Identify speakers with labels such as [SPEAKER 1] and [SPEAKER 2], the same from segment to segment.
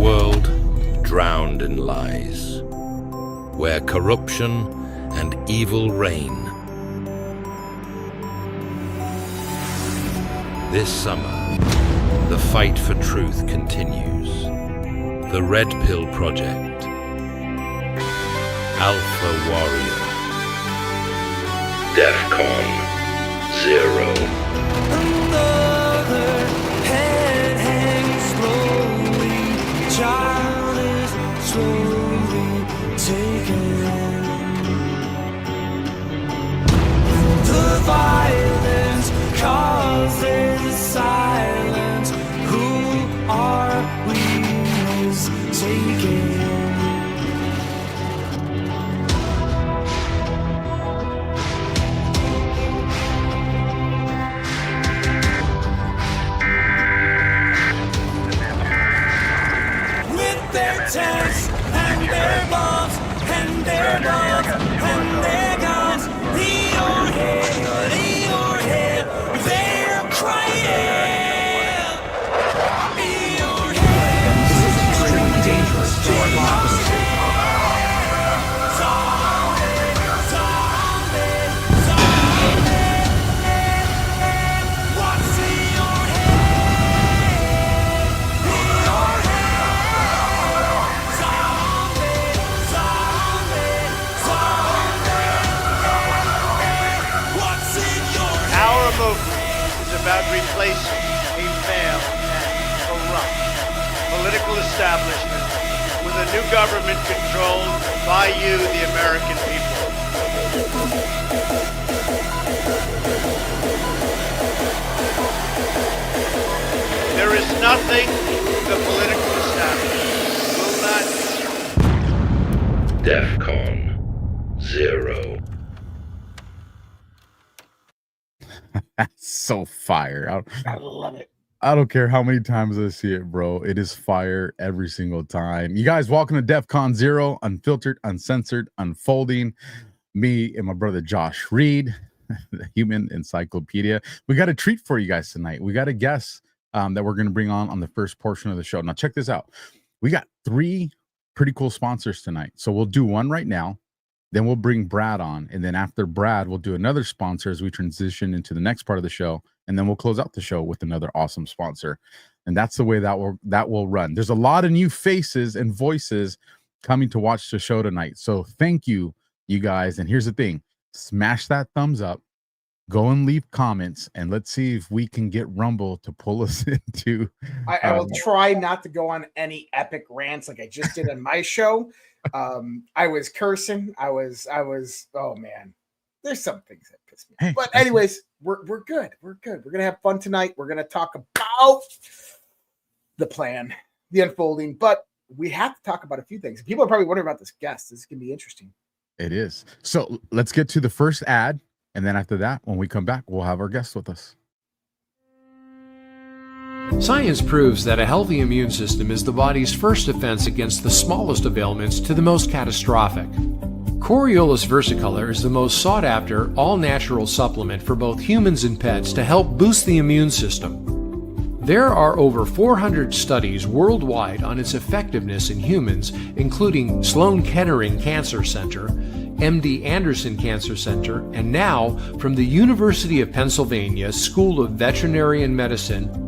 [SPEAKER 1] world drowned in lies, where corruption and evil reign. This summer, the fight for truth continues. The Red Pill Project, Alpha Warrior, DEFCON ZERQ.
[SPEAKER 2] Another head hangs slowly, child is slowly taken. The violence causes silence. Who are we taken? Tanks and their bombs and their guns and their guns. In your head, they're crying. In your head, this is extremely dangerous for our democracy. What's in your head? In your
[SPEAKER 3] Our movement is about replacing a failed and corrupt political establishment with a new government controlled by you, the American people. There is nothing the political establishment will not do.
[SPEAKER 1] DEFCON ZERQ.
[SPEAKER 4] That's so fire.
[SPEAKER 5] I love it.
[SPEAKER 4] I don't care how many times I see it, bro. It is fire every single time. You guys, welcome to DEFCON ZERQ, unfiltered, uncensored, unfolding. Me and my brother Josh Reid, the human encyclopedia. We got a treat for you guys tonight. We got a guest that we're going to bring on the first portion of the show. Now, check this out. We got 3 pretty cool sponsors tonight. So we'll do one right now. Then we'll bring Brad on. And then after Brad, we'll do another sponsor as we transition into the next part of the show. And then we'll close out the show with another awesome sponsor. And that's the way that will run. There's a lot of new faces and voices coming to watch the show tonight. So thank you, you guys. And here's the thing. Smash that thumbs up. Go and leave comments. And let's see if we can get Rumble to pull us into...
[SPEAKER 5] I will try not to go on any epic rants like I just did on my show. I was cursing. I was, oh man, there's some things that piss me off. But anyways, we're good. We're good. We're going to have fun tonight. We're going to talk about the plan, the unfolding, but we have to talk about a few things. People are probably wondering about this guest. This is going to be interesting.
[SPEAKER 4] It is. So let's get to the first ad. And then after that, when we come back, we'll have our guest with us.
[SPEAKER 6] Science proves that a healthy immune system is the body's first defense against the smallest of ailments to the most catastrophic. Coriolus versicolor is the most sought-after, all-natural supplement for both humans and pets to help boost the immune system. There are over 400 studies worldwide on its effectiveness in humans, including Sloan Kettering Cancer Center, MD Anderson Cancer Center, and now from the University of Pennsylvania School of Veterinary Medicine.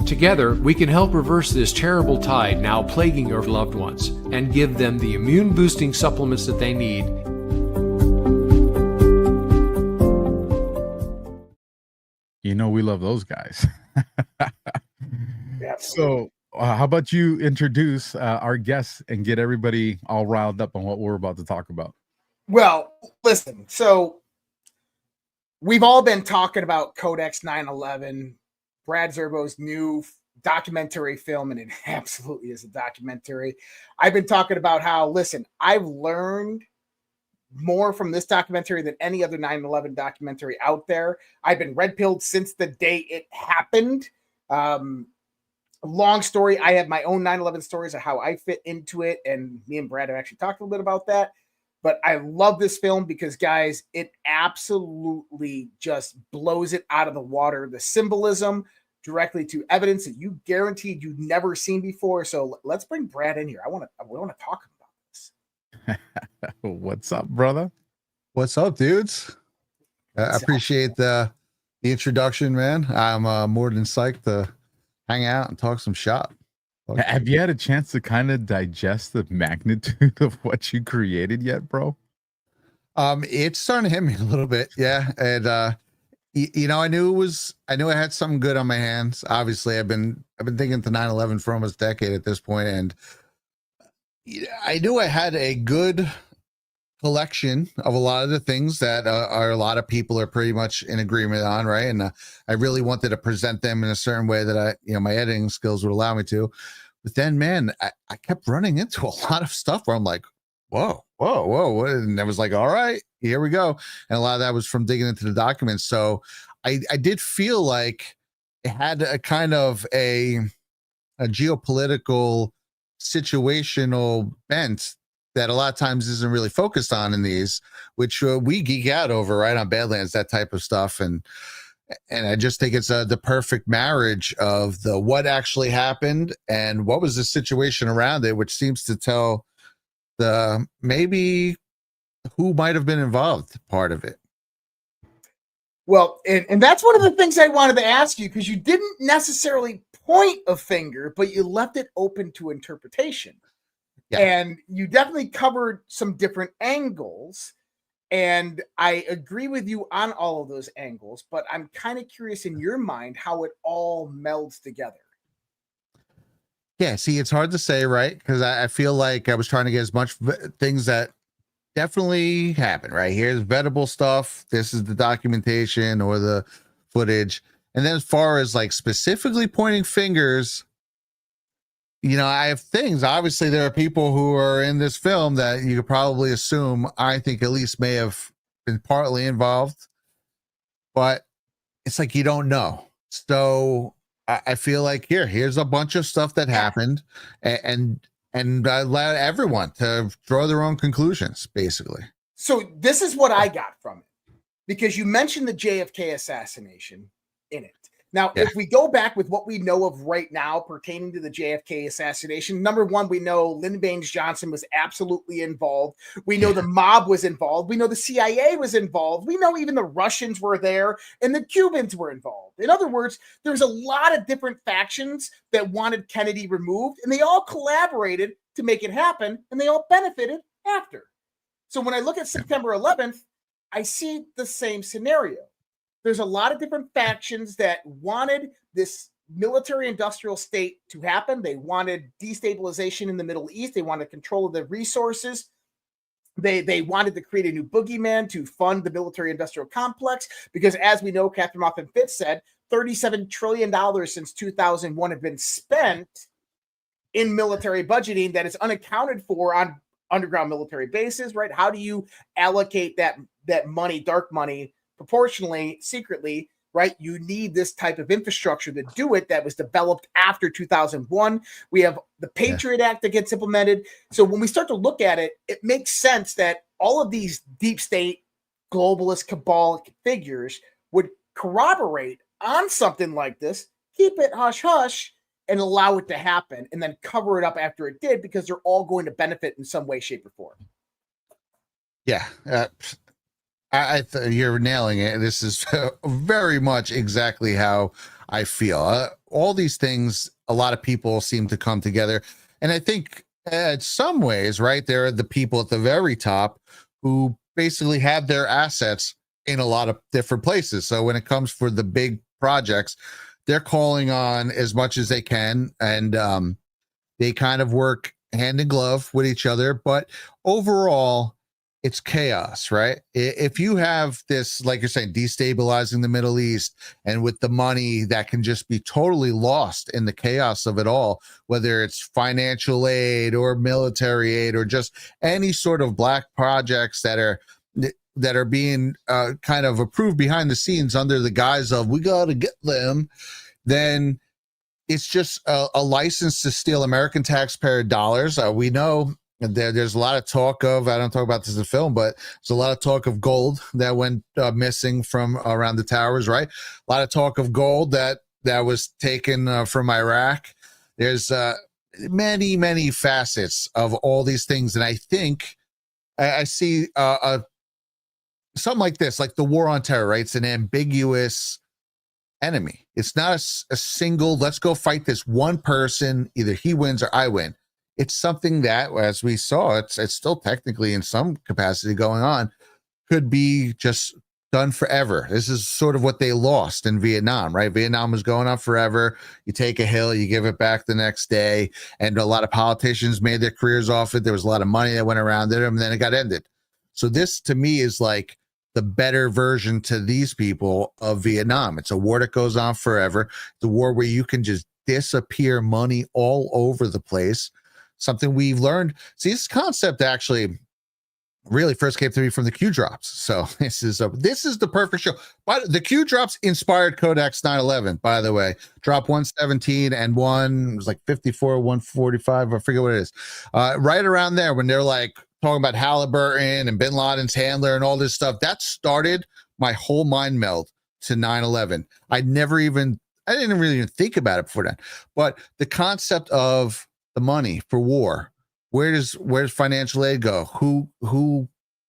[SPEAKER 6] Together, we can help reverse this terrible tide now plaguing your loved ones and give them the immune-boosting supplements that they need.
[SPEAKER 4] You know, we love those guys. So how about you introduce our guests and get everybody all riled up on what we're about to talk about?
[SPEAKER 5] Well, listen, so we've all been talking about Codex 9/11, Brad Zerbo's new documentary film, and it absolutely is a documentary. I've been talking about how, listen, I've learned more from this documentary than any other 9/11 documentary out there. I've been red-pilled since the day it happened. Long story. I have my own 9/11 stories of how I fit into it, and me and Brad have actually talked a little bit about that. But I love this film because, guys, it absolutely just blows it out of the water. The symbolism, directly to evidence that you guaranteed you'd never seen before. So let's bring Brad in here. I want to talk about this.
[SPEAKER 4] What's up, brother?
[SPEAKER 7] What's up, dudes? I appreciate the introduction, man. I'm more than psyched to hang out and talk some shop.
[SPEAKER 4] Have you had a chance to kind of digest the magnitude of what you created yet, bro?
[SPEAKER 7] It's starting to hit me a little bit, yeah. And you know, I knew I had something good on my hands. Obviously, I've been thinking to 9/11 for almost a decade at this point, and I knew I had a good collection of a lot of the things that are a lot of people are pretty much in agreement on, right? And I really wanted to present them in a certain way that my editing skills would allow me to. But then, man, I kept running into a lot of stuff where I'm like, whoa, and I was like, all right, here we go. And a lot of that was from digging into the documents. So I did feel like it had a kind of a geopolitical situational bent that a lot of times isn't really focused on in these, which we geek out over, right, on Badlands, that type of stuff. And I just think it's the perfect marriage of the what actually happened and what was the situation around it, which seems to tell the maybe who might have been involved part of it.
[SPEAKER 5] Well, and that's one of the things I wanted to ask you, because you didn't necessarily point a finger, but you left it open to interpretation. Yeah. And you definitely covered some different angles. And I agree with you on all of those angles, but I'm kind of curious in your mind how it all melds together.
[SPEAKER 7] Yeah, see, it's hard to say, right? Because I feel like I was trying to get as much things that definitely happened, right? Here's vettable stuff. This is the documentation or the footage. And then as far as like specifically pointing fingers, you know, I have things. Obviously, there are people who are in this film that you could probably assume, I think at least may have been partly involved, but it's like you don't know. So I feel like here's a bunch of stuff that happened, and I allow everyone to draw their own conclusions, basically.
[SPEAKER 5] So this is what I got from it, because you mentioned the JFK assassination in it. Now, if we go back with what we know of right now pertaining to the JFK assassination, number one, we know Lyndon Baines Johnson was absolutely involved. We know the mob was involved. We know the CIA was involved. We know even the Russians were there and the Cubans were involved. In other words, there's a lot of different factions that wanted Kennedy removed, and they all collaborated to make it happen, and they all benefited after. So when I look at September 11th, I see the same scenario. There's a lot of different factions that wanted this military-industrial state to happen. They wanted destabilization in the Middle East. They wanted control of the resources. They wanted to create a new boogeyman to fund the military-industrial complex, because as we know, Catherine Moffat Fitz said, $37 trillion since 2001 have been spent in military budgeting that is unaccounted for on underground military bases, right? How do you allocate that money, dark money, proportionally, secretly, right? You need this type of infrastructure to do it that was developed after 2001. We have the Patriot Act that gets implemented. So when we start to look at it, it makes sense that all of these deep state, globalist, cabal figures would corroborate on something like this, keep it hush-hush, and allow it to happen, and then cover it up after it did, because they're all going to benefit in some way, shape, or form.
[SPEAKER 7] Yeah. You're nailing it. This is very much exactly how I feel. All these things, a lot of people seem to come together. And I think in some ways, right, there are the people at the very top who basically have their assets in a lot of different places. So when it comes for the big projects, they're calling on as much as they can. And they kind of work hand in glove with each other. But overall, it's chaos, right? If you have this, like you're saying, destabilizing the Middle East, and with the money that can just be totally lost in the chaos of it all, whether it's financial aid or military aid or just any sort of black projects that are being kind of approved behind the scenes under the guise of we got to get them, then it's just a license to steal American taxpayer dollars. We know there's a lot of talk of, I don't talk about this in the film, but there's a lot of talk of gold that went missing from around the towers, right? A lot of talk of gold that that was taken from Iraq. There's many, many facets of all these things. And I think I see something like this, like the war on terror, right? It's an ambiguous enemy. It's not a single, let's go fight this one person, either he wins or I win. It's something that, as we saw, it's still technically in some capacity going on, could be just done forever. This is sort of what they lost in Vietnam, right? Vietnam was going on forever. You take a hill, you give it back the next day, and a lot of politicians made their careers off it. There was a lot of money that went around it, and then it got ended. So this, to me, is like the better version to these people of Vietnam. It's a war that goes on forever. The war where you can just disappear money all over the place. Something we've learned. See, this concept actually really first came to me from the Q drops. So this is the perfect show. But the Q drops inspired Codex 9/11, by the way. Drop 117 and one was like 54, 145. I forget what it is. Right around there when they're like talking about Halliburton and Bin Laden's handler and all this stuff. That started my whole mind meld to 9/11. I didn't really even think about it before then. But the concept of the money for war. Where's financial aid go? Who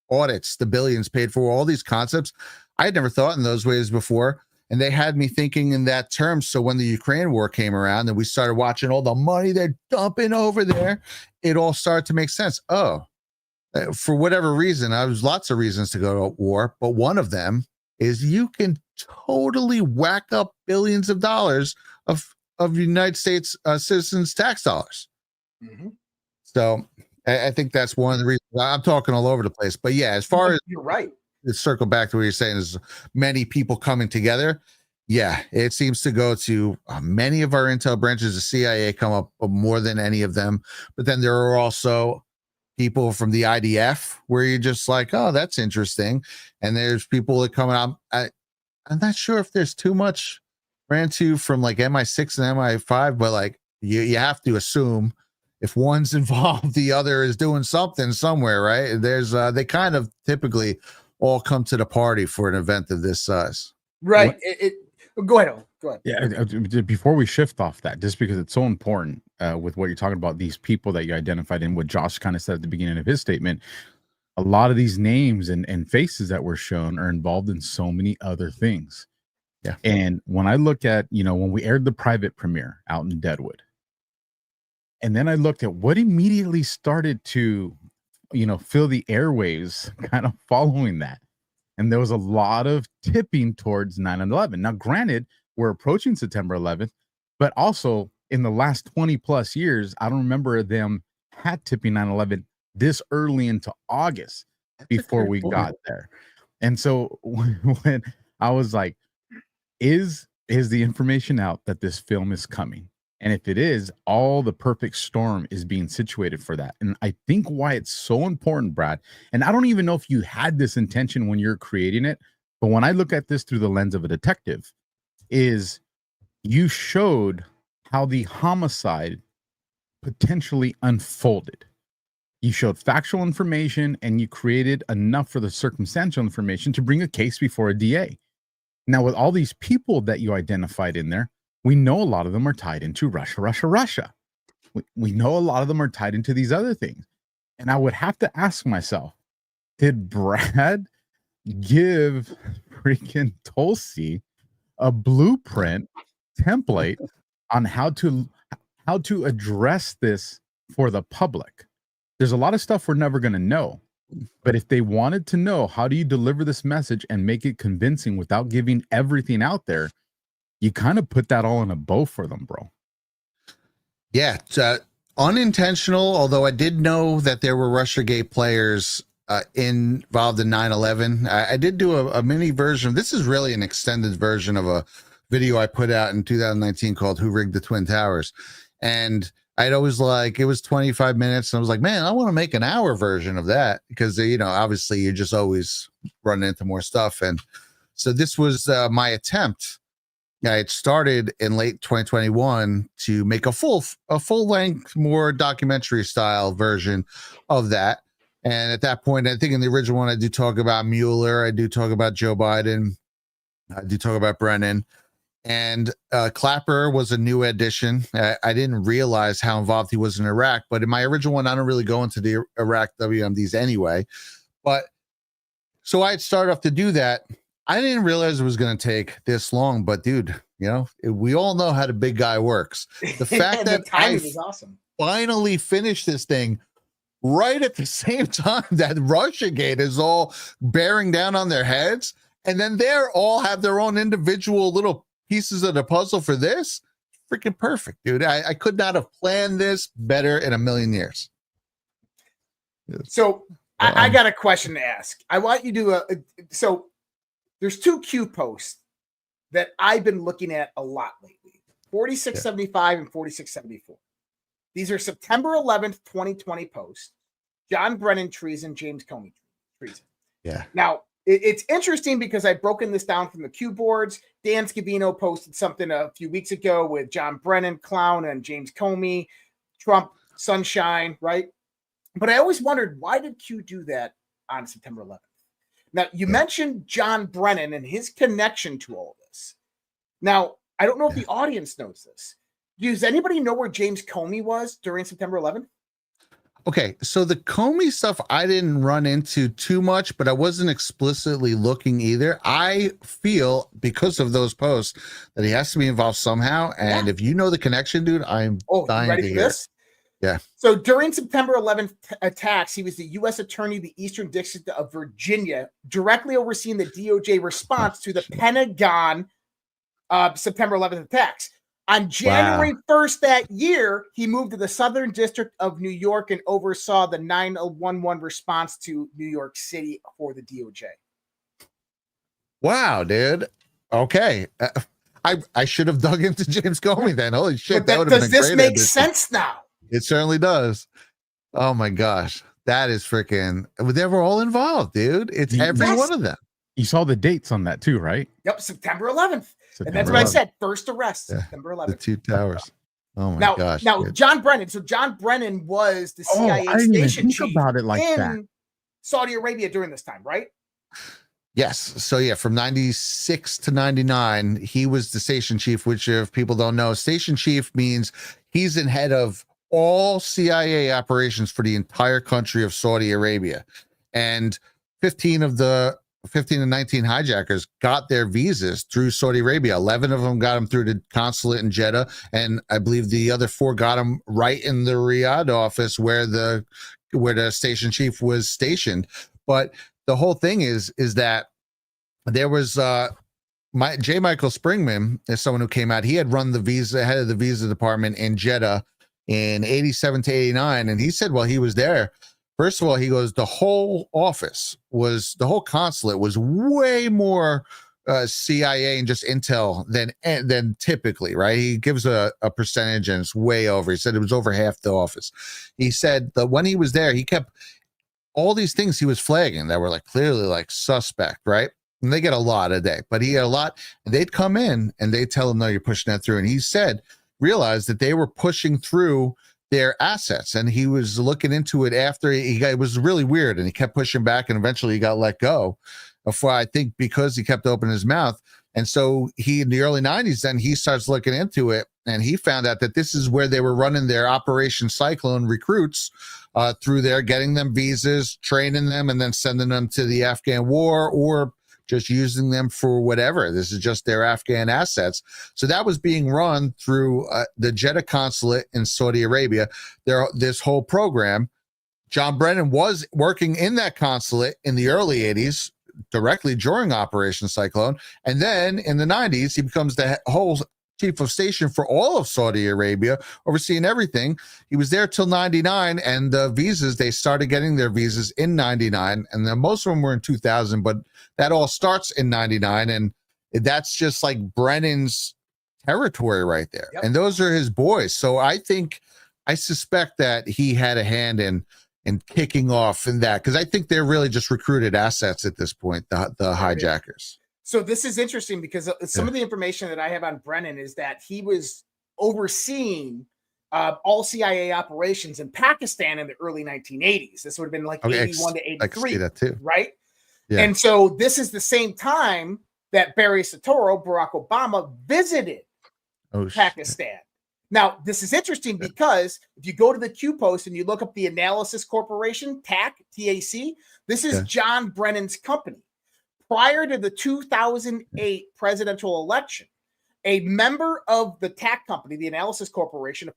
[SPEAKER 7] audits the billions paid for? All these concepts I had never thought in those ways before, and they had me thinking in that term. So when the Ukraine war came around and we started watching all the money they're dumping over there, it all started to make sense. Oh, for whatever reason, I was lots of reasons to go to war, but one of them is you can totally whack up billions of dollars of United States citizens' tax dollars. Mm-hmm. So I think that's one of the reasons. I'm talking all over the place, but yeah, as far as
[SPEAKER 5] you're right,
[SPEAKER 7] let's circle back to what you're saying is many people coming together. Yeah, it seems to go to many of our intel branches. The CIA come up more than any of them, but then there are also people from the IDF where you're just like, oh, that's interesting. And there's people that come out. I'm not sure if there's too much ran to from like MI6 and MI5, but like you have to assume if one's involved, the other is doing something somewhere, right? There's they kind of typically all come to the party for an event of this size.
[SPEAKER 5] Right. Go ahead. Go ahead.
[SPEAKER 4] Yeah. Before we shift off that, just because it's so important with what you're talking about, these people that you identified and what Josh kind of said at the beginning of his statement, a lot of these names and faces that were shown are involved in so many other things. Yeah. And when I look at, when we aired the private premiere out in Deadwood, and then I looked at what immediately started to, fill the airwaves kind of following that. And there was a lot of tipping towards 9/11. Now, granted, we're approaching September 11th, but also in the last 20 plus years, I don't remember them hat tipping 9/11 this early into August before we got there. And so when I was like, is the information out that this film is coming? And if it is, all the perfect storm is being situated for that. And I think why it's so important, Brad, and I don't even know if you had this intention when you're creating it, but when I look at this through the lens of a detective, is you showed how the homicide potentially unfolded. You showed factual information and you created enough for the circumstantial information to bring a case before a DA. Now, with all these people that you identified in there, we know a lot of them are tied into Russia. We know a lot of them are tied into these other things. And I would have to ask myself, did Brad give freaking Tulsi a blueprint template on how to address this for the public? There's a lot of stuff we're never going to know. But if they wanted to know, how do you deliver this message and make it convincing without giving everything out there? You kind of put that all in a bow for them, bro.
[SPEAKER 7] Yeah, it's unintentional, although I did know that there were Russiagate players involved in 9/11. I did do a mini version. This is really an extended version of a video I put out in 2019 called Who Rigged the Twin Towers. And I'd always it was 25 minutes. And I was like, man, I want to make an hour version of that because, obviously you just always run into more stuff. And so this was my attempt. I had started in late 2021 to make a full length, more documentary style version of that. And at that point, I think in the original one, I do talk about Mueller. I do talk about Joe Biden. I do talk about Brennan. And Clapper was a new addition. I didn't realize how involved he was in Iraq, but in my original one, I don't really go into the Iraq WMDs anyway. But so I'd start off to do that. I didn't realize it was going to take this long, but dude, you know, we all know how the big guy works. The fact that
[SPEAKER 5] timing was awesome.
[SPEAKER 7] Finally finished this thing right at the same time that Russiagate is all bearing down on their heads, and then they're all have their own individual little pieces of the puzzle for this. Freaking perfect, dude. I could not have planned this better in a million years.
[SPEAKER 5] So I got a question to ask. I want you to so there's 2 Q posts that I've been looking at a lot lately, 4675 and 4674. These are September 11th, 2020 posts. John Brennan treason, James Comey treason.
[SPEAKER 7] Yeah.
[SPEAKER 5] Now, it's interesting because I've broken this down from the Q boards. Dan Scavino posted something a few weeks ago with John Brennan, clown, and James Comey, Trump, sunshine, right? But I always wondered, why did Q do that on September 11th? Now, you mentioned John Brennan and his connection to all of this. Now, I don't know if the audience knows this. Does anybody know where James Comey was during September 11th?
[SPEAKER 7] Okay, so the Comey stuff I didn't run into too much, but I wasn't explicitly looking either. I feel because of those posts that he has to be involved somehow. And if you know the connection, dude, I'm dying
[SPEAKER 5] ready
[SPEAKER 7] to
[SPEAKER 5] for
[SPEAKER 7] hear.
[SPEAKER 5] this?
[SPEAKER 7] Yeah.
[SPEAKER 5] So during September 11th attacks, he was the U.S. Attorney of the Eastern District of Virginia, directly overseeing the DOJ response to the Pentagon September 11th attacks. On January 1st that year, he moved to the Southern District of New York and oversaw the 911 response to New York City for the DOJ.
[SPEAKER 7] Wow, dude. Okay. I should have dug into James Comey then. Holy shit.
[SPEAKER 5] But
[SPEAKER 7] That would have been
[SPEAKER 5] does
[SPEAKER 7] great.
[SPEAKER 5] this make sense now?
[SPEAKER 7] It certainly does. Oh my gosh. That is freaking, they were all involved, dude. It's every one of them.
[SPEAKER 4] You saw the dates on that too, right?
[SPEAKER 5] Yep, September 11th. And that's
[SPEAKER 4] September
[SPEAKER 5] what I
[SPEAKER 4] 11th.
[SPEAKER 5] said. First arrest, September 11th.
[SPEAKER 7] The 2 towers. Oh my gosh.
[SPEAKER 5] Now,
[SPEAKER 7] dude.
[SPEAKER 5] John Brennan. So John Brennan was the CIA
[SPEAKER 4] I didn't even
[SPEAKER 5] station
[SPEAKER 4] think
[SPEAKER 5] chief
[SPEAKER 4] about it like
[SPEAKER 5] in
[SPEAKER 4] that.
[SPEAKER 5] Saudi Arabia during this time, right?
[SPEAKER 7] Yes. So yeah, from 96 to 99, he was the station chief, which if people don't know, station chief means he's in head of all CIA operations for the entire country of Saudi Arabia. And 15 to 19 hijackers got their visas through Saudi Arabia. 11 of them got them through the consulate in Jeddah. And I believe the other 4 got them right in the Riyadh office where the station chief was stationed. But the whole thing is that there was J. Michael Springman is someone who came out. He had run the head of the visa department in Jeddah in 87 to 89. And he said, while he was there, first of all, he goes, the whole consulate was way more CIA and just intel than typically, right? He gives a percentage and it's way over. He said it was over half the office. He said that when he was there, he kept all these things he was flagging that were like clearly like suspect, right? And they get a lot a day, but he had a lot. And they'd come in and they'd tell him, no, you're pushing that through. And he realized that they were pushing through their assets, and he was looking into it after it was really weird, and he kept pushing back, and eventually he got let go before, I think, because he kept opening his mouth. And so he, in the early 90s, then he starts looking into it, and he found out that this is where they were running their Operation Cyclone recruits through there, getting them visas, training them, and then sending them to the Afghan war or just using them for whatever. This is just their Afghan assets. So that was being run through the Jeddah consulate in Saudi Arabia. This whole program, John Brennan was working in that consulate in the early 80s, directly during Operation Cyclone. And then in the 90s, he becomes the whole chief of station for all of Saudi Arabia, overseeing everything. He was there till 99, and the visas, they started getting their visas in 99, and then most of them were in 2000, but that all starts in 99, and that's just like Brennan's territory right there. Yep. And those are his boys. So I suspect that he had a hand in kicking off in that, because I think they're really just recruited assets at this point, the hijackers.
[SPEAKER 5] So this is interesting because some of the information that I have on Brennan is that he was overseeing all CIA operations in Pakistan in the early 1980s. This would have been like 81 to 83,
[SPEAKER 7] I can see that too.
[SPEAKER 5] Right?
[SPEAKER 7] Yeah.
[SPEAKER 5] And so this is the same time that Barry Soetoro, Barack Obama, visited Pakistan. Now, this is interesting because if you go to the Q post and you look up the Analysis Corporation, TAC, this is John Brennan's company. Prior to the 2008 presidential election, a member of the TAC company, the Analysis Corporation, a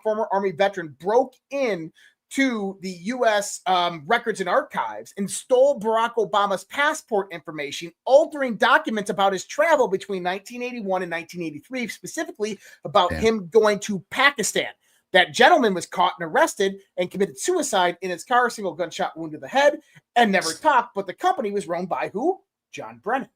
[SPEAKER 5] former Army veteran, broke in to the U.S. Records and Archives and stole Barack Obama's passport information, altering documents about his travel between 1981 and 1983, specifically about him going to Pakistan. That gentleman was caught and arrested and committed suicide in his car, single gunshot wound to the head, and never talked. But the company was run by who? John Brennan.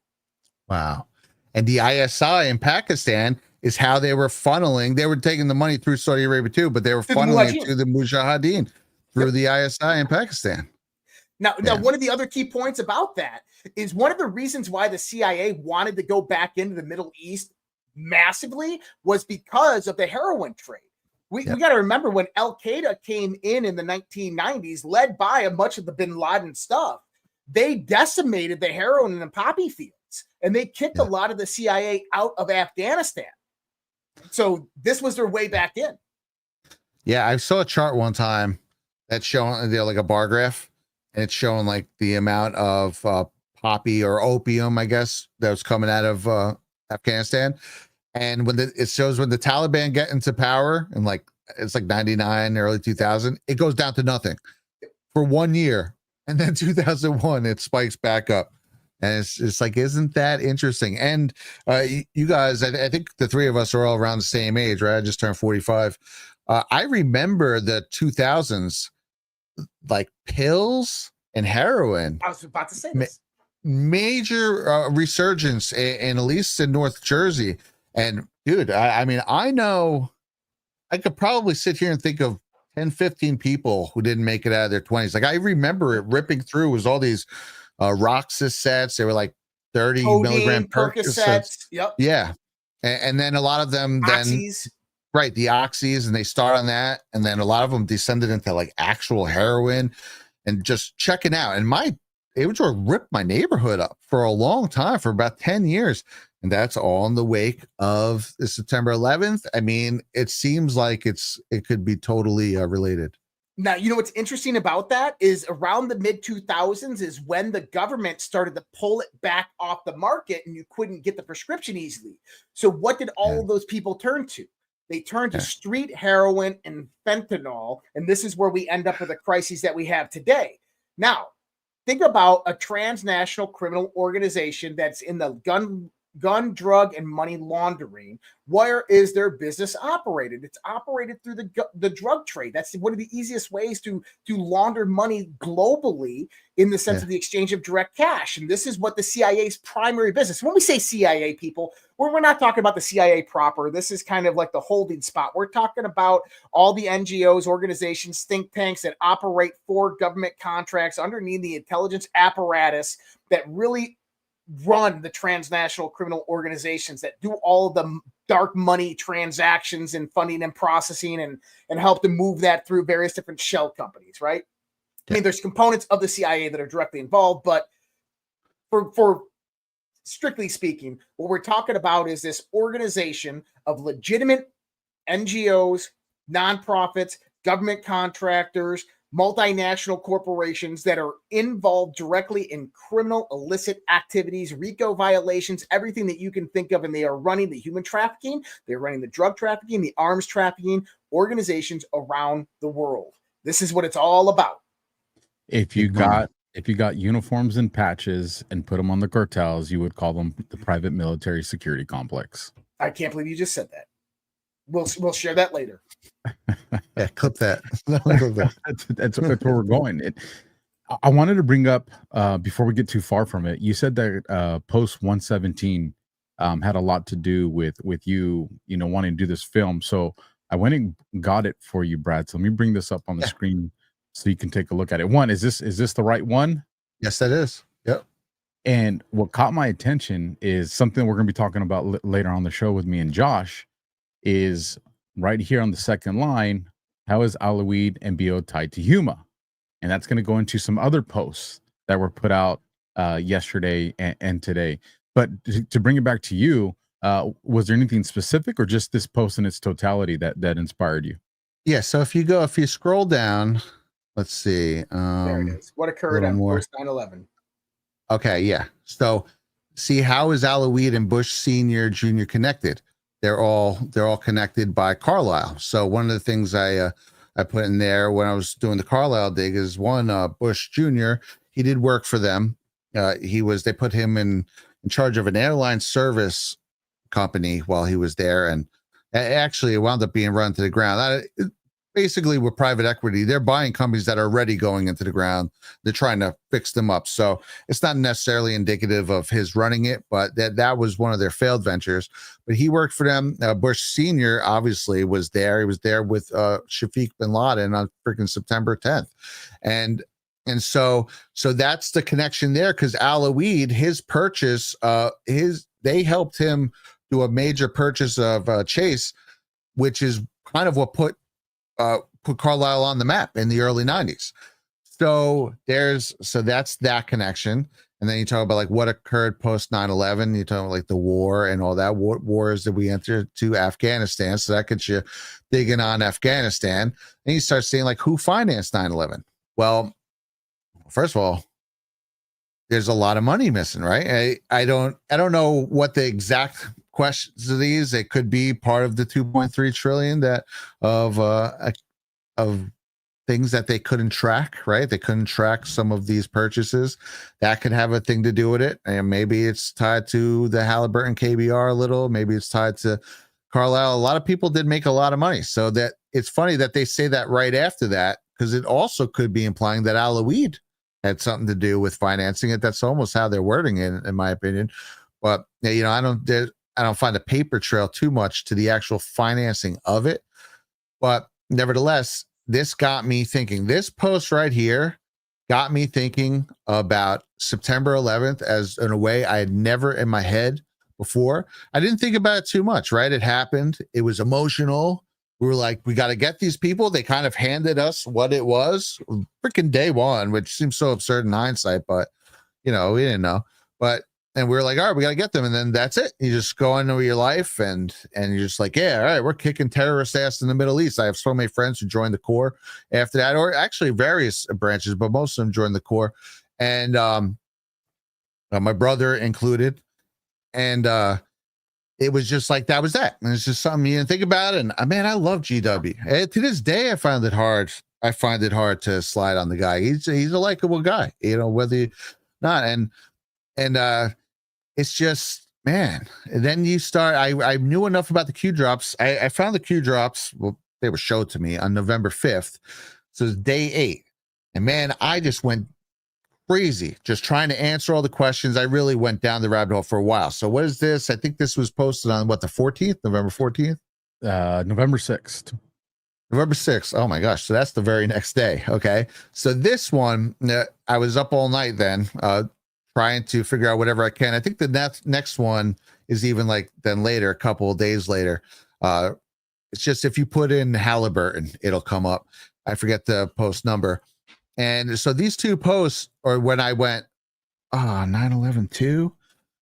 [SPEAKER 7] Wow. And the ISI in Pakistan is how they were funneling. They were taking the money through Saudi Arabia too, but they were funneling it to the Mujahideen through the ISI in Pakistan.
[SPEAKER 5] Now, one of the other key points about that is one of the reasons why the CIA wanted to go back into the Middle East massively was because of the heroin trade. We got to remember when Al-Qaeda came in the 1990s, led by a much of the bin Laden stuff, they decimated the heroin and the poppy fields, and they kicked a lot of the CIA out of Afghanistan. So this was their way back in.
[SPEAKER 7] Yeah, I saw a chart one time that's showing like a bar graph, and it's showing like the amount of poppy or opium, I guess, that was coming out of Afghanistan. And when it shows when the Taliban get into power, and like it's like 99, early 2000, it goes down to nothing for 1 year. And then 2001, it spikes back up. And it's like, isn't that interesting? And you guys, I think the three of us are all around the same age, right? I just turned 45. I remember the 2000s, like pills and heroin.
[SPEAKER 5] I was about to say this.
[SPEAKER 7] Major resurgence, in at least in North Jersey. And dude, I mean, I know I could probably sit here and think of 10, 15 people who didn't make it out of their 20s. Like I remember it ripping through was all these Roxas sets. They were like 30 milligram Percocets.
[SPEAKER 5] Yep.
[SPEAKER 7] Yeah. And then a lot of them
[SPEAKER 5] Oxys.
[SPEAKER 7] Right, the oxys, and they start on that, and then a lot of them descended into like actual heroin and just checking out. And it would sort of rip my neighborhood up for a long time, for about 10 years. And that's all in the wake of the September 11th. I mean, it seems like it could be totally related.
[SPEAKER 5] Now, you know what's interesting about that is around the mid 2000s is when the government started to pull it back off the market, and you couldn't get the prescription easily. So what did all of those people turn to? They turned to street heroin and fentanyl, and this is where we end up with the crises that we have today. Now, think about a transnational criminal organization that's in the gun, drug, and money laundering. Where is their business operated? It's operated through the drug trade. That's one of the easiest ways to launder money globally, in the sense of the exchange of direct cash. And this is what the CIA's primary business. When we say CIA, people, we're not talking about the CIA proper. This is kind of like the holding spot. We're talking about all the NGOs, organizations, think tanks that operate for government contracts underneath the intelligence apparatus that really run the transnational criminal organizations that do all of the dark money transactions and funding and processing, and help to move that through various different shell companies, right? I mean, there's components of the CIA that are directly involved, but for strictly speaking, what we're talking about is this organization of legitimate NGOs, nonprofits, government contractors, multinational corporations that are involved directly in criminal illicit activities, RICO violations, everything that you can think of. And they are running the human trafficking, they're running the drug trafficking, the arms trafficking organizations around the world. This is what it's all about.
[SPEAKER 4] If you got uniforms and patches and put them on the cartels, you would call them the private military security complex.
[SPEAKER 5] I can't believe you just said that. We'll share that later.
[SPEAKER 7] Yeah, clip that.
[SPEAKER 4] That's where we're going. I wanted to bring up before we get too far from it. You said that post 117 had a lot to do with you wanting to do this film. So I went and got it for you, Brad. So let me bring this up on the screen so you can take a look at it. One, is this the right one?
[SPEAKER 7] Yes, that is. Yep.
[SPEAKER 4] And what caught my attention is something we're going to be talking about later on the show with me and Josh. Is right here on the second line. How is Aloid and BO tied to Huma? And that's going to go into some other posts that were put out yesterday and today. But to bring it back to you, was there anything specific or just this post in its totality that inspired you?
[SPEAKER 7] Yeah. So if you scroll down, let's see.
[SPEAKER 5] There it is. What occurred
[SPEAKER 7] little
[SPEAKER 5] on
[SPEAKER 7] more.
[SPEAKER 5] post 9/11?
[SPEAKER 7] Okay, yeah. So see, how is Alaweed and Bush Senior, Junior connected? They're all connected by Carlisle. So one of the things I put in there when I was doing the Carlisle dig is one, Bush Junior. He did work for them. They put him in charge of an airline service company while he was there, and actually it wound up being run to the ground. Basically, with private equity, they're buying companies that are already going into the ground. They're trying to fix them up. So it's not necessarily indicative of his running it, but that was one of their failed ventures. But he worked for them. Bush Senior obviously was there. He was there with Shafiq bin Laden on freaking September 10th, and so that's the connection there. Because Alaweed, his purchase, they helped him do a major purchase of Chase, which is kind of what put Carlisle on the map in the early 90s. So that's that connection. And then you talk about like what occurred post 9/11. You talk about like the war and all that wars that we entered to Afghanistan. So that gets you digging on Afghanistan. And you start seeing like who financed 9/11. Well, first of all, there's a lot of money missing, right? I don't know what the exact questions of these. It could be part of the 2.3 trillion of things that they couldn't track, right? They couldn't track some of these purchases. That could have a thing to do with it. And maybe it's tied to the Halliburton KBR a little. Maybe it's tied to Carlisle. A lot of people did make a lot of money. So that it's funny that they say that right after that, because it also could be implying that Alaweed had something to do with financing it. That's almost how they're wording it, in my opinion. But you know, I don't find a paper trail too much to the actual financing of it. But nevertheless, this got me thinking. This post right here got me thinking about September 11th as in a way I had never in my head before. I didn't think about it too much, right? It happened. It was emotional. We were like, we got to get these people. They kind of handed us what it was freaking day one, which seems so absurd in hindsight, but you know, we didn't know. And we were like, all right, we got to get them. And then that's it. You just go on with your life and you're just like, yeah, all right, we're kicking terrorist ass in the Middle East. I have so many friends who joined the Corps after that, or actually various branches, but most of them joined the Corps. And my brother included. And it was just like, that was that. And it's just something you didn't think about. And man, I love GW. And to this day, I find it hard to slide on the guy. He's a likable guy, you know, whether you not. And it's just, man. And then you start, I knew enough about the Q drops. I found the Q drops. Well, they were showed to me on November 5th. So it's day 8. And man, I just went crazy just trying to answer all the questions. I really went down the rabbit hole for a while. So what is this? I think this was posted on what, the 14th, November 14th?
[SPEAKER 4] November 6th.
[SPEAKER 7] November 6th. Oh my gosh. So that's the very next day. Okay. So this one, I was up all night then, trying to figure out whatever I can. I think the next one is even like then later, a couple of days later. It's just if you put in Halliburton, it'll come up. I forget the post number. And so these two posts, or when I went, 9/11 too,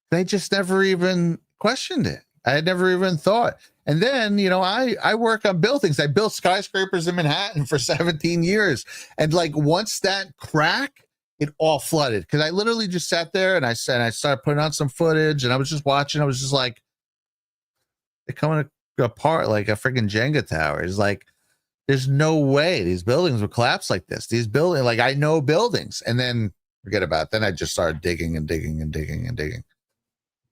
[SPEAKER 7] they just never even questioned it. I had never even thought. And then, you know, I work on buildings. I built skyscrapers in Manhattan for 17 years. And like once that crack, it all flooded. Because I literally just sat there and I started putting on some footage and I was just watching. I was just like, they're coming apart like a freaking Jenga tower. It's like, there's no way these buildings would collapse like this. These buildings, like I know buildings, and then forget about it. Then I just started digging and digging and digging and digging.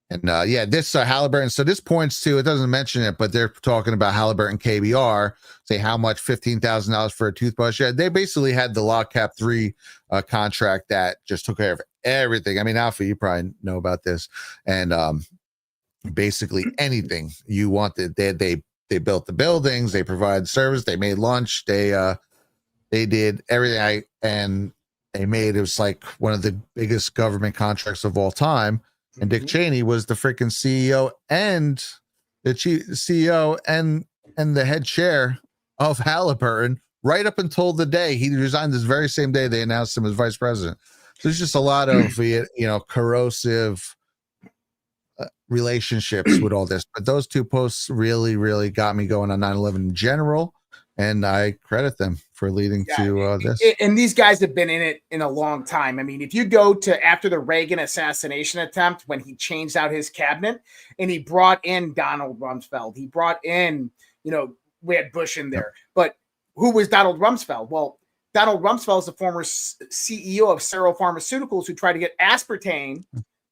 [SPEAKER 7] And yeah, this Halliburton. So this points to, it doesn't mention it, but they're talking about Halliburton KBR. Say how much, $15,000 for a toothbrush. Yeah, they basically had the Log Cap 3 contract that just took care of everything. I mean, Alpha, you probably know about this. And basically anything you wanted, they built the buildings, they provided service, they made lunch, they did everything. And they made, it was like one of the biggest government contracts of all time. And Dick Cheney was the freaking CEO and the CEO and the head chair of Halliburton right up until the day he resigned. This very same day they announced him as vice president. So there's just a lot of corrosive relationships with all this. But those two posts really, really got me going on 9/11 in general, and I credit them for leading to this.
[SPEAKER 5] And these guys have been in it in a long time. I mean, if you go to after the Reagan assassination attempt, when he changed out his cabinet and he brought in Donald Rumsfeld, he brought in, we had Bush in there, but who was Donald Rumsfeld? Well, Donald Rumsfeld is the former CEO of Sero Pharmaceuticals who tried to get aspartame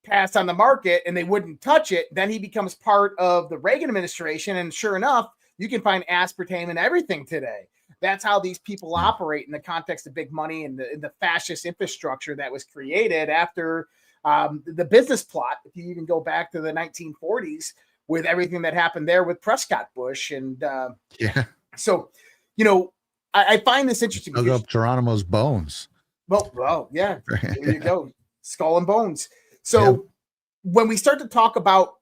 [SPEAKER 5] passed on the market and they wouldn't touch it. Then he becomes part of the Reagan administration. And sure enough, you can find aspartame in everything today. That's how these people operate in the context of big money and the fascist infrastructure that was created after the business plot. If you even go back to the 1940s with everything that happened there with Prescott Bush. And so, I find this interesting.
[SPEAKER 7] Dug up Geronimo's bones.
[SPEAKER 5] Well, yeah, there you go. Skull and bones. So when we start to talk about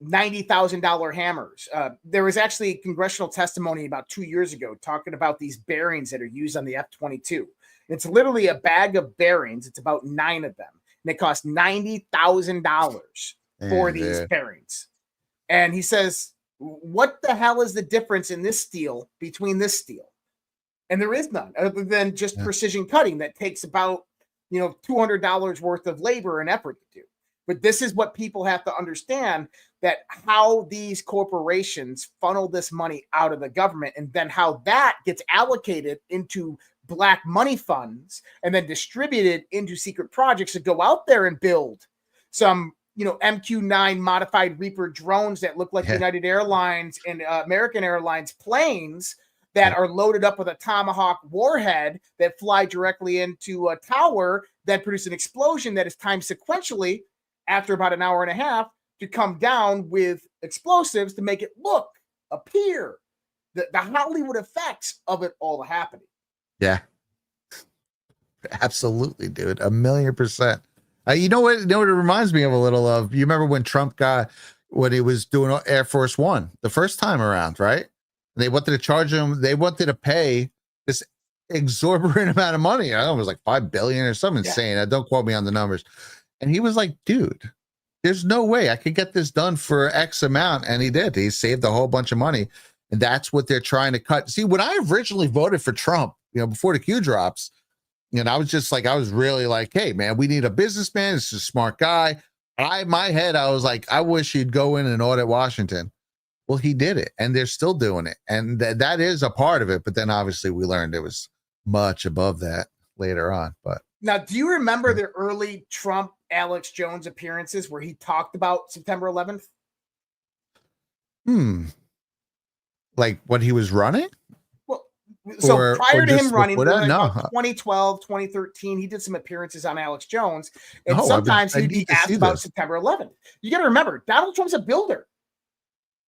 [SPEAKER 5] $90,000 hammers, there was actually congressional testimony about 2 years ago talking about these bearings that are used on the F-22. It's literally a bag of bearings. It's about 9 of them. And it costs $90,000 for these bearings. And he says, what the hell is the difference in this steel between this steel? And there is none other than just precision cutting that takes about, $200 worth of labor and effort to do. But this is what people have to understand, that how these corporations funnel this money out of the government and then how that gets allocated into black money funds and then distributed into secret projects to go out there and build some, MQ-9 modified Reaper drones that look like United Airlines and American Airlines planes that are loaded up with a Tomahawk warhead that fly directly into a tower that produce an explosion that is timed sequentially after about an hour and a half to come down with explosives to make it appear the Hollywood effects of it all happening.
[SPEAKER 7] Yeah, absolutely, dude. 1,000,000%. You know what it reminds me of a little of? You remember when Trump when he was doing Air Force One the first time around, right? They wanted to charge him. They wanted to pay this exorbitant amount of money. I don't know, it was like $5 billion or something insane. Don't quote me on the numbers. And he was like, dude, there's no way I could get this done for X amount. And he did. He saved a whole bunch of money. And that's what they're trying to cut. See, when I originally voted for Trump, before the Q drops, I was just like, I was really like, hey, man, we need a businessman. This is a smart guy. In my head, I was like, I wish he'd go in and audit Washington. Well, he did it, and they're still doing it. And that is a part of it. But then obviously we learned it was much above that later on. But
[SPEAKER 5] now, do you remember the early Trump Alex Jones appearances where he talked about September 11th?
[SPEAKER 7] Like when he was running?
[SPEAKER 5] Well, so prior to him running,
[SPEAKER 7] no.
[SPEAKER 5] 2012, 2013, he did some appearances on Alex Jones. And sometimes he'd be asked about September 11th. You got to remember, Donald Trump's a builder.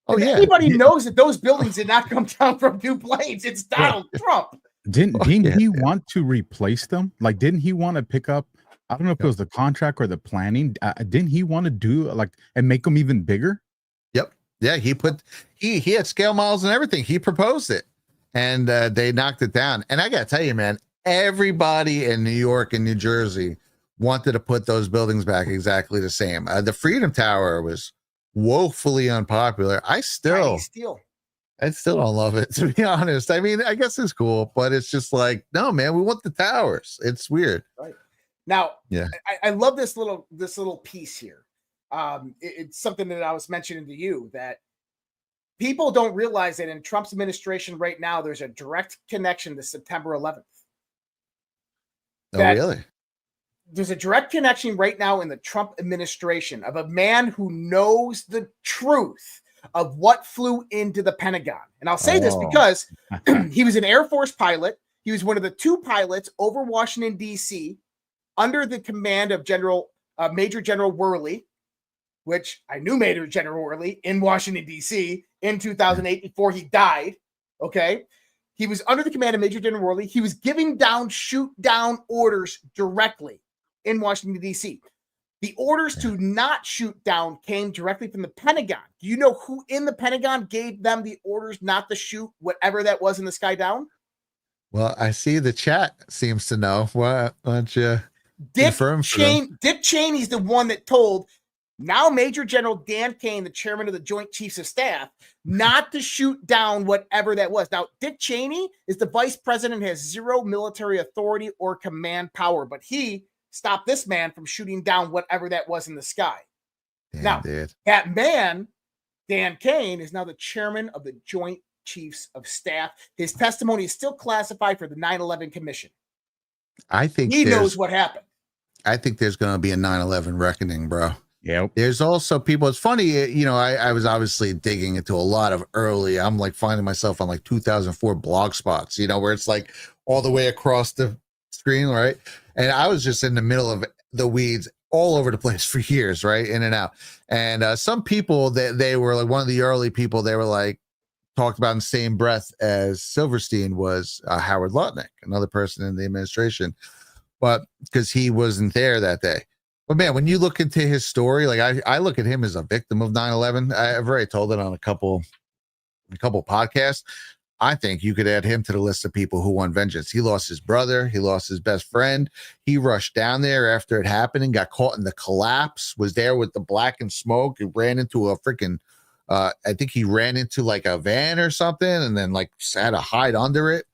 [SPEAKER 5] Anybody knows that those buildings did not come down from two planes. It's Donald Trump.
[SPEAKER 4] Didn't he want to replace them? Like, didn't he want to pick up? I don't know if it was the contract or the planning. Didn't he want to do and make them even bigger?
[SPEAKER 7] Yep. Yeah. He had scale models and everything. He proposed it, and they knocked it down. And I got to tell you, man, everybody in New York and New Jersey wanted to put those buildings back exactly the same. The Freedom Tower was woefully unpopular. I still don't love it, to be honest. I mean, I guess it's cool, but it's just like, no, man, we want the towers. It's weird.
[SPEAKER 5] Right. Now, I love this little piece here. It's something that I was mentioning to you, that people don't realize that in Trump's administration right now, there's a direct connection to September 11th.
[SPEAKER 7] Oh, really?
[SPEAKER 5] There's a direct connection right now in the Trump administration of a man who knows the truth of what flew into the Pentagon. And I'll say this because he was an Air Force pilot. He was one of the 2 pilots over Washington, D.C., under the command of Major General Worley, which I knew Major General Worley in Washington, D.C. in 2008 before he died. Okay. He was under the command of Major General Worley. He was giving down shoot down orders directly in Washington, D.C. The orders to not shoot down came directly from the Pentagon. Do you know who in the Pentagon gave them the orders not to shoot whatever that was in the sky down?
[SPEAKER 7] Well, I see the chat seems to know. Why don't you confirm for them?
[SPEAKER 5] Dick Cheney's the one that told Now Major General Dan Kane, the chairman of the Joint Chiefs of Staff, not to shoot down whatever that was. Now, Dick Cheney is the vice president, has zero military authority or command power, but he stopped this man from shooting down whatever that was in the sky. Now, that man, Dan Kane, is now the chairman of the Joint Chiefs of Staff. His testimony is still classified for the 9/11 Commission.
[SPEAKER 7] I think
[SPEAKER 5] he knows what happened.
[SPEAKER 7] I think there's going to be a 9/11 reckoning, bro.
[SPEAKER 4] Yep.
[SPEAKER 7] There's also people, it's funny, you know, I was obviously digging into a lot of early, I'm like finding myself on like 2004 blog spots, you know, where it's like all the way across the screen, right? And I was just in the middle of the weeds all over the place for years, right? In and out. And some people that they were like one of the early people, they were like talked about in the same breath as Silverstein was Howard Lutnick, another person in the administration, but because he wasn't there that day. But man, when you look into his story, like I look at him as a victim of 9/11. I've already told it on a couple podcasts. I think you could add him to the list of people who want vengeance. He lost his brother. He lost his best friend. He rushed down there after it happened and got caught in the collapse, was there with the blackened smoke. He ran into a freaking, I think he ran into like a van or something and then like had to hide under it.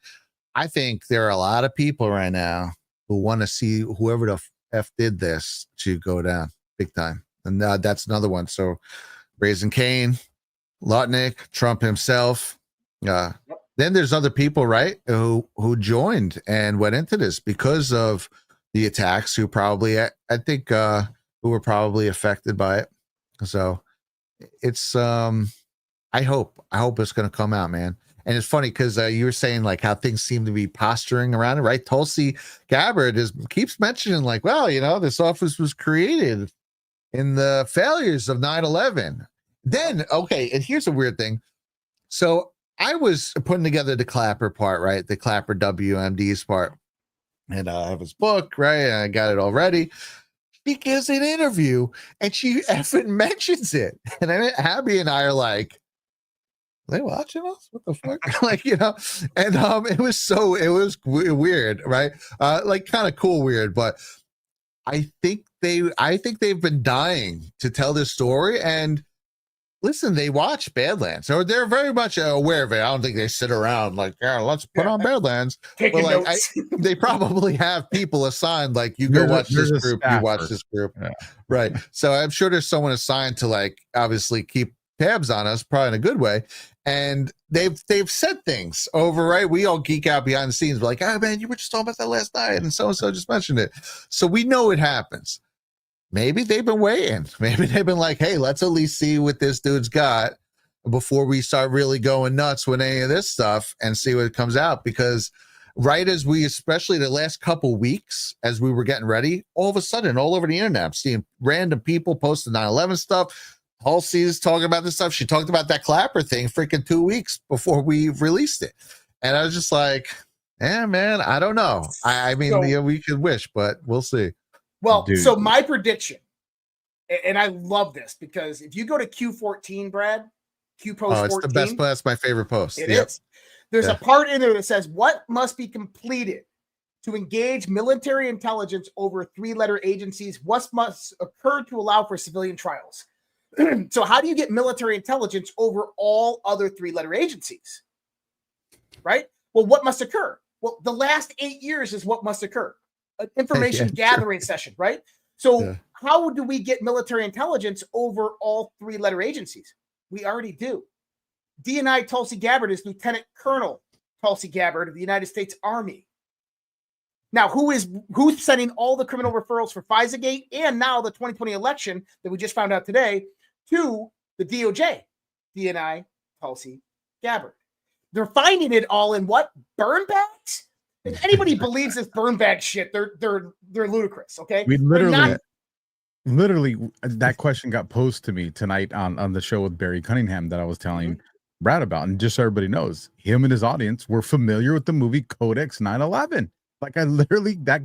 [SPEAKER 7] I think there are a lot of people right now who want to see whoever the F did this to go down big time. And that's another one. So Raising Cain, Lutnick, Trump himself. Then there's other people, right, who joined and went into this because of the attacks, who probably, I think, who were probably affected by it. So it's, I hope it's going to come out, man. And it's funny because you were saying like how things seem to be posturing around it, right? Tulsi Gabbard keeps mentioning like, well, you know, this office was created in the failures of 9/11. Then, okay, and here's a weird thing. So I was putting together the Clapper part, right? The Clapper WMD's part. And I have his book, right? And I got it all ready. She gives an interview and she effing mentions it. And then Abby and I are like, are they watching us? What the fuck? Like, you know, and it was weird, right? Like kind of cool weird, but I think they've been dying to tell this story. And listen, they watch Badlands, or they're very much aware of it. I don't think they sit around like, yeah, let's put on Badlands. But like, they probably have people assigned, like, you go watch this group, you watch this group. Yeah. Right. So I'm sure there's someone assigned to like obviously keep tabs on us, probably in a good way. And they've said things over, right? We all geek out behind the scenes. We're like, oh man, you were just talking about that last night, and so just mentioned it. So we know it happens. Maybe they've been waiting. Maybe they've been like, hey, let's at least see what this dude's got before we start really going nuts with any of this stuff and see what comes out. Because right as we, especially the last couple weeks, as we were getting ready, all of a sudden, all over the internet, I'm seeing random people posting 9/11 stuff. Halsey's talking about this stuff. She talked about that Clapper thing freaking 2 weeks before we released it. And I was just like, yeah, man, I don't know. I mean, so, we could wish, but we'll see.
[SPEAKER 5] Well, so my prediction, and I love this because if you go to Q14, Brad, Q post 14.
[SPEAKER 7] It's the best. That's my favorite post.
[SPEAKER 5] It is. There's a part in there that says, what must be completed to engage military intelligence over 3-letter agencies? What must occur to allow for civilian trials? So how do you get military intelligence over all other 3-letter agencies? Right? Well, what must occur? Well, the last 8 years is what must occur. An information gathering session, right? So how do we get military intelligence over all 3-letter agencies? We already do. DNI Tulsi Gabbard is Lieutenant Colonel Tulsi Gabbard of the United States Army. Now, who's sending all the criminal referrals for FISA-gate and now the 2020 election that we just found out today to the DOJ? DNI Tulsi Gabbard. They're finding it all in what? Burn bags? If anybody believes this burn bag shit, they're ludicrous. Okay,
[SPEAKER 4] we literally that question got posed to me tonight on the show with Barry Cunningham that I was telling Brad about, and just so everybody knows, him and his audience were familiar with the movie Codex 9/11. Like that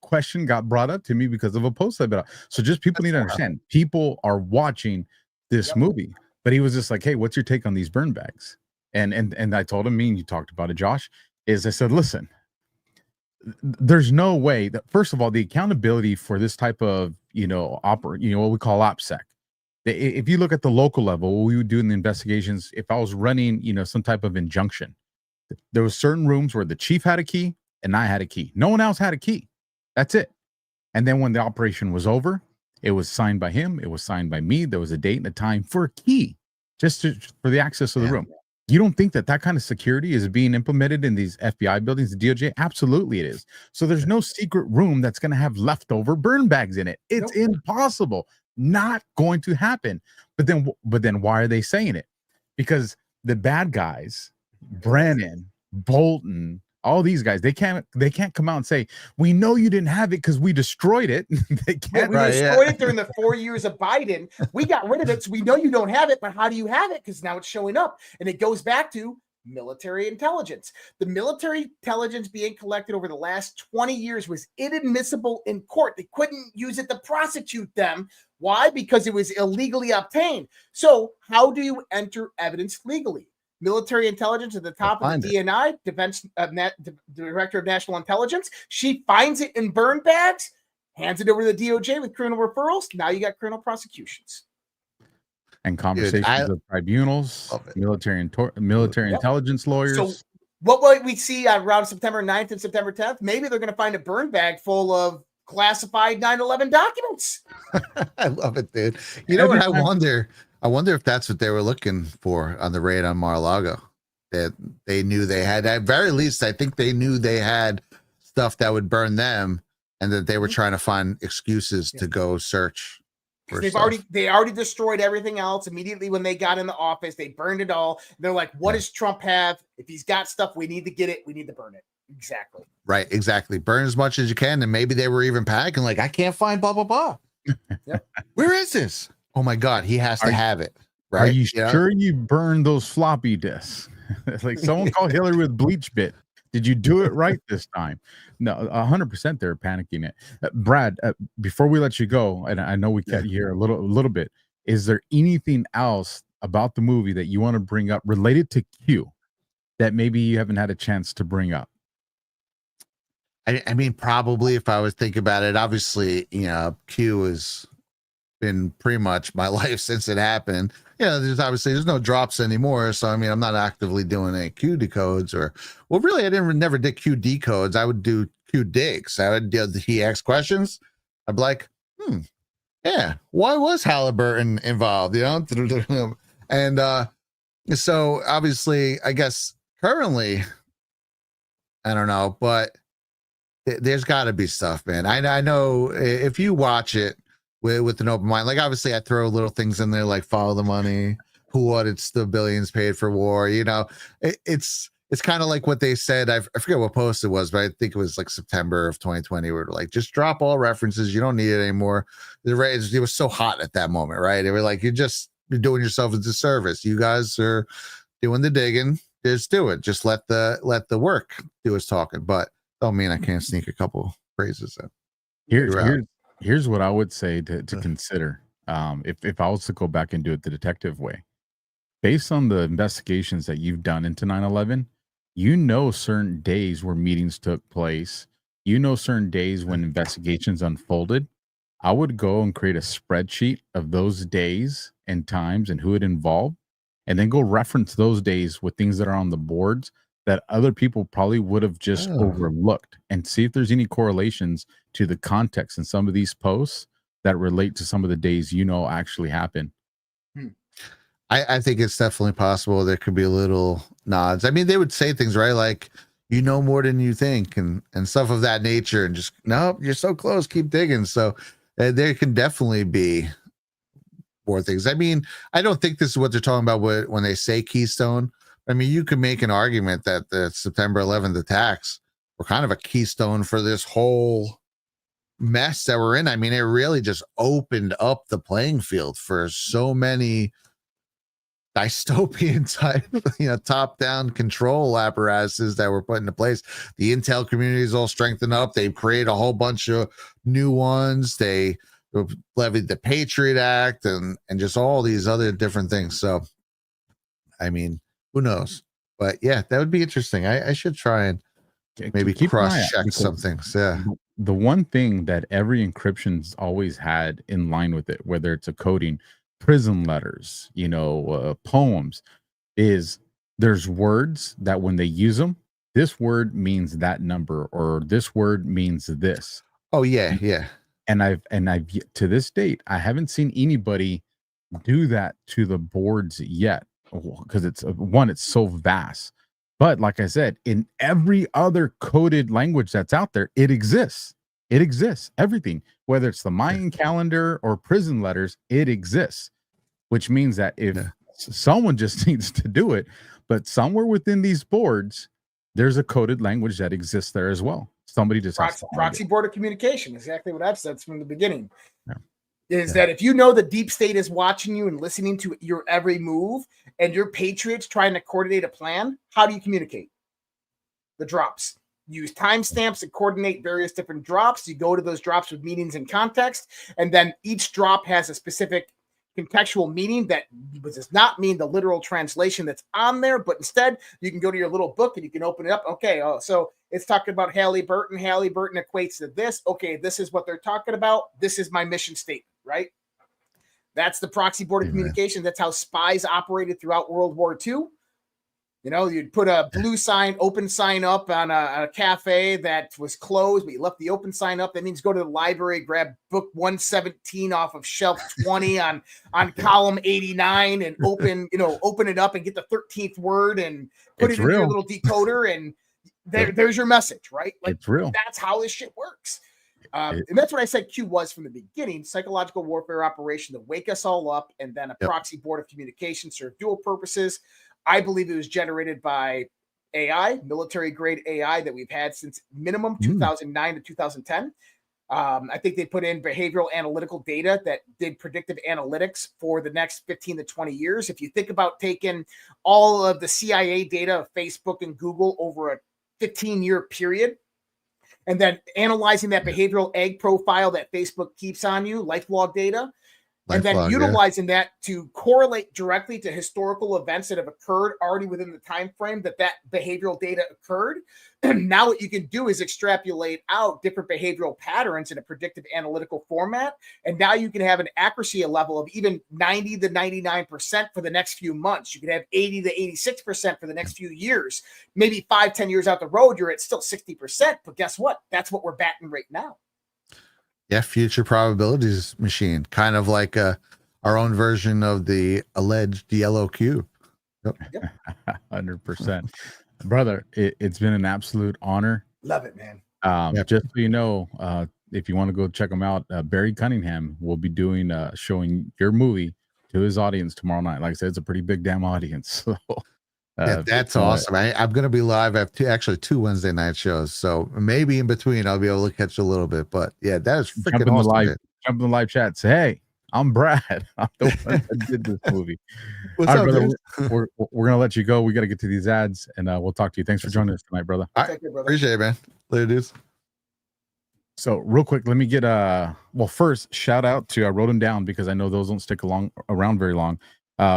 [SPEAKER 4] question got brought up to me because of a post I put out. So just people need to understand, people are watching this movie. But he was just like, hey, what's your take on these burn bags? And I told him, me and you talked about it, Josh, is I said, listen, there's no way that, first of all, the accountability for this type of, what we call OPSEC, If you look at the local level, what we would do in the investigations, if I was running, some type of injunction, there was certain rooms where the chief had a key and I had a key. No one else had a key. That's it. And then when the operation was over, it was signed by him. It was signed by me. There was a date and a time for a key, for the access of the room. You don't think that kind of security is being implemented in these FBI buildings, the DOJ? Absolutely it is. So there's no secret room that's going to have leftover burn bags in it. It's impossible. Not going to happen. But then why are they saying it? Because the bad guys, Brennan, Bolton, all these guys, they can't come out and say, we know you didn't have it because we destroyed it. They can't.
[SPEAKER 5] We destroyed it during the 4 years of Biden. We got rid of it, so we know you don't have it, but how do you have it? Because now it's showing up. And it goes back to military intelligence. The military intelligence being collected over the last 20 years was inadmissible in court. They couldn't use it to prosecute them. Why? Because it was illegally obtained. So how do you enter evidence legally? Military intelligence at the top of the DNI, Director of National Intelligence. She finds it in burn bags, hands it over to the DOJ with criminal referrals. Now you got criminal prosecutions.
[SPEAKER 4] And conversations with tribunals, military intelligence lawyers.
[SPEAKER 5] So what will we see around September 9th and September 10th? Maybe they're going to find a burn bag full of classified 9/11 documents.
[SPEAKER 7] I love it, dude. You know what? I wonder if that's what they were looking for on the raid on Mar-a-Lago. That they knew they had. At very least, I think they knew they had stuff that would burn them, and that they were trying to find excuses to go search.
[SPEAKER 5] They already destroyed everything else immediately when they got in the office. They burned it all. They're like, what does Trump have? If he's got stuff, we need to get it. We need to burn it. Exactly.
[SPEAKER 7] Right. Exactly. Burn as much as you can. And maybe they were even panicking, like, I can't find blah, blah, blah. Where is this? Oh my God, he has to have it. Right?
[SPEAKER 4] Are you sure you burned those floppy disks? Like someone called Hillary with bleach bit. Did you do it right this time? No, 100% they're panicking it. Brad, before we let you go, and I know we kept you here a little bit, is there anything else about the movie that you want to bring up related to Q that maybe you haven't had a chance to bring up?
[SPEAKER 7] I mean, probably if I was thinking about it, obviously, Q has been pretty much my life since it happened. There's no drops anymore. So, I mean, I'm not actively doing any Q decodes really, I never did Q decodes. I would do Q digs. I would do he asked questions. I'd be like, why was Halliburton involved? And so obviously, I guess currently, I don't know, but there's got to be stuff, man. I know if you watch it with an open mind, like obviously I throw little things in there like follow the money, who audits the billions paid for war. It's kind of like what they said. I forget what post it was, but I think it was like September of 2020. Where like, just drop all references. You don't need it anymore. It was so hot at that moment, right? They were like, you're doing yourself a disservice. You guys are doing the digging. Just do it. Just let the work do its talking. But don't mean I can't sneak a couple phrases in.
[SPEAKER 4] Here's what I would say to consider. If I was to go back and do it the detective way, based on the investigations that you've done into 9/11, certain days where meetings took place, certain days when investigations unfolded. I would go and create a spreadsheet of those days and times and who it involved, and then go reference those days with things that are on the boards that other people probably would have just overlooked, and see if there's any correlations to the context in some of these posts that relate to some of the days actually happen.
[SPEAKER 7] I think it's definitely possible. There could be little nods. I mean, they would say things, right? Like, more than you think and stuff of that nature, and just, nope, you're so close, keep digging. So there can definitely be more things. I mean, I don't think this is what they're talking about when they say Keystone. I mean, you could make an argument that the September 11th attacks were kind of a keystone for this whole mess that we're in. I mean, it really just opened up the playing field for so many dystopian type, top-down control apparatuses that were put into place. The intel community is all strengthened up. They've created a whole bunch of new ones. They levied the Patriot Act and just all these other different things. So, I mean, who knows? But yeah, that would be interesting. I should try and maybe cross-check some things. Yeah.
[SPEAKER 4] The one thing that every encryption's always had in line with it, whether it's a coding, prison letters, poems, is there's words that when they use them, this word means that number, or this word means this.
[SPEAKER 7] Oh yeah, yeah.
[SPEAKER 4] And I've to this date, I haven't seen anybody do that to the boards yet, because it's so vast. But like I said, in every other coded language that's out there, it exists. It exists. Everything, whether it's the Mayan calendar or prison letters, it exists. Which means that if someone just needs to do it, but somewhere within these boards, there's a coded language that exists there as well. Somebody just has to
[SPEAKER 5] proxy board of communication. Exactly what I've said from the beginning.
[SPEAKER 4] Yeah.
[SPEAKER 5] Is that if you know the deep state is watching you and listening to your every move, and your patriots trying to coordinate a plan, how do you communicate? The drops. Use timestamps to coordinate various different drops. You go to those drops with meanings and context, and then each drop has a specific contextual meaning that does not mean the literal translation that's on there, but instead you can go to your little book and you can open it up. Okay, so it's talking about Halliburton. Halliburton equates to this. Okay, this is what they're talking about. This is my mission statement, right? That's the proxy board of communication. That's how spies operated throughout World War II. You'd put a blue sign, open sign up on a cafe that was closed, but you left the open sign up. That means go to the library, grab book 117 off of shelf 20 on column 89, and open it up and get the 13th word and put it in your little decoder, and there's your message, right? Like,
[SPEAKER 4] it's real.
[SPEAKER 5] That's how this shit works. And that's what I said Q was from the beginning: psychological warfare operation to wake us all up, and then a proxy board of communication serve dual purposes. I believe it was generated by AI, military grade AI that we've had since minimum 2009 to 2010. I think they put in behavioral analytical data that did predictive analytics for the next 15 to 20 years. If you think about taking all of the CIA data of Facebook and Google over a 15-year period, and then analyzing that behavioral egg profile that Facebook keeps on you, lifelog data, and then utilizing that to correlate directly to historical events that have occurred already within the time frame that behavioral data occurred. Now what you can do is extrapolate out different behavioral patterns in a predictive analytical format, and now you can have an accuracy level of even 90 to 99% for the next few months. You can have 80 to 86% for the next few years. Maybe 5-10 years out the road, you're at still 60%, but guess what? That's what we're batting right now.
[SPEAKER 7] Yeah, future probabilities machine, kind of like our own version of the alleged yellow cube.
[SPEAKER 5] Yep.
[SPEAKER 4] 100%. Brother, it's been an absolute honor.
[SPEAKER 5] Love it, man.
[SPEAKER 4] Just so you know, if you want to go check them out, Barry Cunningham will be doing showing your movie to his audience tomorrow night. Like I said, it's a pretty big damn audience. So
[SPEAKER 7] that's awesome. I'm going to be live. I have two Wednesday night shows, so maybe in between I'll be able to catch a little bit. But yeah, that is freaking awesome.
[SPEAKER 4] Jump in the live chat. Say, hey, I'm Brad. I'm the one that did this movie.
[SPEAKER 7] What's
[SPEAKER 4] all
[SPEAKER 7] up,
[SPEAKER 4] right, brother?
[SPEAKER 7] Dude?
[SPEAKER 4] We're gonna let you go. We got to get to these ads, and we'll talk to you. Thanks for joining us tonight, brother.
[SPEAKER 7] All right, appreciate it, man. Later, dudes.
[SPEAKER 4] So real quick, let me get first shout out to I wrote them down because I know those don't stick around very long.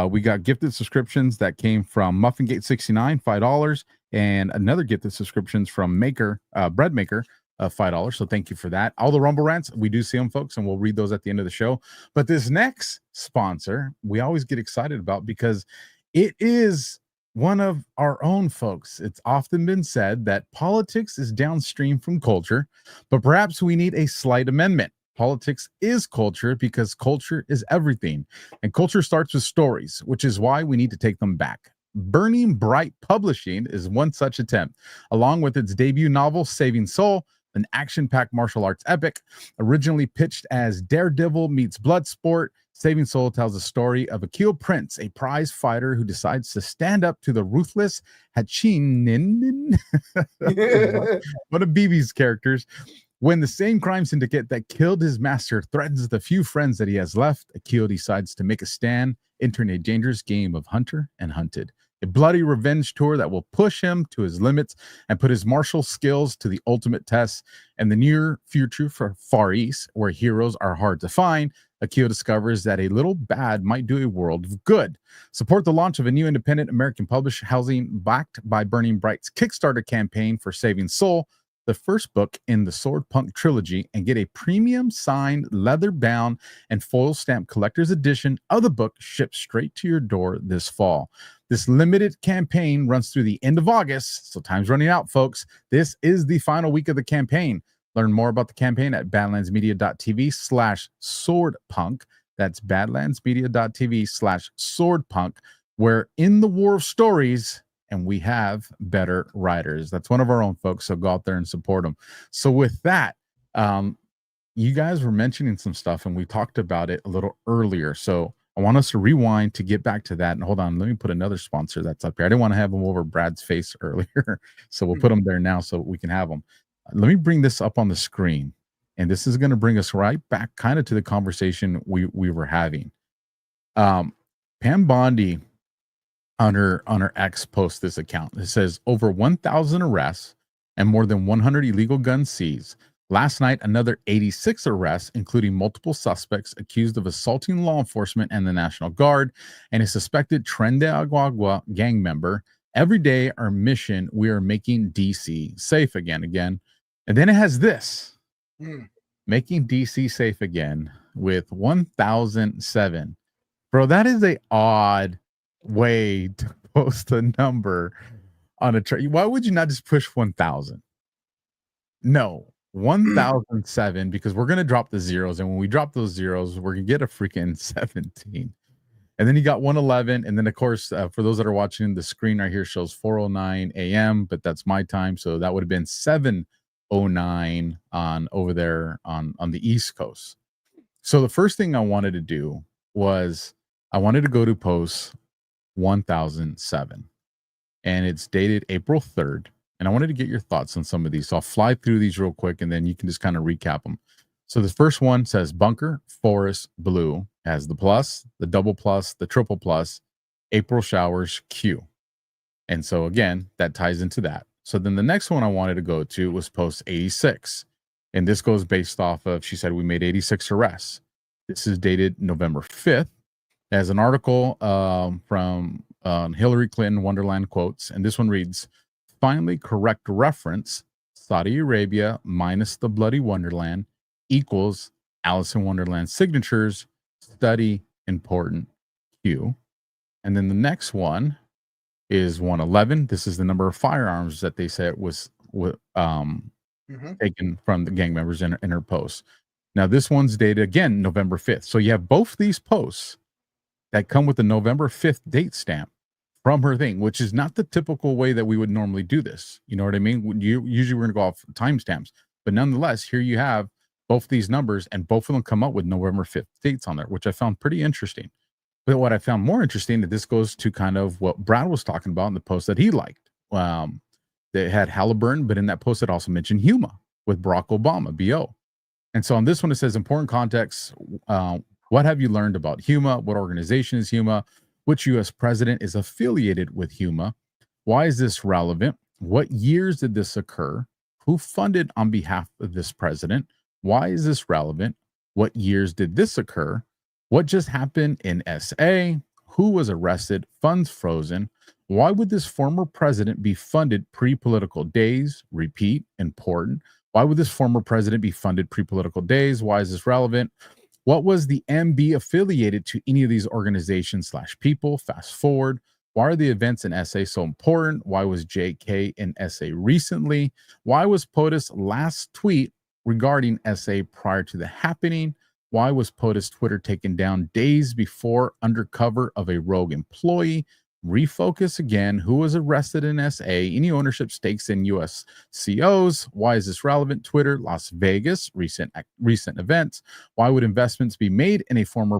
[SPEAKER 4] We got gifted subscriptions that came from Muffingate 69, $5, and another gifted subscriptions from Bread Maker, $5. So thank you for that. All the Rumble rants, we do see them, folks, and we'll read those at the end of the show. But this next sponsor, we always get excited about because it is one of our own, folks. It's often been said that politics is downstream from culture, but perhaps we need a slight amendment. Politics is culture because culture is everything. And culture starts with stories, which is why we need to take them back. Burning Bright Publishing is one such attempt, along with its debut novel, Saving Soul, an action-packed martial arts epic. Originally pitched as Daredevil meets Bloodsport, Saving Soul tells the story of Akil Prince, a prize fighter who decides to stand up to the ruthless Hachinin, one of BB's characters. When the same crime syndicate that killed his master threatens the few friends that he has left, Akil decides to make a stand, entering a dangerous game of hunter and hunted. A bloody revenge tour that will push him to his limits and put his martial skills to the ultimate test. And the near future for Far East, where heroes are hard to find, Akil discovers that a little bad might do a world of good. Support the launch of a new independent American published housing backed by Burning Bright's Kickstarter campaign for Saving Soul. the first book in the Sword Punk trilogy and get a premium signed, leather bound, and foil stamped collector's edition of the book shipped straight to your door this fall. This limited campaign runs through the end of August, so time's running out, folks. This is the final week of the campaign. Learn more about the campaign at badlandsmedia.tv/swordpunk. That's badlandsmedia.tv/swordpunk, where in the war of stories, and we have better writers. That's one of our own folks, so go out there and support them. So with that, you guys were mentioning some stuff, and we talked about it a little earlier. So I want us to rewind to get back to that. And hold on, let me put another sponsor that's up here. I didn't want to have them over Brad's face earlier, so we'll put them there now so we can have them. Let me bring this up on the screen, and this is going to bring us right back kind of to the conversation we were having. Pam Bondi on her X post this account. It says over 1,000 arrests and more than 100 illegal guns seized. Last night, another 86 arrests, including multiple suspects accused of assaulting law enforcement and the National Guard, and a suspected Tren de Agua gang member. Every day, our mission, we are making DC safe again. And then it has this, making DC safe again with 1,007. Bro, that is a odd way to post a number on a chart. Why would you not just push 1,000? No. 1,007, because we're going to drop the zeros, and when we drop those zeros, we're going to get a freaking 17. And then you got 111, and then of course, for those that are watching, the screen right here shows 4:09 a.m., but that's my time, so that would have been 7:09 on over there on the East Coast. So the first thing I wanted to do was I wanted to go to post 1,007, and it's dated April 3rd. And I wanted to get your thoughts on some of these. So I'll fly through these real quick, and then you can just kind of recap them. So the first one says bunker, forest, blue, has the plus, the double plus, the triple plus, April showers, Q. And so again, that ties into that. So then the next one I wanted to go to was post 86. And this goes based off of, she said, we made 86 arrests. This is dated November 5th. It has an article from Hillary Clinton, Wonderland quotes. And this one reads, finally correct reference, Saudi Arabia minus the bloody Wonderland equals Alice in Wonderland signatures, study important Q. And then the next one is 111. This is the number of firearms that they said was taken from the gang members in her post. Now this one's dated again November 5th. So you have both these posts that come with the November 5th date stamp from her thing, which is not the typical way that we would normally do this. You know what I mean? Usually we're going to go off timestamps, but nonetheless, here you have both these numbers, and both of them come up with November 5th dates on there, which I found pretty interesting. But what I found more interesting, that this goes to kind of what Brad was talking about in the post that he liked. They had Halliburton, but in that post it also mentioned Huma with Barack Obama, BO. And so on this one, it says important context. What have you learned about Huma? What organization is Huma? Which U.S. president is affiliated with Huma? Why is this relevant? What years did this occur? Who funded on behalf of this president? Why is this relevant? What years did this occur? What just happened in SA? Who was arrested? Funds frozen? Why would this former president be funded pre-political days? Repeat, important. Why would this former president be funded pre-political days? Why is this relevant? What was the MB affiliated to any of these organizations / people? Fast forward. Why are the events in SA so important? Why was JK in SA recently? Why was POTUS last tweet regarding SA prior to the happening? Why was POTUS Twitter taken down days before under cover of a rogue employee? Refocus again. Who was arrested in SA? Any ownership stakes in US COs? Why is this relevant? Twitter, Las Vegas, recent events. Why would investments be made in a former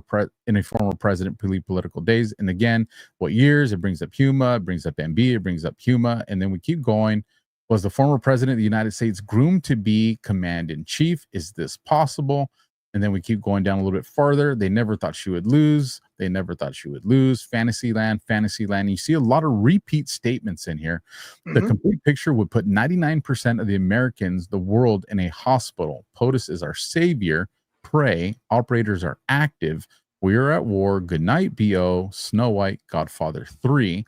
[SPEAKER 4] president pre-political days? And again, what years? It brings up Huma, it brings up MB, it brings up Huma, and then we keep going. Was the former president of the United States groomed to be command-in-chief? Is this possible? And then we keep going down a little bit farther. They never thought she would lose. They never thought she would lose. Fantasyland, Fantasyland. You see a lot of repeat statements in here. The complete picture would put 99% of the Americans, the world, in a hospital. POTUS is our savior. Pray. Operators are active. We are at war. Good night, BO. Snow White, Godfather 3.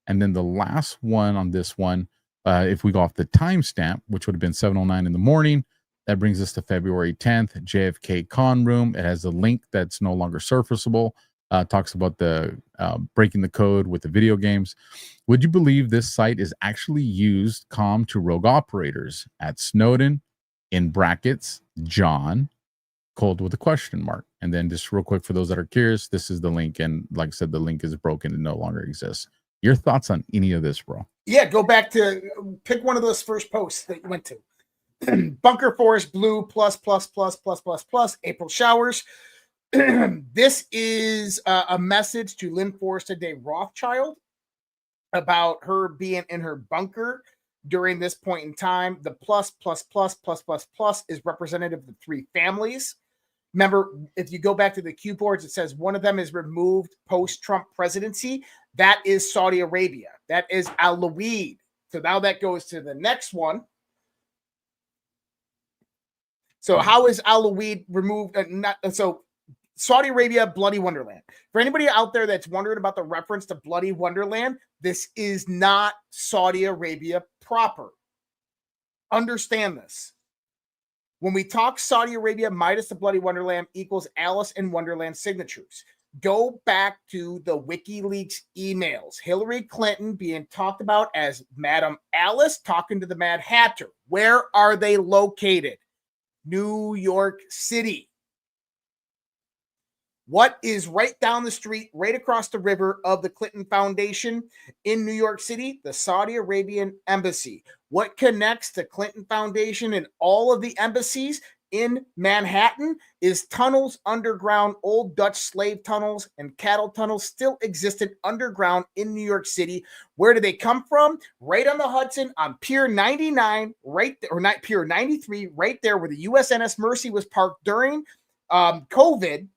[SPEAKER 4] And then the last one on this one, If we go off the timestamp, which would have been 7:09 in the morning, that brings us to February 10th, JFK Con Room. It has a link that's no longer surfaceable. Talks about the breaking the code with the video games. Would you believe this site is actually used to rogue operators at Snowden, in brackets, John, cold with a question mark. And then just real quick for those that are curious, this is the link. And like I said, the link is broken and no longer exists. Your thoughts on any of this, bro?
[SPEAKER 5] Yeah, go back to pick one of those first posts that you went to. Bunker Forest Blue plus April showers. This is a message to Lynn Forrester Day Rothschild about her being in her bunker during this point in time. The plus is representative of the three families. Remember, if you go back to the cue boards, it says one of them is removed post-Trump presidency. That is Saudi Arabia. That is Al-Laweed. So now that goes to the next one. So how is Al-Laweed removed? So Saudi Arabia, Bloody Wonderland. For anybody out there that's wondering about the reference to Bloody Wonderland, this is not Saudi Arabia proper. Understand this. When we talk Saudi Arabia minus the Bloody Wonderland equals Alice in Wonderland signatures. Go back to the WikiLeaks emails. Hillary Clinton being talked about as Madam Alice talking to the Mad Hatter. Where are they located? New York City. What is right down the street, right across the river of the Clinton Foundation in New York City? The Saudi Arabian Embassy. What connects the Clinton Foundation and all of the embassies in Manhattan is tunnels underground. Old Dutch slave tunnels and cattle tunnels still existed underground in New York City. Where do they come from? Right on the Hudson, on Pier 99, right there, or not Pier 93, right there where the USNS Mercy was parked during COVID.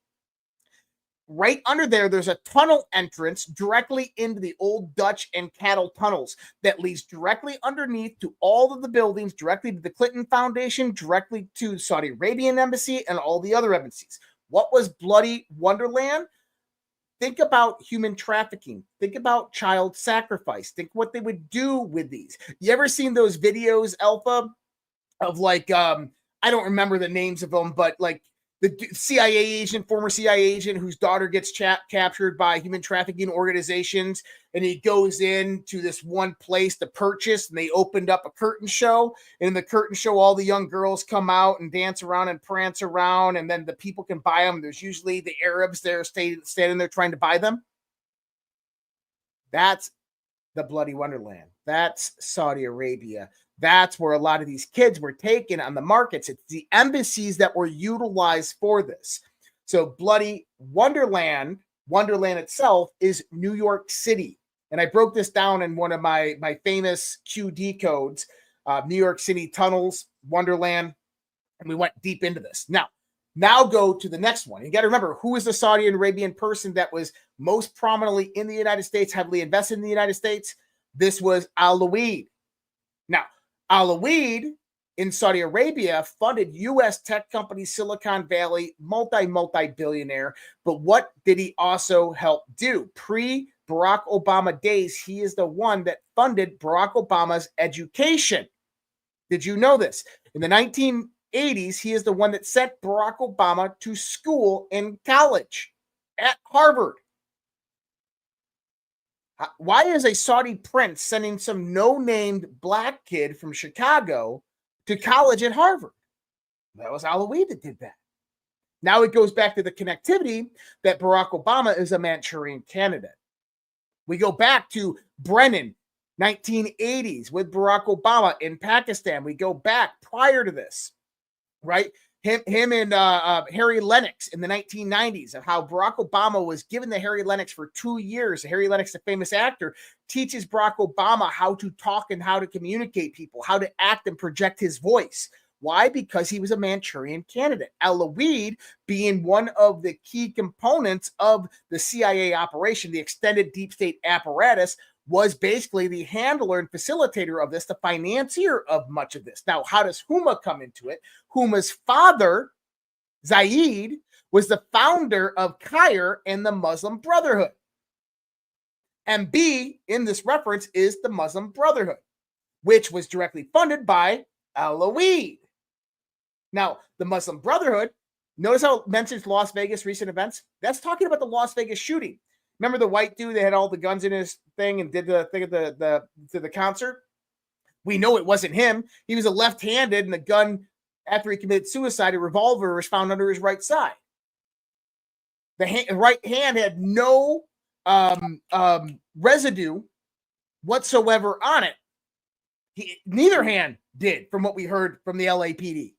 [SPEAKER 5] Right under there, there's a tunnel entrance directly into the old Dutch and cattle tunnels that leads directly underneath to all of the buildings, directly to the Clinton Foundation, directly to Saudi Arabian Embassy and all the other embassies. What was Bloody Wonderland? Think about human trafficking. Think about child sacrifice. Think what they would do with these. You ever seen those videos, Alpha, of like, I don't remember the names of them, but like, the CIA agent, former CIA agent, whose daughter gets captured by human trafficking organizations, and he goes into this one place to purchase, and they opened up a curtain show. And in the curtain show, all the young girls come out and dance around and prance around, and then the people can buy them. There's usually the Arabs there standing there trying to buy them. That's the Bloody Wonderland. That's Saudi Arabia. That's where a lot of these kids were taken on the markets. It's the embassies that were utilized for this. So Bloody Wonderland, Wonderland itself is New York City. And I broke this down in one of my famous QD codes, New York City tunnels, Wonderland. And we went deep into this. Now go to the next one. You got to remember, who is the Saudi Arabian person that was most prominently in the United States, heavily invested in the United States? This was Al-Laweed. Now, Al-Laweed in Saudi Arabia funded U.S. tech company Silicon Valley, multi-billionaire. But what did he also help do? Pre-Barack Obama days, he is the one that funded Barack Obama's education. Did you know this? In the 1980s, he is the one that sent Barack Obama to school and college at Harvard. Why is a Saudi prince sending some no-named black kid from Chicago to college at Harvard? That was Al-Laweed that did that. Now it goes back to the connectivity that Barack Obama is a Manchurian candidate. We go back to Brennan, 1980s, with Barack Obama in Pakistan. We go back prior to this, right? Him and Harry Lennox in the 1990s, of how Barack Obama was given to Harry Lennox for 2 years. Harry Lennox, the famous actor, teaches Barack Obama how to talk and how to communicate people, how to act and project his voice. Why? Because he was a Manchurian candidate. Al-Laweed being one of the key components of the CIA operation, the extended deep state apparatus, was basically the handler and facilitator of this, the financier of much of this. Now, how does Huma come into it? Huma's father, Zayed, was the founder of Caire and the Muslim Brotherhood. And B, in this reference, is the Muslim Brotherhood. which was directly funded by Al-Qaeda. Now, the Muslim Brotherhood, notice how it mentions Las Vegas recent events? That's talking about the Las Vegas shooting. Remember the white dude that had all the guns in his thing and did the thing at the concert? We know it wasn't him. He was a left-handed, and the gun, after he committed suicide, a revolver was found under his right side. The right hand had no residue whatsoever on it. Neither hand did, from what we heard from the LAPD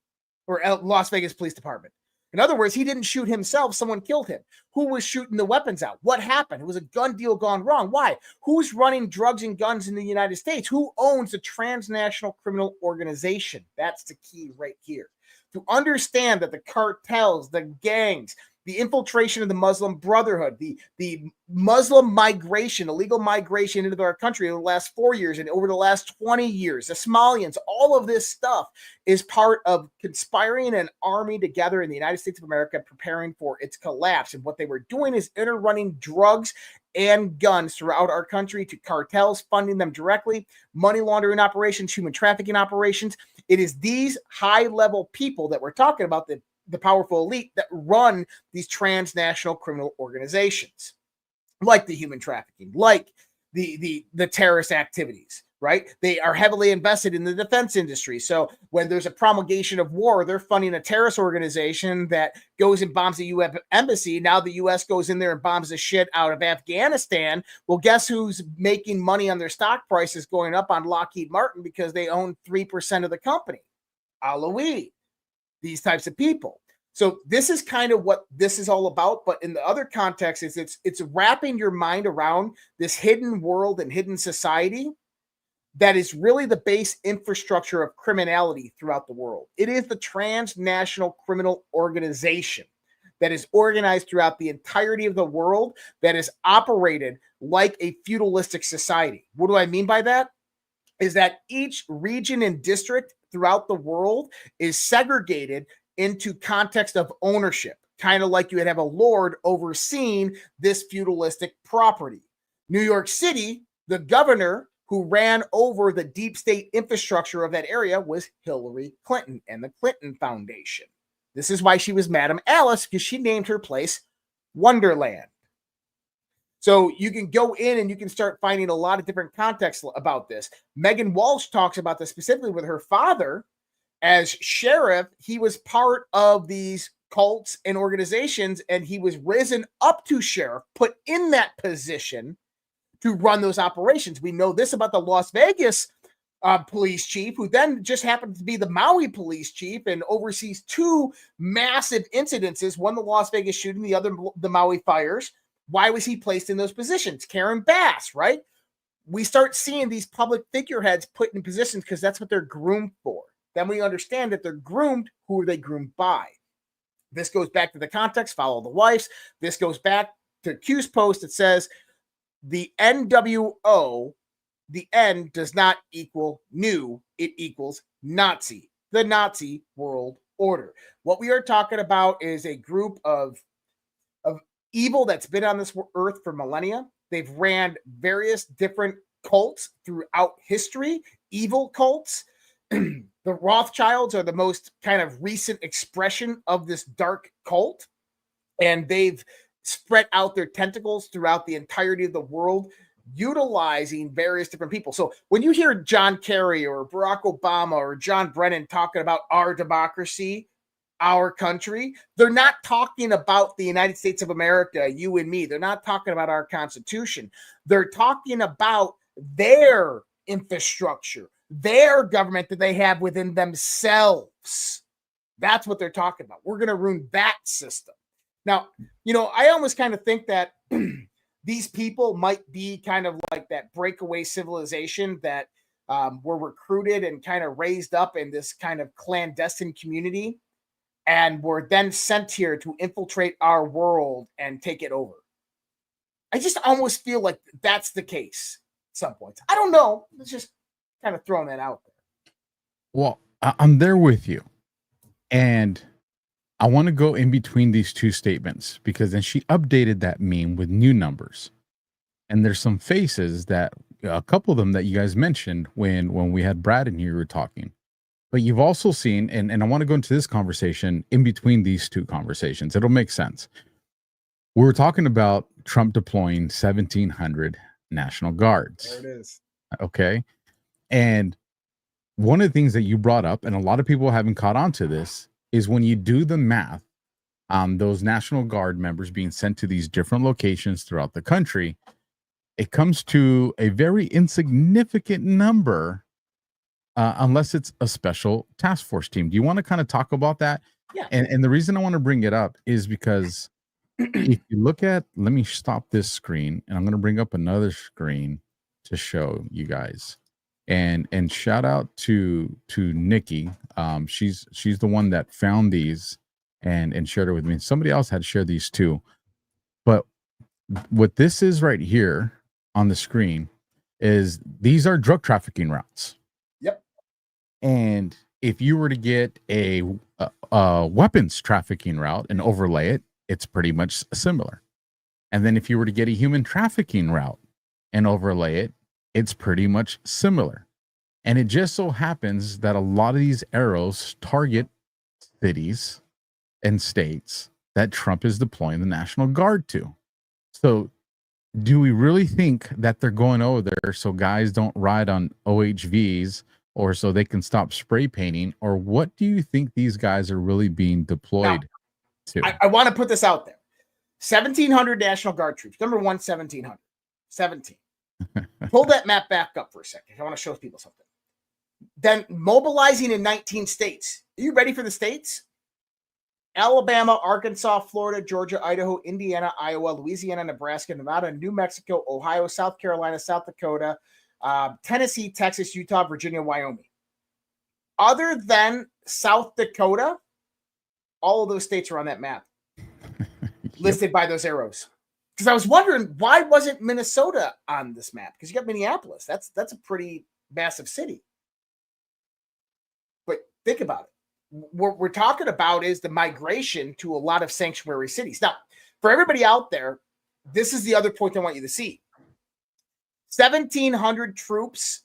[SPEAKER 5] or Las Vegas Police Department. In other words, he didn't shoot himself. Someone killed him. Who was shooting the weapons out? What happened? It was a gun deal gone wrong. Why? Who's running drugs and guns in the United States? Who owns the transnational criminal organization? That's the key right here. To understand that the cartels, the gangs, the infiltration of the Muslim Brotherhood, the Muslim migration, illegal migration into our country in the last 4 years and over the last 20 years, the Somalians, all of this stuff is part of conspiring an army together in the United States of America, preparing for its collapse. And what they were doing is interrunning drugs and guns throughout our country to cartels, funding them directly, money laundering operations, human trafficking operations. It is these high-level people that we're talking about, the powerful elite, that run these transnational criminal organizations, like the human trafficking, like the terrorist activities, right? They are heavily invested in the defense industry. So when there's a promulgation of war, they're funding a terrorist organization that goes and bombs the U.S. embassy. Now the U.S. goes in there and bombs the shit out of Afghanistan. Well, guess who's making money on their stock prices going up on Lockheed Martin because they own 3% of the company? Al-Qaeda. These types of people. So this is kind of what this is all about. But in the other context, is it's wrapping your mind around this hidden world and hidden society that is really the base infrastructure of criminality throughout the world. It is the transnational criminal organization that is organized throughout the entirety of the world, that is operated like a feudalistic society. What do I mean by that? Is that each region and district throughout the world is segregated into context of ownership, kind of like you would have a lord overseeing this feudalistic property. New York City, the governor who ran over the deep state infrastructure of that area was Hillary Clinton and the Clinton Foundation. This is why she was Madam Alice, because she named her place Wonderland. So you can go in and you can start finding a lot of different contexts about this. Megan Walsh talks about this specifically with her father. As sheriff, he was part of these cults and organizations, and he was risen up to sheriff, put in that position to run those operations. We know this about the Las Vegas police chief, who then just happened to be the Maui police chief and oversees two massive incidences, one the Las Vegas shooting, the other the Maui fires. Why was he placed in those positions? Karen Bass, right? We start seeing these public figureheads put in positions because that's what they're groomed for. Then we understand that they're groomed. Who are they groomed by? This goes back to the context, follow the wives. This goes back to Q's post that says the NWO, the N does not equal new, it equals Nazi, the Nazi world order. What we are talking about is a group of evil that's been on this earth for millennia. They've ran various different cults throughout history, evil cults. The Rothschilds are the most kind of recent expression of this dark cult, and they've spread out their tentacles throughout the entirety of the world, utilizing various different people. So when you hear John Kerry or Barack Obama or John Brennan talking about our democracy, our country, they're not talking about the United States of America, you and me. They're not talking about our Constitution. They're talking about their infrastructure, their government that they have within themselves. That's what they're talking about. We're going to ruin that system. Now, I almost kind of think that these people might be kind of like that breakaway civilization that were recruited and kind of raised up in this kind of clandestine community and were then sent here to infiltrate our world and take it over. I just almost feel like that's the case at some points. I don't know. It's just kind of throwing that out there.
[SPEAKER 4] Well, I'm there with you. And I want to go in between these two statements because then she updated that meme with new numbers. And there's some faces that a couple of them that you guys mentioned when we had Brad in here, we were talking. But you've also seen, and I want to go into this conversation in between these two conversations. It'll make sense. We were talking about Trump deploying 1,700 National Guards.
[SPEAKER 5] There it is.
[SPEAKER 4] Okay. And one of the things that you brought up, and a lot of people haven't caught on to this, is when you do the math, those National Guard members being sent to these different locations throughout the country, it comes to a very insignificant number, unless it's a special task force team. Do you want to kind of talk about that?
[SPEAKER 5] Yeah.
[SPEAKER 4] And the reason I want to bring it up is because if you look at, let me stop this screen, and I'm going to bring up another screen to show you guys. And shout out to Nikki. She's the one that found these and shared it with me. Somebody else had shared these too. But what this is right here on the screen is these are drug trafficking routes.
[SPEAKER 5] Yep.
[SPEAKER 4] And if you were to get a weapons trafficking route and overlay it, it's pretty much similar. And then if you were to get a human trafficking route and overlay it, it's pretty much similar. And it just so happens that a lot of these arrows target cities and states that Trump is deploying the National Guard to. So do we really think that they're going over there so guys don't ride on OHVs or so they can stop spray painting? Or what do you think these guys are really being deployed to?
[SPEAKER 5] I want to put this out there. 1,700 National Guard troops. Number one, 1,700. 17. Pull that map back up for a second. I want to show people something. Then mobilizing in 19 states. Are you ready for the states? Alabama, Arkansas, Florida, Georgia, Idaho, Indiana, Iowa, Louisiana, Nebraska, Nevada, New Mexico, Ohio, South Carolina, South Dakota, Tennessee, Texas, Utah, Virginia, Wyoming. Other than South Dakota, all of those states are on that map, listed by those arrows. Because I was wondering, why wasn't Minnesota on this map? Because you got Minneapolis. That's a pretty massive city. But think about it. What we're talking about is the migration to a lot of sanctuary cities. Now, for everybody out there, this is the other point I want you to see. 1,700 troops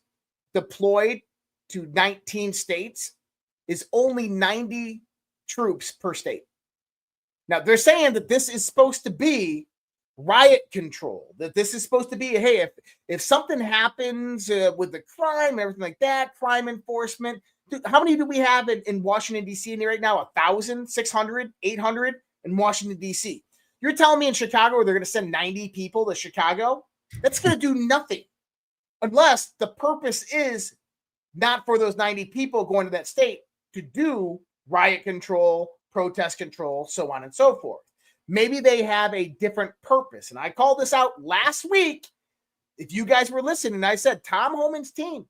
[SPEAKER 5] deployed to 19 states is only 90 troops per state. Now, they're saying that this is supposed to be riot control, that this is supposed to be, hey, if something happens with the crime, everything like that, crime enforcement. Dude, how many do we have in Washington, D.C. in here right now? 1,000, 600, 800 in Washington, D.C. You're telling me in Chicago they're going to send 90 people to Chicago? That's going to do nothing unless the purpose is not for those 90 people going to that state to do riot control, protest control, so on and so forth. Maybe they have a different purpose. And I called this out last week. If you guys were listening, I said Tom Homan's team,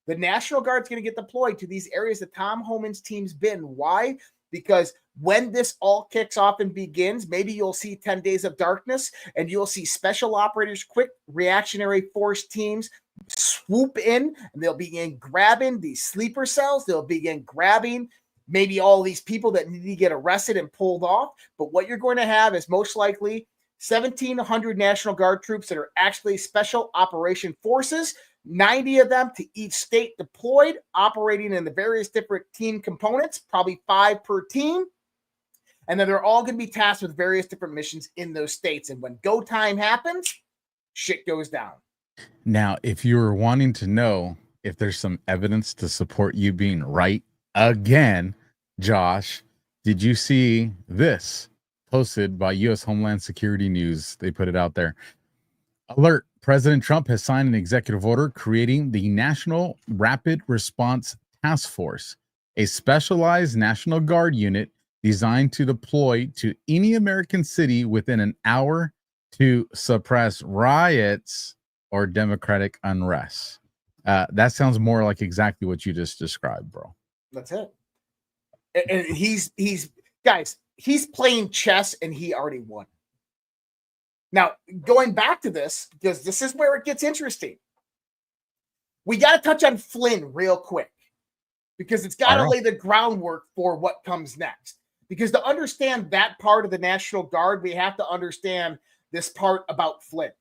[SPEAKER 5] the National Guard's going to get deployed to these areas that Tom Homan's team's been. Why? Because when this all kicks off and begins, maybe you'll see 10 Days of Darkness and you'll see special operators, quick reactionary force teams swoop in, and they'll begin grabbing these sleeper cells. They'll begin grabbing maybe all these people that need to get arrested and pulled off. But what you're going to have is most likely 1,700 National Guard troops that are actually special operation forces, 90 of them to each state deployed, operating in the various different team components, probably 5 per team. And then they're all going to be tasked with various different missions in those states. And when go time happens, shit goes down.
[SPEAKER 4] Now, if you're wanting to know if there's some evidence to support you being right again, Josh, did you see this posted by U.S. Homeland Security News? They put it out there. Alert. President Trump has signed an executive order creating the National Rapid Response Task Force, a specialized National Guard unit designed to deploy to any American city within an hour to suppress riots or democratic unrest. That sounds more like exactly what you just described, bro.
[SPEAKER 5] That's it. And he's guys, he's playing chess and he already won. Now, going back to this, because this is where it gets interesting. We got to touch on Flynn real quick because it's got to lay the groundwork for what comes next. Because to understand that part of the National Guard, we have to understand this part about Flynn.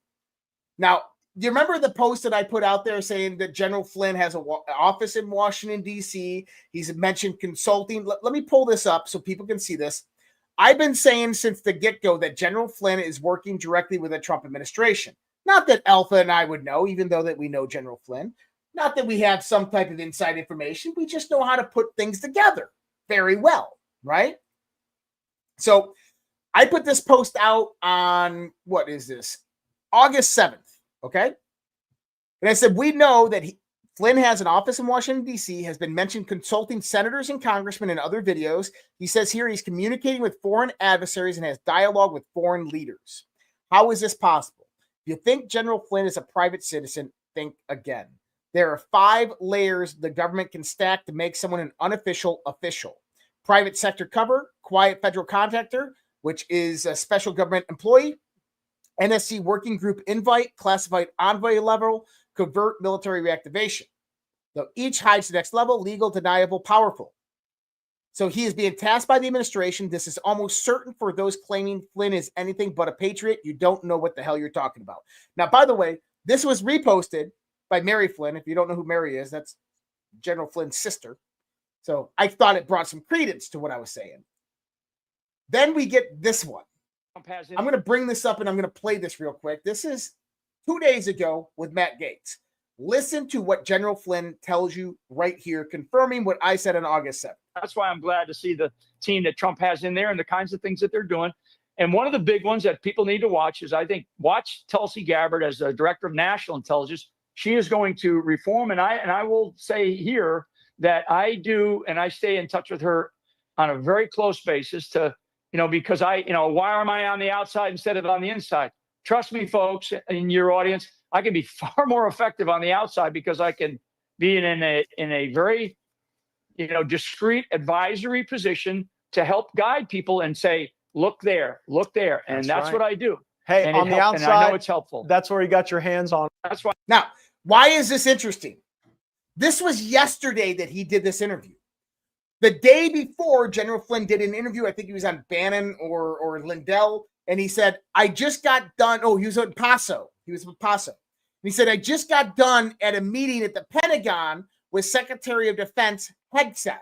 [SPEAKER 5] Now, you remember the post that I put out there saying that General Flynn has an office in Washington, D.C.? He's mentioned consulting. Let me pull this up so people can see this. I've been saying since the get-go that General Flynn is working directly with the Trump administration. Not that Alpha and I would know, even though that we know General Flynn. Not that we have some type of inside information. We just know how to put things together very well, right? So I put this post out on, what is this? August 7th, okay? And I said, we know that Flynn has an office in Washington, D.C., has been mentioned consulting senators and congressmen in other videos. He says here he's communicating with foreign adversaries and has dialogue with foreign leaders. How is this possible? If you think General Flynn is a private citizen, think again. There are 5 layers the government can stack to make someone an unofficial official. Private sector cover, quiet federal contractor, which is a special government employee, NSC working group invite, classified envoy level, covert military reactivation. So each hides the next level, legal, deniable, powerful. So he is being tasked by the administration. This is almost certain for those claiming Flynn is anything but a patriot. You don't know what the hell you're talking about. Now, by the way, this was reposted by Mary Flynn. If you don't know who Mary is, that's General Flynn's sister. So I thought it brought some credence to what I was saying. Then we get this one. I'm going to bring this up and I'm going to play this real quick. This is 2 days ago with Matt Gaetz. Listen to what General Flynn tells you right here, confirming what I said on August 7th.
[SPEAKER 8] That's why I'm glad to see the team that Trump has in there and the kinds of things that they're doing. And one of the big ones that people need to watch is, I think, watch Tulsi Gabbard as the director of national intelligence. She is going to reform. And I will say here that I do, and I stay in touch with her on a very close basis to, because why am I on the outside instead of on the inside? Trust me, folks, in your audience, I can be far more effective on the outside because I can be in a very, discreet advisory position to help guide people and say, look there. And that's
[SPEAKER 9] right.
[SPEAKER 8] what I do.
[SPEAKER 9] Hey,
[SPEAKER 8] and
[SPEAKER 9] on the outside,
[SPEAKER 8] and I know it's helpful.
[SPEAKER 9] That's where you got your hands on.
[SPEAKER 8] That's why.
[SPEAKER 5] Now, why is this interesting? This was yesterday that he did this interview. The day before, General Flynn did an interview. I think he was on Bannon or Lindell. And he said, I just got done. Oh, he was in Paso. He was with Paso. And he said, I just got done at a meeting at the Pentagon with Secretary of Defense Hegseth.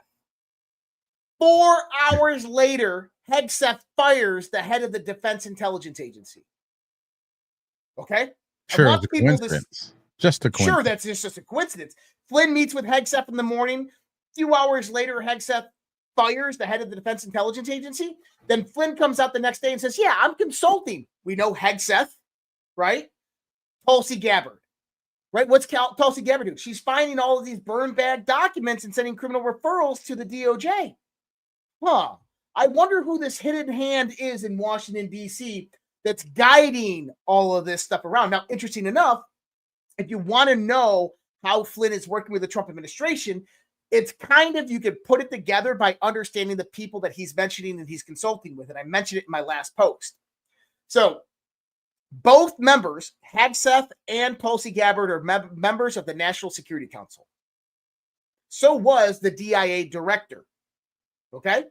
[SPEAKER 5] 4 hours later, Hegseth fires the head of the Defense Intelligence Agency. Okay?
[SPEAKER 4] Sure, it's a coincidence. Just a coincidence.
[SPEAKER 5] Sure, that's just a coincidence. Flynn meets with Hegseth in the morning. A few hours later, Hegseth fires the head of the Defense Intelligence Agency. Then Flynn comes out the next day and says, yeah, I'm consulting. We know Hegseth, right? Tulsi Gabbard, right? What's Tulsi Gabbard do? She's finding all of these burn bag documents and sending criminal referrals to the DOJ. Huh. I wonder who this hidden hand is in Washington, D.C. that's guiding all of this stuff around. Now, interesting enough, if you want to know how Flynn is working with the Trump administration, it's kind of, you could put it together by understanding the people that he's mentioning and he's consulting with. And I mentioned it in my last post. So both members, Hegseth and Tulsi Gabbard, are members of the National Security Council. So was the DIA director. Okay?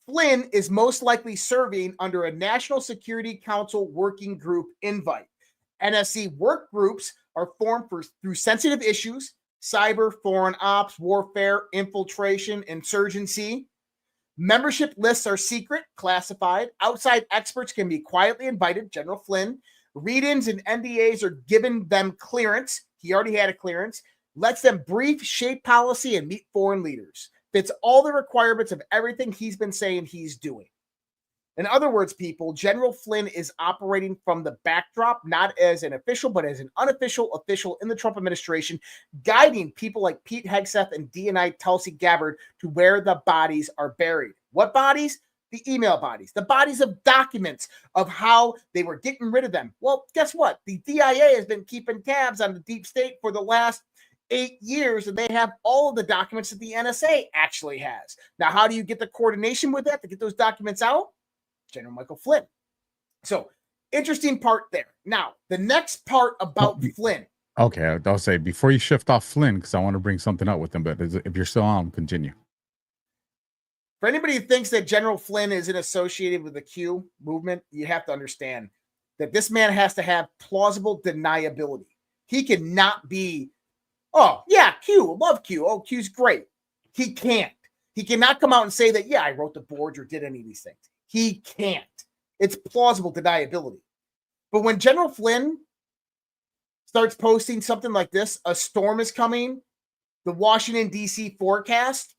[SPEAKER 5] Flynn is most likely serving under a National Security Council working group invite. NSC work groups are formed through sensitive issues, cyber, foreign ops, warfare, infiltration, insurgency. Membership lists are secret, classified. Outside experts can be quietly invited. General Flynn. Read-ins and NDAs are given them clearance. He already had a clearance. Lets them brief, shape policy, and meet foreign leaders. Fits all the requirements of everything he's been saying he's doing. In other words, people, General Flynn is operating from the backdrop, not as an official, but as an unofficial official in the Trump administration, guiding people like Pete Hegseth and DNI Tulsi Gabbard to where the bodies are buried. What bodies? The email bodies, the bodies of documents of how they were getting rid of them. Well, guess what? The DIA has been keeping tabs on the deep state for the last 8 years, and they have all of the documents that the NSA actually has. Now, how do you get the coordination with that to get those documents out? General Michael Flynn. So, interesting part there. Now, the next part about Flynn.
[SPEAKER 4] Okay, I'll say before you shift off Flynn, because I want to bring something up with him, but if you're still on, continue.
[SPEAKER 5] For anybody who thinks that General Flynn isn't associated with the Q movement, you have to understand that this man has to have plausible deniability. He cannot be, oh, yeah, Q, love Q. Oh, Q's great. He can't. He cannot come out and say that, yeah, I wrote the boards or did any of these things. He can't. It's plausible deniability. But when General Flynn starts posting something like this, a storm is coming, the Washington, D.C. forecast,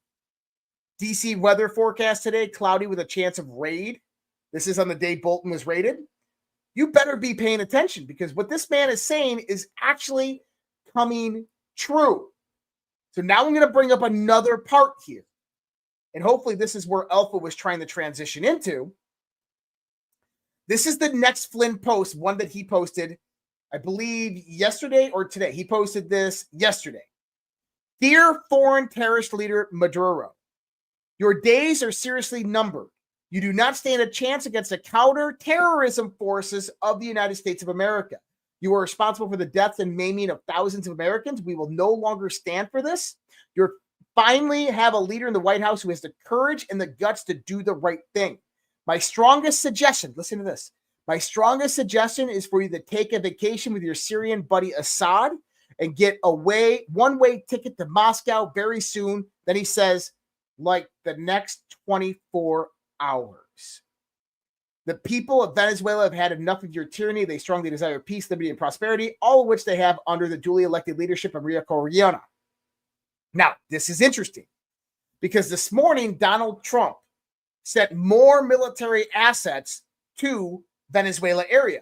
[SPEAKER 5] D.C. weather forecast today, cloudy with a chance of raid. This is on the day Bolton was raided. You better be paying attention, because what this man is saying is actually coming true. So now I'm going to bring up another part here. And hopefully this is where Alpha was trying to transition into. This is the next Flynn post, one that he posted, I believe, yesterday or today. He posted this yesterday. Dear foreign terrorist leader Maduro, your days are seriously numbered. You do not stand a chance against the counter-terrorism forces of the United States of America. You are responsible for the death and maiming of thousands of Americans. We will no longer stand for this. You finally have a leader in the White House who has the courage and the guts to do the right thing. My strongest suggestion, listen to this. My strongest suggestion is for you to take a vacation with your Syrian buddy Assad and get a one-way ticket to Moscow very soon. Then he says, like the next 24 hours. The people of Venezuela have had enough of your tyranny. They strongly desire peace, liberty, and prosperity, all of which they have under the duly elected leadership of Maria Corina. Now, this is interesting because this morning, Donald Trump sent more military assets to Venezuela area.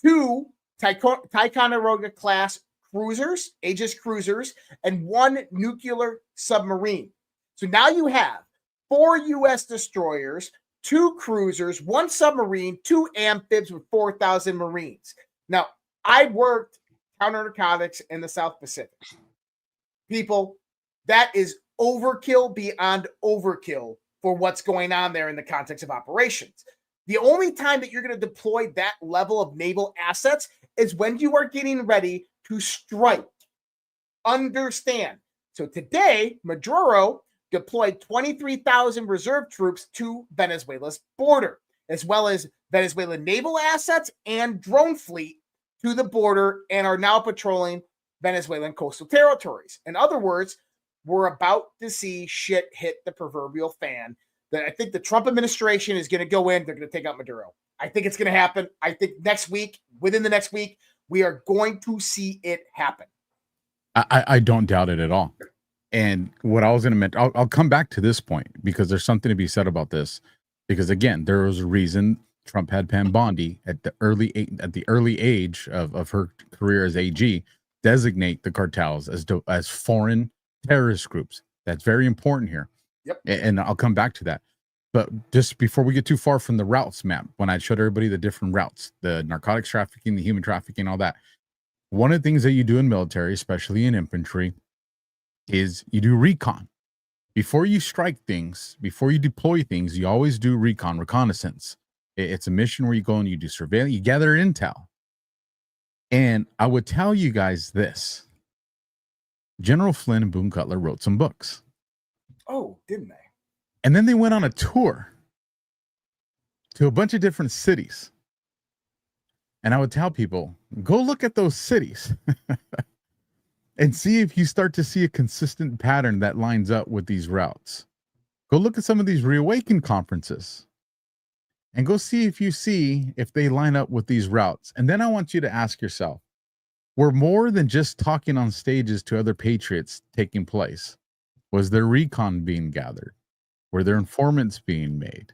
[SPEAKER 5] 2 Ticonderoga class cruisers, Aegis cruisers, and 1 nuclear submarine. So now you have 4 U.S. destroyers, 2 cruisers, 1 submarine, 2 amphibs with 4,000 Marines. Now, I worked counter-narcotics in the South Pacific. People, that is overkill beyond overkill for what's going on there in the context of operations. The only time that you're going to deploy that level of naval assets is when you are getting ready to strike. Understand. So today, Maduro deployed 23,000 reserve troops to Venezuela's border, as well as Venezuelan naval assets and drone fleet to the border, and are now patrolling Venezuelan coastal territories. In other words, we're about to see shit hit the proverbial fan. That I think the Trump administration is going to go in. They're going to take out Maduro. I think it's going to happen. I think next week, within the next week, we are going to see it happen.
[SPEAKER 4] I don't doubt it at all. And what I was going to mention, I'll come back to this point because there's something to be said about this. Because again, there was a reason Trump had Pam Bondi at the early age of her career as AG designate the cartels as foreign terrorist groups. That's very important here.
[SPEAKER 5] Yep.
[SPEAKER 4] And I'll come back to that. But just before we get too far from the routes map, when I showed everybody the different routes, the narcotics trafficking, the human trafficking, all that, one of the things that you do in military, especially in infantry, is you do recon. Before you strike things, before you deploy things, you always do reconnaissance. It's a mission where you go and you do surveillance, you gather intel. And I would tell you guys this. General Flynn and Boone Cutler wrote some books.
[SPEAKER 5] Oh, didn't they?
[SPEAKER 4] And then they went on a tour to a bunch of different cities. And I would tell people, go look at those cities and see if you start to see a consistent pattern that lines up with these routes. Go look at some of these Reawaken conferences and go see if they line up with these routes. And then I want you to ask yourself, were more than just talking on stages to other patriots taking place? Was there recon being gathered? Were there informants being made?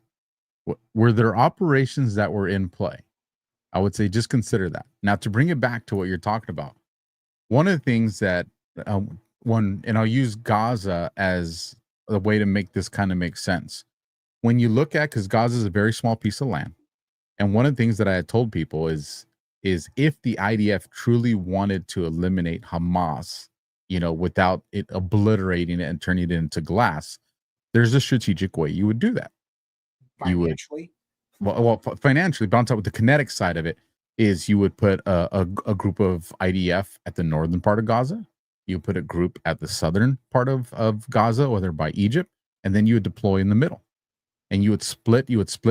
[SPEAKER 4] Were there operations that were in play? I would say just consider that. Now, to bring it back to what you're talking about, one of the things that and I'll use Gaza as a way to make this kind of make sense. When you look at, because Gaza is a very small piece of land, and one of the things that I had told people is if the IDF truly wanted to eliminate Hamas, without it obliterating it and turning it into glass, there's a strategic way you would do that.
[SPEAKER 5] Financially?
[SPEAKER 4] Financially, but on top of the kinetic side of it is you would put a group of IDF at the northern part of Gaza. You put a group at the southern part of Gaza, whether by Egypt, and then you would deploy in the middle. And you would split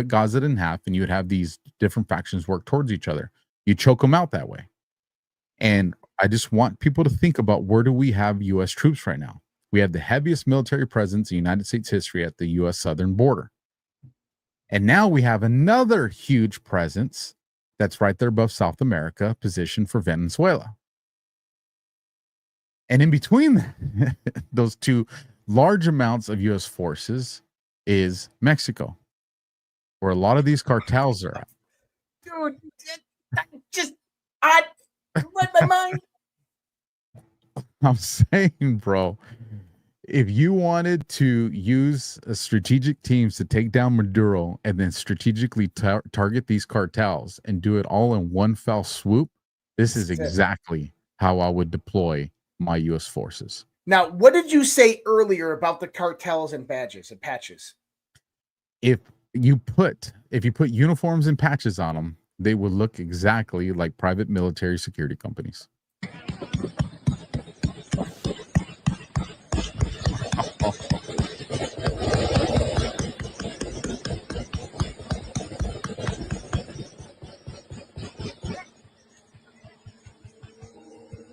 [SPEAKER 4] Gaza in half, and you would have these different factions work towards each other. You choke them out that way. And I just want people to think about, where do we have U.S. troops right now? We have the heaviest military presence in United States history at the U.S. southern border. And now we have another huge presence that's right there above South America, positioned for Venezuela. And in between those two large amounts of U.S. forces is Mexico, where a lot of these cartels are at.
[SPEAKER 5] Dude, I read my mind.
[SPEAKER 4] I'm saying, bro, if you wanted to use a strategic teams to take down Maduro and then strategically target these cartels and do it all in one fell swoop, this is exactly how I would deploy my U.S. forces.
[SPEAKER 5] Now, what did you say earlier about the cartels and badges and patches?
[SPEAKER 4] If you put uniforms and patches on them, they would look exactly like private military security companies.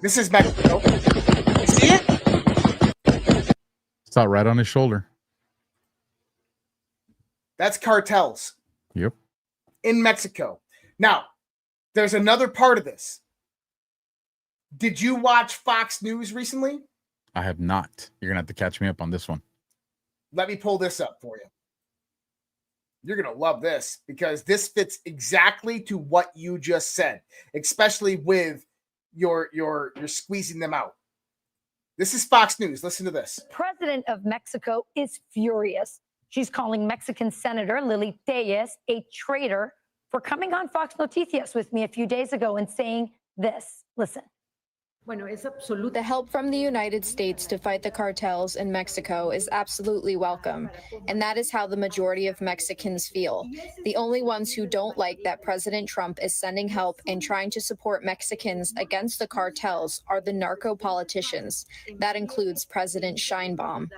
[SPEAKER 5] This is Mexico. You see it?
[SPEAKER 4] It's out right on his shoulder.
[SPEAKER 5] That's cartels.
[SPEAKER 4] Yep.
[SPEAKER 5] In Mexico. Now, there's another part of this. Did you watch Fox News recently?
[SPEAKER 4] I have not. You're going to have to catch me up on this one.
[SPEAKER 5] Let me pull this up for you. You're going to love this, because this fits exactly to what you just said, especially with you're squeezing them out. This is Fox News. Listen to this.
[SPEAKER 9] President of Mexico is furious. She's calling Mexican Senator Lily Tellez a traitor for coming on Fox Noticias with me a few days ago and saying this. Listen.
[SPEAKER 10] The help from the United States to fight the cartels in Mexico is absolutely welcome, and that is how the majority of Mexicans feel. The only ones who don't like that President Trump is sending help and trying to support Mexicans against the cartels are the narco politicians. That includes President Sheinbaum.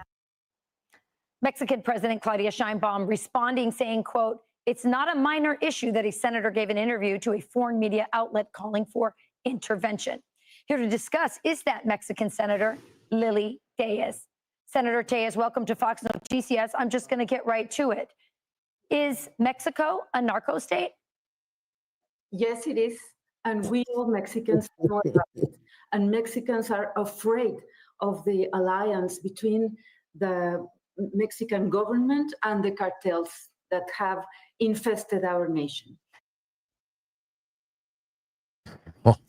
[SPEAKER 9] Mexican President Claudia Sheinbaum responding, saying, quote, "It's not a minor issue that a senator gave an interview to a foreign media outlet calling for intervention." Here to discuss is that Mexican Senator Lily Tellez. Senator Tellez, welcome to Fox Noticias. I'm just going to get right to it. Is Mexico a narco state?
[SPEAKER 11] Yes, it is. And we all Mexicans know about it. And Mexicans are afraid of the alliance between the Mexican government and the cartels that have infested our nation.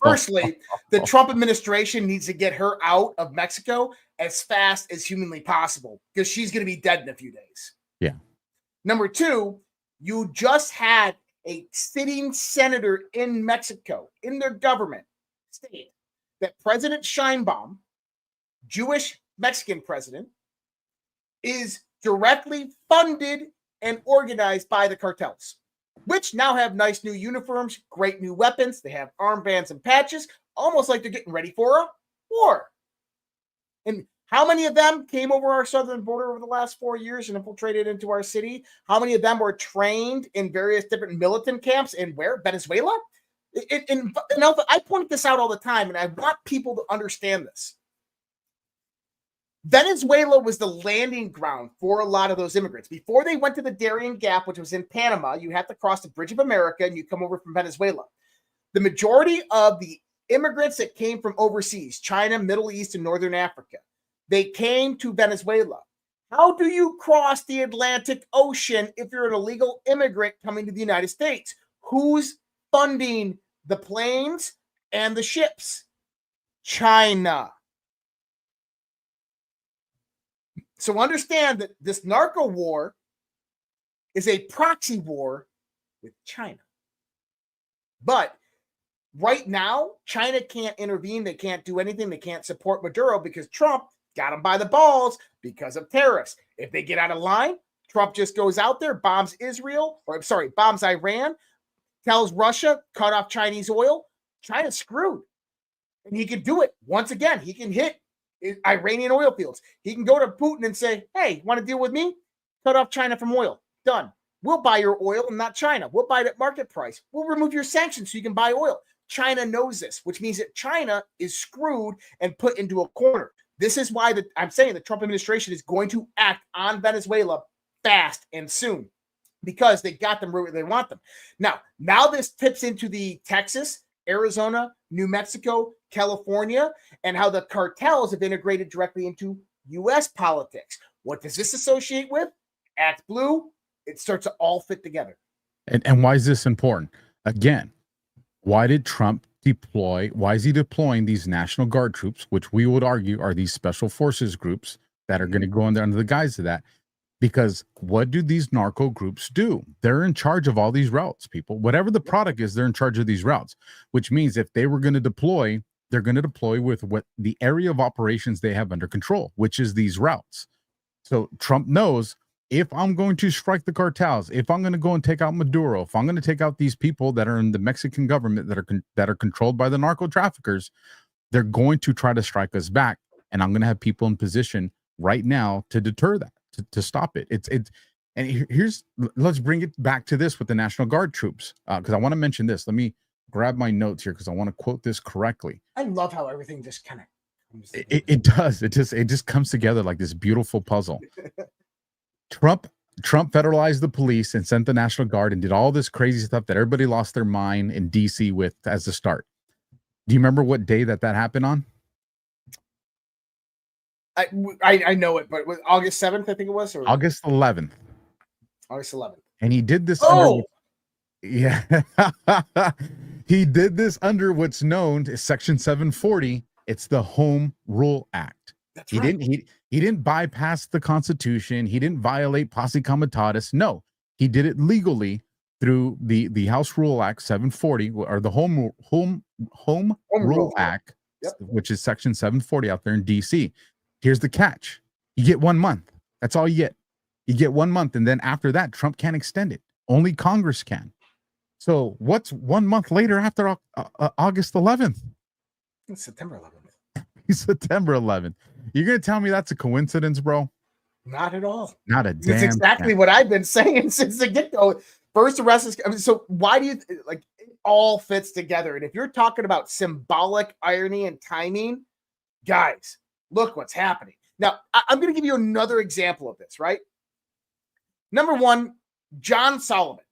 [SPEAKER 5] Firstly, the Trump administration needs to get her out of Mexico as fast as humanly possible, because she's going to be dead in a few days.
[SPEAKER 4] Yeah.
[SPEAKER 5] Number two, you just had a sitting senator in Mexico, in their government, state that President Sheinbaum, Jewish Mexican president, is directly funded and organized by the cartels, which now have nice new uniforms, great new weapons. They have armbands and patches, almost like they're getting ready for a war. And how many of them came over our southern border over the last 4 years and infiltrated into our city? How many of them were trained in various different militant camps in where? Venezuela? And I point this out all the time, and I want people to understand this. Venezuela was the landing ground for a lot of those immigrants. Before they went to the Darien Gap, which was in Panama, you have to cross the Bridge of America and you come over from Venezuela. The majority of the immigrants that came from overseas, China, Middle East, and Northern Africa, they came to Venezuela. How do you cross the Atlantic Ocean if you're an illegal immigrant coming to the United States? Who's funding the planes and the ships? China. So understand that this narco war is a proxy war with China. But right now, China can't intervene. They can't do anything. They can't support Maduro because Trump got them by the balls because of tariffs. If they get out of line, Trump just goes out there, bombs Iran, tells Russia, cut off Chinese oil. China's screwed. And he can do it once again. He can hit Iranian oil fields. He can go to Putin and say, hey, want to deal with me? Cut off China from oil. Done. We'll buy your oil and not China. We'll buy it at market price. We'll remove your sanctions so you can buy oil. China knows this, which means that China is screwed and put into a corner. This is why I'm saying the Trump administration is going to act on Venezuela fast and soon, because they got them where they want them. Now this tips into the Texas, Arizona, New Mexico, California, and how the cartels have integrated directly into U.S. politics. What does this associate with? Act Blue. It starts to all fit together.
[SPEAKER 4] And why is this important? Again, why did Trump deploy? Why is he deploying these National Guard troops, which we would argue are these special forces groups that are going to go in there under the guise of that? Because what do these narco groups do? They're in charge of all these routes, people. Whatever the product is, they're in charge of these routes, which means if they were going to deploy, they're going to deploy with what the area of operations they have under control, which is these routes. So Trump knows, if I'm going to strike the cartels, if I'm going to go and take out Maduro, if I'm going to take out these people that are in the Mexican government that are controlled by the narco traffickers, they're going to try to strike us back. And I'm going to have people in position right now to deter that, to stop it. Let's bring it back to this with the National Guard troops, because I want to mention this. Let me grab my notes here because I want to quote this correctly.
[SPEAKER 5] I love how everything just kind of comes together.
[SPEAKER 4] It does. It just comes together like this beautiful puzzle. Trump federalized the police and sent the National Guard and did all this crazy stuff that everybody lost their mind in DC with as the start. Do you remember what day that happened on?
[SPEAKER 5] I know it, but was August 7th, I think it was? Or
[SPEAKER 4] August 11th.
[SPEAKER 5] August 11th.
[SPEAKER 4] And he did this.
[SPEAKER 5] Oh!
[SPEAKER 4] Yeah. He did this under what's known as Section 740. It's the Home Rule Act.
[SPEAKER 5] That's
[SPEAKER 4] He
[SPEAKER 5] right.
[SPEAKER 4] He didn't bypass the Constitution. He didn't violate posse comitatus. No, he did it legally through the House Rule Act 740, or the Home Rule Act,
[SPEAKER 5] Yep.
[SPEAKER 4] which is Section 740 out there in DC. Here's the catch: you get 1 month. That's all you get. You get 1 month, and then after that, Trump can't extend it. Only Congress can. So what's 1 month later after August 11th?
[SPEAKER 5] It's September 11th.
[SPEAKER 4] September 11th. You're going to tell me that's a coincidence, bro?
[SPEAKER 5] Not at all.
[SPEAKER 4] Not a damn.
[SPEAKER 5] It's exactly what I've been saying since the get-go. First arrest is, so why do you like it all fits together? And if you're talking about symbolic irony and timing, guys, look what's happening. Now, I'm going to give you another example of this, right? Number one, John Solomon.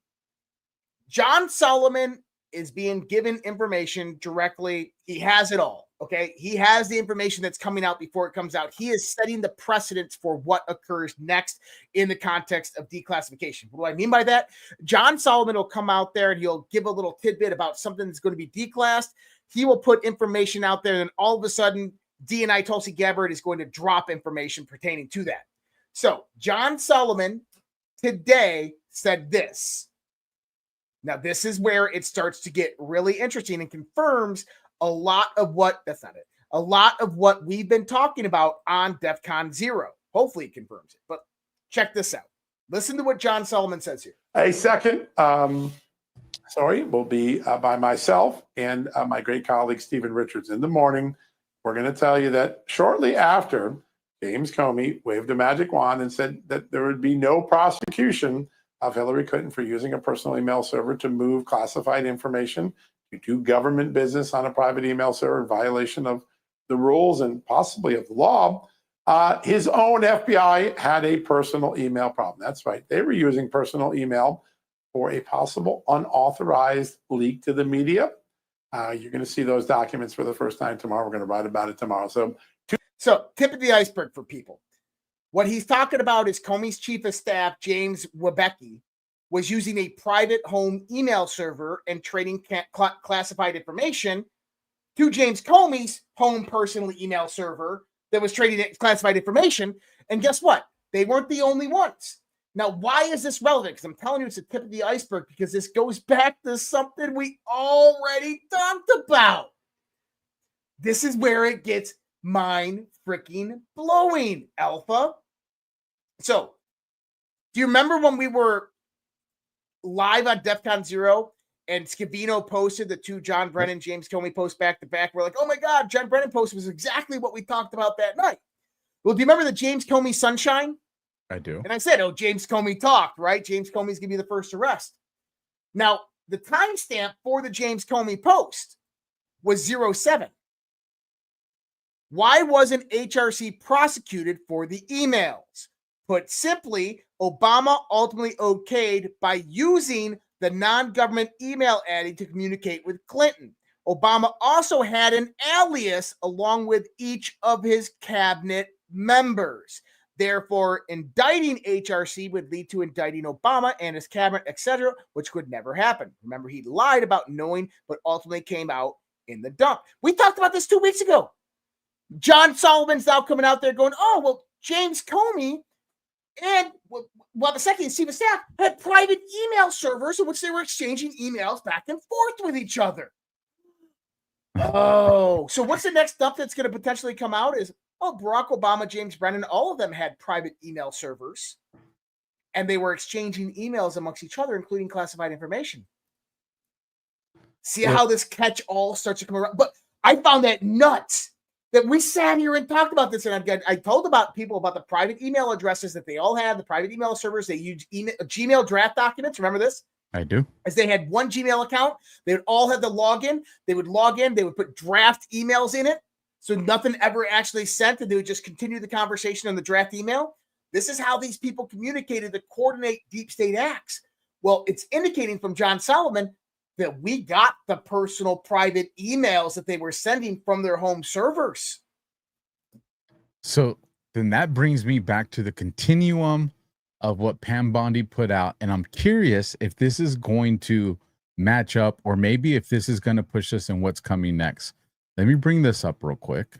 [SPEAKER 5] John Solomon is being given information directly. He has it all. Okay. He has the information that's coming out before it comes out. He is setting the precedents for what occurs next in the context of declassification. What do I mean by that? John Solomon will come out there and he'll give a little tidbit about something that's going to be declassed. He will put information out there, and all of a sudden, DNI Tulsi Gabbard is going to drop information pertaining to that. So John Solomon today said this. Now, this is where it starts to get really interesting and confirms a lot of what, that's not it, a lot of what we've been talking about on DEFCON ZERQ. Hopefully it confirms it, but check this out. Listen to what John Solomon says here.
[SPEAKER 12] A second, will be by myself and my great colleague, Stephen Richards. In the morning, we're going to tell you that shortly after James Comey waved a magic wand and said that there would be no prosecution of Hillary Clinton for using a personal email server to move classified information to do government business on a private email server in violation of the rules and possibly of the law. His own FBI had a personal email problem. That's right. They were using personal email for a possible unauthorized leak to the media. You're going to see those documents for the first time tomorrow. We're going to write about it tomorrow. So
[SPEAKER 5] tip of the iceberg for people. What he's talking about is Comey's chief of staff, James Webecki, was using a private home email server and trading classified information to James Comey's home personal email server that was trading classified information. And guess what? They weren't the only ones. Now, why is this relevant? Because I'm telling you, it's the tip of the iceberg, because this goes back to something we already talked about. This is where it gets mind freaking blowing, Alpha. So, do you remember when we were live on DEFCON ZERQ and Scavino posted the two John Brennan, James Comey posts back to back? We're like, oh my God, John Brennan post was exactly what we talked about that night. Well, do you remember the James Comey sunshine?
[SPEAKER 4] I do.
[SPEAKER 5] And I said, oh, James Comey talked, right? James Comey's going to be the first arrest. Now, the timestamp for the James Comey post was 07. Why wasn't HRC prosecuted for the emails? Put simply, Obama ultimately okayed by using the non-government email adding to communicate with Clinton. Obama also had an alias along with each of his cabinet members. Therefore, indicting HRC would lead to indicting Obama and his cabinet, etc., which could never happen. Remember, he lied about knowing, but ultimately came out in the dump. We talked about this 2 weeks ago. John Solomon's now coming out there going, oh, well, James Comey and the second chief of staff had private email servers in which they were exchanging emails back and forth with each other. Oh, so what's the next stuff that's going to potentially come out is, oh, Barack Obama, James Brennan, all of them had private email servers, and they were exchanging emails amongst each other, including classified information. See how this catch-all starts to come around? But I found that nuts that we sat here and talked about this, and I told about people about the private email addresses that they all had, the private email servers. They use Gmail draft documents. Remember this?
[SPEAKER 4] I do.
[SPEAKER 5] As they had one Gmail account, they would all have the login. They would log in. They would put draft emails in it, so nothing ever actually sent, and they would just continue the conversation on the draft email. This is how these people communicated to coordinate deep state acts. Well, it's indicating from John Solomon that we got the personal private emails that they were sending from their home servers.
[SPEAKER 4] So then that brings me back to the continuum of what Pam Bondi put out. And I'm curious if this is going to match up, or maybe if this is going to push us in what's coming next. Let me bring this up real quick.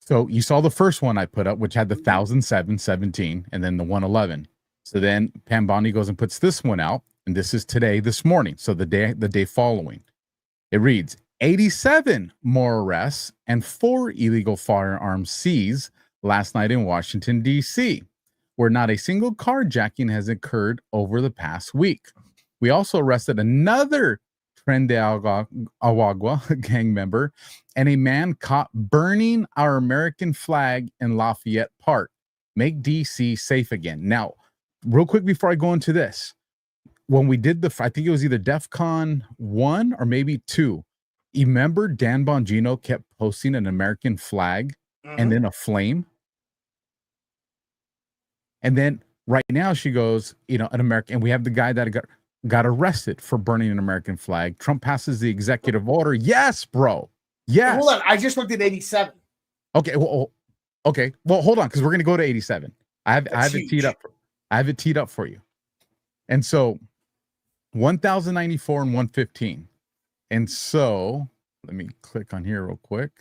[SPEAKER 4] So you saw the first one I put up, which had the 1007-17 and then the 111. So then Pam Bondi goes and puts this one out. And this is today, this morning. So the day following. It reads, 87 more arrests and 4 illegal firearms seized last night in Washington, D.C., where not a single carjacking has occurred over the past week. We also arrested another Tren de Agua gang member and a man caught burning our American flag in Lafayette Park. Make D.C. safe again. Now, real quick before I go into this, when we did I think it was either DEFCON 1 or maybe 2. You remember Dan Bongino kept posting an American flag and then a flame? And then right now she goes, an American, and we have the guy that got arrested for burning an American flag. Trump passes the executive order. Yes, bro. Yes.
[SPEAKER 5] Hold on. I just looked at 87.
[SPEAKER 4] Okay. Well, hold on, because we're going to go to 87. I have it teed up. I have it teed up for you. And so 1094 and 115. And so let me click on here real quick.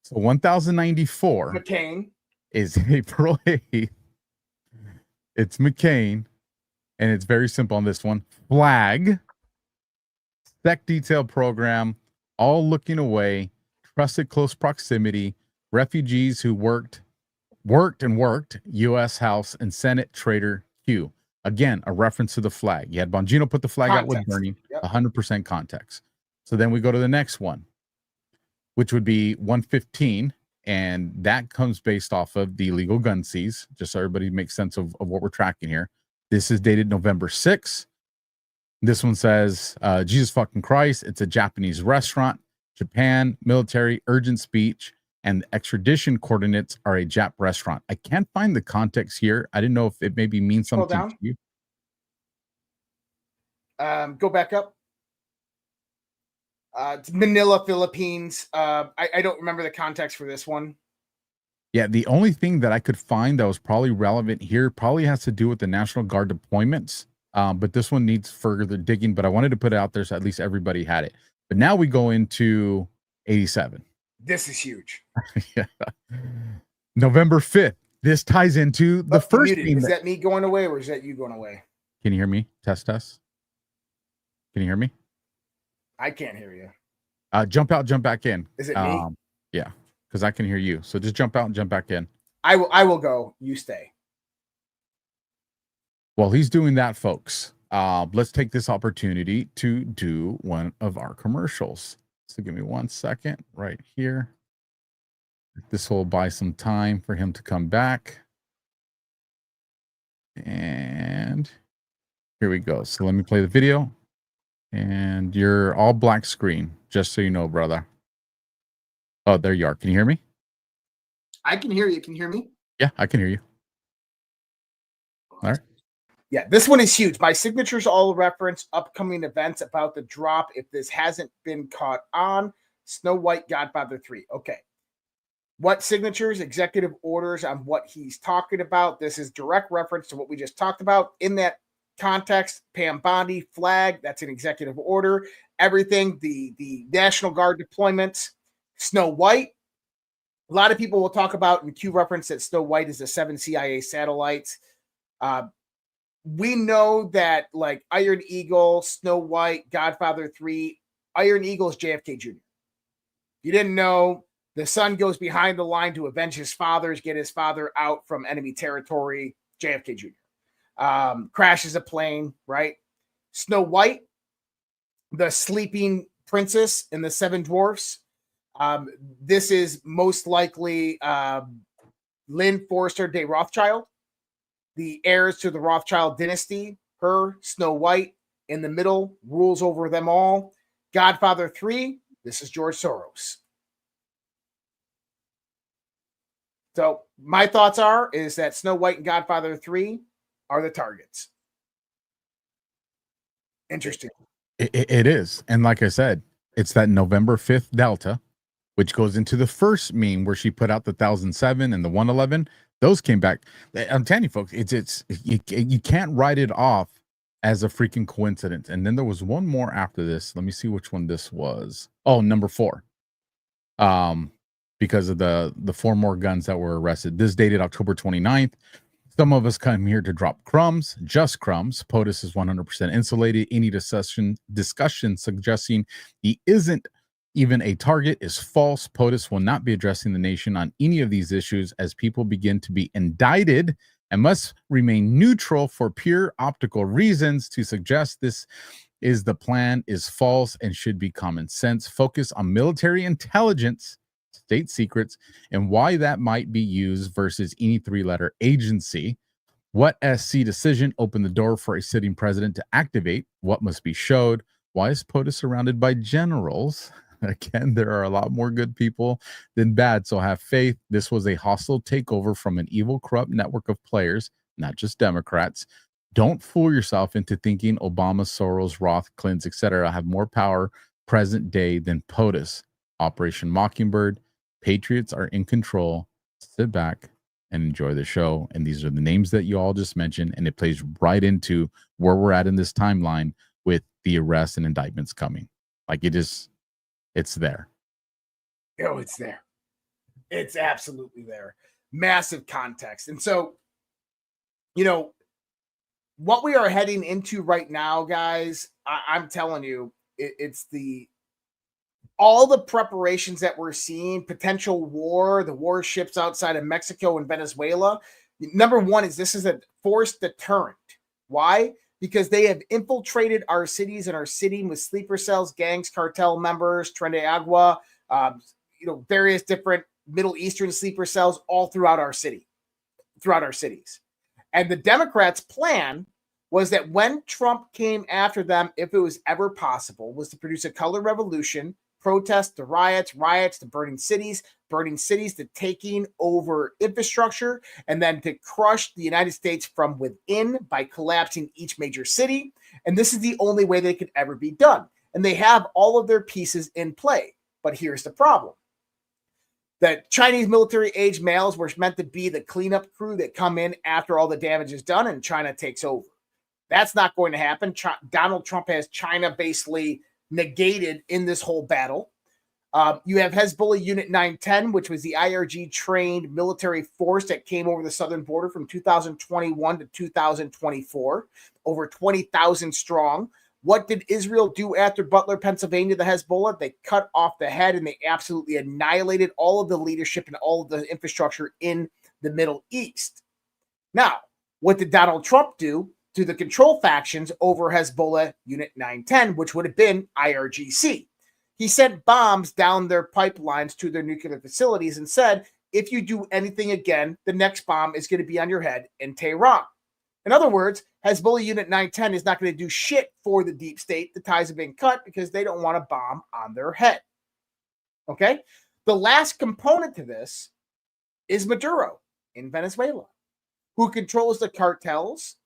[SPEAKER 4] So 1094
[SPEAKER 5] McCain
[SPEAKER 4] is April 8th. It's McCain, and it's very simple on this one. Flag, spec detail program, all looking away, trusted close proximity, refugees who worked, U.S. House and Senate Trader Q. Again, a reference to the flag. You had Bongino put the flag out with burning, 100% context. So then we go to the next one, which would be 115, and that comes based off of the illegal gun seize, just so everybody makes sense of what we're tracking here. This is dated November 6th. This one says, Jesus fucking Christ, it's a Japanese restaurant, Japan, military, urgent speech, and the extradition coordinates are a Jap restaurant. I can't find the context here. I didn't know if it maybe means something to you.
[SPEAKER 5] Go back up. It's Manila, Philippines. I don't remember the context for this one.
[SPEAKER 4] Yeah, the only thing that I could find that was probably relevant here probably has to do with the National Guard deployments. But this one needs further digging, but I wanted to put it out there so at least everybody had it. But now we go into 87.
[SPEAKER 5] This is huge.
[SPEAKER 4] Yeah. November 5th. This ties into the first thing.
[SPEAKER 5] Is that me going away or is that you going away?
[SPEAKER 4] Can you hear me? Test. Can you hear me?
[SPEAKER 5] I can't hear you.
[SPEAKER 4] Jump out, jump back in.
[SPEAKER 5] Is it me?
[SPEAKER 4] Yeah, because I can hear you. So just jump out and jump back in.
[SPEAKER 5] I will go. You stay.
[SPEAKER 4] While he's doing that, folks, let's take this opportunity to do one of our commercials. So give me 1 second right here. This will buy some time for him to come back. And here we go. So let me play the video. And you're all black screen, just so you know, brother. Oh, there you are. Can you hear me?
[SPEAKER 5] I can hear you. Can you hear me?
[SPEAKER 4] Yeah, I can hear you. All right.
[SPEAKER 5] Yeah, this one is huge. My signatures all reference upcoming events about the drop. If this hasn't been caught on, Snow White Godfather 3. Okay. What signatures, executive orders on what he's talking about. This is direct reference to what we just talked about. In that context, Pam Bondi flag, that's an executive order. Everything, the National Guard deployments, Snow White. A lot of people will talk about in Q reference that Snow White is the 7 CIA satellites. We know that like Iron Eagle, Snow White, Godfather 3, Iron Eagle is JFK Jr. You didn't know, the son goes behind the line to avenge his fathers, get his father out from enemy territory, JFK Jr. Crashes a plane, right? Snow White, the sleeping princess in the Seven Dwarfs. This is most likely Lynn Forrester de Rothschild, the heirs to the Rothschild dynasty. Her, Snow White, in the middle, rules over them all. Godfather 3, this is George Soros. So my thoughts is that Snow White and Godfather 3 are the targets. Interesting.
[SPEAKER 4] It is. And like I said, it's that November 5th Delta, which goes into the first meme where she put out the 1007 and the 111. Those came back. I'm telling you, folks, you can't write it off as a freaking coincidence. And then there was one more after this. Let me see which one this was. Oh, number 4. Because of the 4 more guns that were arrested. This dated October 29th. Some of us come here to drop crumbs, just crumbs. POTUS is 100% insulated. Any discussion suggesting he isn't even a target is false. POTUS will not be addressing the nation on any of these issues as people begin to be indicted and must remain neutral for pure optical reasons. To suggest this is the plan is false and should be common sense. Focus on military intelligence, state secrets, and why that might be used versus any 3-letter agency. What SC decision opened the door for a sitting president to activate? What must be showed? Why is POTUS surrounded by generals? Again, there are a lot more good people than bad, so have faith. This was a hostile takeover from an evil, corrupt network of players, not just Democrats. Don't fool yourself into thinking Obama, Soros, Roth, Clintons, etc. have more power present day than POTUS. Operation Mockingbird. Patriots are in control. Sit back and enjoy the show. And these are the names that you all just mentioned, and it plays right into where we're at in this timeline with the arrests and indictments coming. Like it's there.
[SPEAKER 5] Oh, it's there. It's absolutely there. Massive context. And so, what we are heading into right now, guys, I'm telling you, it's all the preparations that we're seeing, potential war, the warships outside of Mexico and Venezuela. Number one is this is a forced deterrent. Why? Because they have infiltrated our cities and are sitting with sleeper cells, gangs, cartel members, Tren de Agua, various different Middle Eastern sleeper cells all throughout our cities. And the Democrats' plan was that when Trump came after them, if it was ever possible, was to produce a color revolution, protests, the riots, the burning cities, to taking over infrastructure, and then to crush the United States from within by collapsing each major city. And this is the only way they could ever be done. And they have all of their pieces in play. But here's the problem. The Chinese military-age males were meant to be the cleanup crew that come in after all the damage is done and China takes over. That's not going to happen. Donald Trump has China basically negated in this whole battle. You have Hezbollah Unit 910, which was the IRG-trained military force that came over the southern border from 2021 to 2024, over 20,000 strong. What did Israel do after Butler, Pennsylvania, the Hezbollah? They cut off the head and they absolutely annihilated all of the leadership and all of the infrastructure in the Middle East. Now, what did Donald Trump do to the control factions over Hezbollah Unit 910, which would have been IRGC? He sent bombs down their pipelines to their nuclear facilities and said, if you do anything again, the next bomb is going to be on your head in Tehran. In other words, Hezbollah Unit 910 is not going to do shit for the deep state. The ties have been cut because they don't want a bomb on their head. Okay? The last component to this is Maduro in Venezuela, who controls the cartels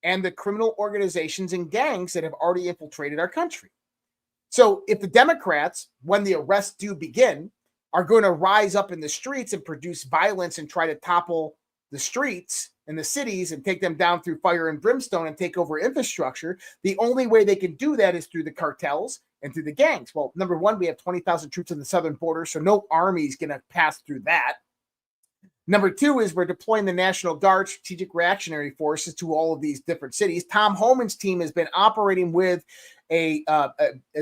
[SPEAKER 5] and the criminal organizations and gangs that have already infiltrated our country. So if the Democrats, when the arrests do begin, are going to rise up in the streets and produce violence and try to topple the streets and the cities and take them down through fire and brimstone and take over infrastructure, the only way they can do that is through the cartels and through the gangs. Well, number one, we have 20,000 troops on the southern border, so no army is going to pass through that. Number two is we're deploying the National Guard Strategic Reactionary Forces to all of these different cities. Tom Homan's team has been operating with a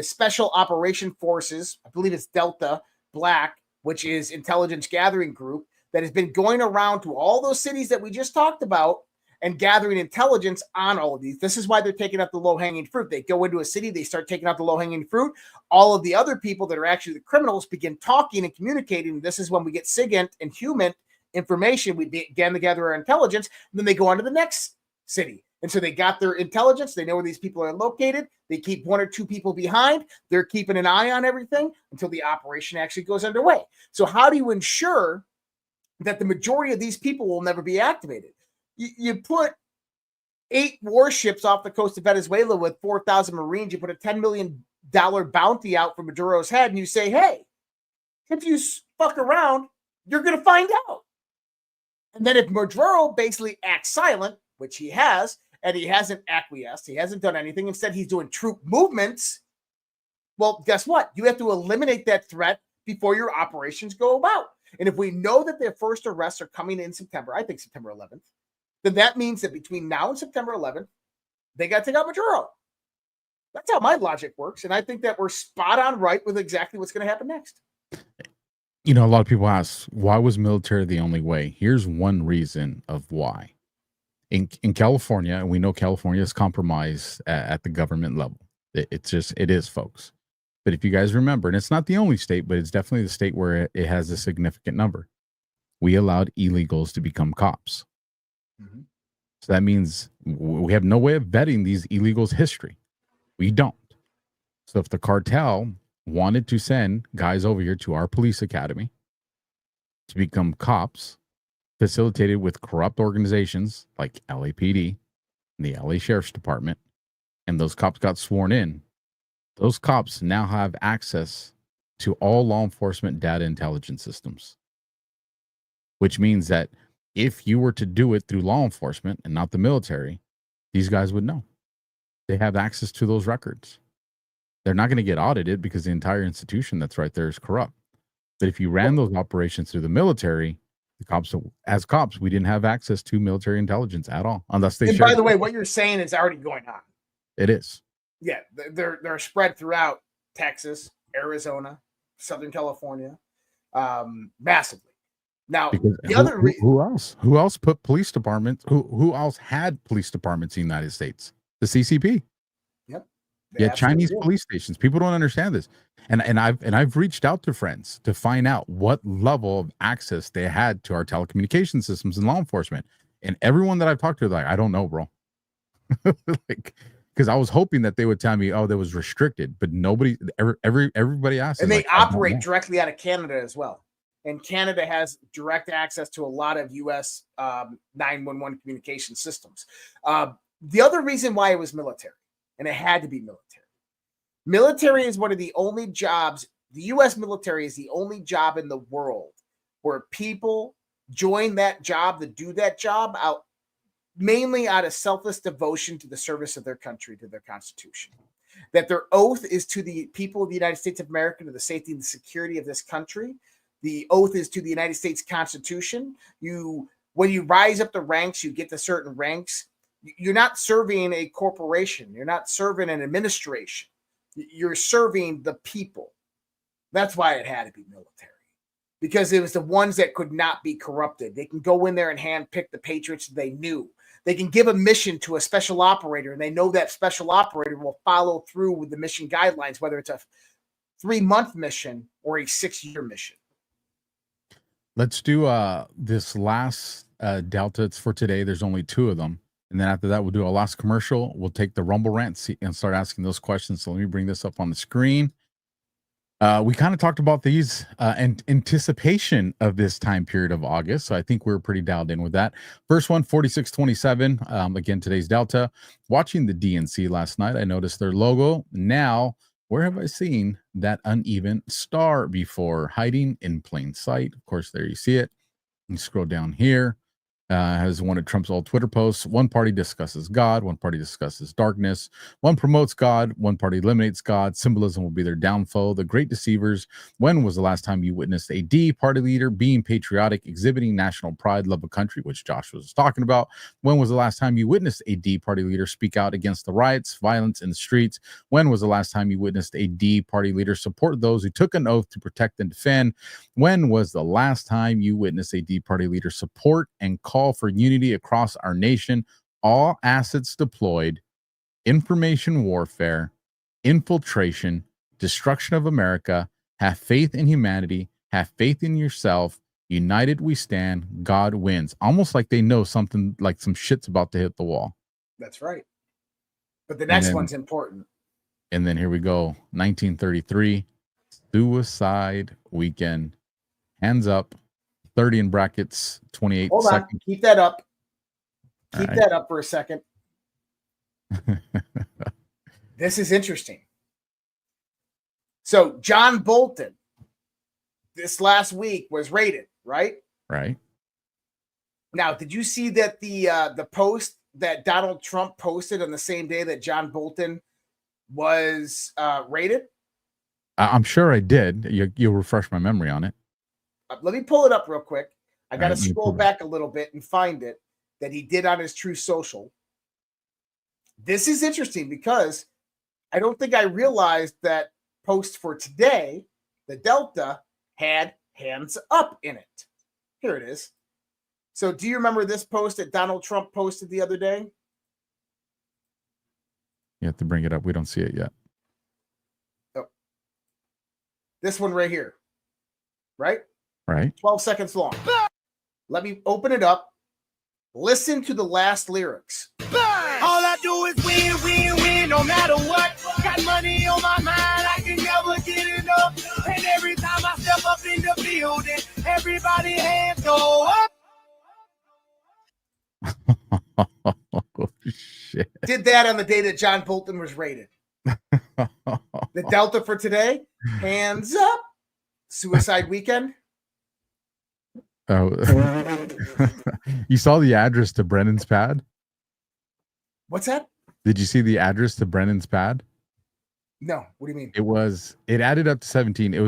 [SPEAKER 5] special operation forces, I believe it's Delta Black, which is intelligence gathering group, that has been going around to all those cities that we just talked about and gathering intelligence on all of these. This is why they're taking out the low-hanging fruit. They go into a city, they start taking out the low-hanging fruit. All of the other people that are actually the criminals begin talking and communicating. This is when we get SIGINT and human information. We begin to gather our intelligence, and then they go on to the next city. And so they got their intelligence. They know where these people are located. They keep one or two people behind. They're keeping an eye on everything until the operation actually goes underway. So how do you ensure that the majority of these people will never be activated? You put 8 warships off the coast of Venezuela with 4,000 Marines. You put a $10 million bounty out for Maduro's head, and you say, hey, if you fuck around, you're going to find out. And then if Maduro basically acts silent, which he has, and he hasn't acquiesced, he hasn't done anything, instead he's doing troop movements, well, guess what? You have to eliminate that threat before your operations go about. And if we know that their first arrests are coming in September, I think September 11th, then that means that between now and September 11th, they got to take out Maduro. That's how my logic works. And I think that we're spot on right with exactly what's going to happen next.
[SPEAKER 4] You know, a lot of people ask, why was military the only way? Here's one reason of why. In California, and we know California is compromised at the government level. It is, folks. But if you guys remember, and it's not the only state, but it's definitely the state where it has a significant number. We allowed illegals to become cops. Mm-hmm. So that means we have no way of vetting these illegals' history. We don't. So if the cartel wanted to send guys over here to our police academy to become cops, facilitated with corrupt organizations like LAPD and the LA Sheriff's Department, and those cops got sworn in, those cops now have access to all law enforcement data intelligence systems, which means that if you were to do it through law enforcement and not the military, these guys would know. They have access to those records. They're not going to get audited because the entire institution that's right there is corrupt. But if you ran those operations through the military, the cops, as cops, we didn't have access to military intelligence at all, unless they.
[SPEAKER 5] And by the way, what you're saying is already going on.
[SPEAKER 4] It is.
[SPEAKER 5] Yeah, they're spread throughout Texas, Arizona, Southern California, massively. Now,
[SPEAKER 4] because
[SPEAKER 5] the other
[SPEAKER 4] who else? Who else put police departments? Who else had police departments in the United States? The CCP.
[SPEAKER 5] Yep.
[SPEAKER 4] Yeah, Chinese police stations. People don't understand this, and I've reached out to friends to find out what level of access they had to our telecommunication systems and law enforcement. And everyone that I've talked to, like, I don't know, bro. Like, because I was hoping that they would tell me, oh, that was restricted, but nobody, everybody asked.
[SPEAKER 5] And they operate directly out of Canada as well. And Canada has direct access to a lot of U.S. 911 communication systems. The other reason why it was military, and it had to be military. Military is one of the only jobs, the U.S. military is the only job in the world where people join that job to do that job mainly out of selfless devotion to the service of their country, to their Constitution. That their oath is to the people of the United States of America, to the safety and the security of this country. The oath is to the United States Constitution. When you rise up the ranks, you get to certain ranks. You're not serving a corporation. You're not serving an administration. You're serving the people. That's why it had to be military, because it was the ones that could not be corrupted. They can go in there and handpick the patriots they knew. They can give a mission to a special operator, and they know that special operator will follow through with the mission guidelines, whether it's a 3-month mission or a 6-year mission. Let's
[SPEAKER 4] do this last Delta. It's for today. There's only 2 of them. And then after that, we'll do a last commercial. We'll take the Rumble rant and start asking those questions. So let me bring this up on the screen. We kind of talked about these and anticipation of this time period of August. So I think we're pretty dialed in with that. First one, 4627. Again, today's Delta. Watching the DNC last night, I noticed their logo. Now, where have I seen that uneven star before? Hiding in plain sight. Of course, there you see it. You scroll down here. Has one of Trump's old Twitter posts. One party discusses God, one party discusses darkness. One promotes God, one party eliminates God. Symbolism will be their downfall. The great deceivers. When was the last time you witnessed a D party leader being patriotic, exhibiting national pride, love of country, which Josh was talking about? When was the last time you witnessed a D party leader speak out against the riots, violence in the streets? When was the last time you witnessed a D party leader support those who took an oath to protect and defend? When was the last time you witnessed a D party leader support and call for unity across our nation? All assets deployed, information warfare, infiltration, destruction of America. Have faith in humanity, have faith in yourself. United we stand, God wins. Almost like they know something, like some shit's about to hit the wall.
[SPEAKER 5] That's right. But the next one's important.
[SPEAKER 4] And then here we go. 1933, suicide weekend. Hands up. 30 in brackets, 28
[SPEAKER 5] Hold
[SPEAKER 4] seconds.
[SPEAKER 5] on. Keep that up. Keep
[SPEAKER 4] right.
[SPEAKER 5] that up for a second. This is interesting. So John Bolton this last week was raided, right?
[SPEAKER 4] Right.
[SPEAKER 5] Now, did you see that the post that Donald Trump posted on the same day that John Bolton was raided?
[SPEAKER 4] I'm sure I did. You'll refresh my memory on it.
[SPEAKER 5] Let me pull it up real quick. I got to
[SPEAKER 4] Right,
[SPEAKER 5] scroll back a little bit and find it that he did on his True Social. This is interesting because I don't think I realized that post for today, the Delta, had hands up in it. Here it is. So do you remember this post that Donald Trump posted the other day?
[SPEAKER 4] You have to bring it up. We don't see it yet.
[SPEAKER 5] Oh. This one right here. Right?
[SPEAKER 4] Right.
[SPEAKER 5] 12 seconds long. Let me open it up. Listen to the last lyrics.
[SPEAKER 2] All I do is win, win, win, no matter what. Got money on my mind, I can never get enough. And every time I step up in the building, everybody hands go up.
[SPEAKER 4] Oh, shit.
[SPEAKER 5] Did that on the day that John Bolton was raided. The Delta for today, hands up. Suicide weekend.
[SPEAKER 4] Oh, you saw the address to Brennan's pad?
[SPEAKER 5] What's that?
[SPEAKER 4] Did you see the address to Brennan's pad?
[SPEAKER 5] No. What do you mean?
[SPEAKER 4] It added up to 17. It was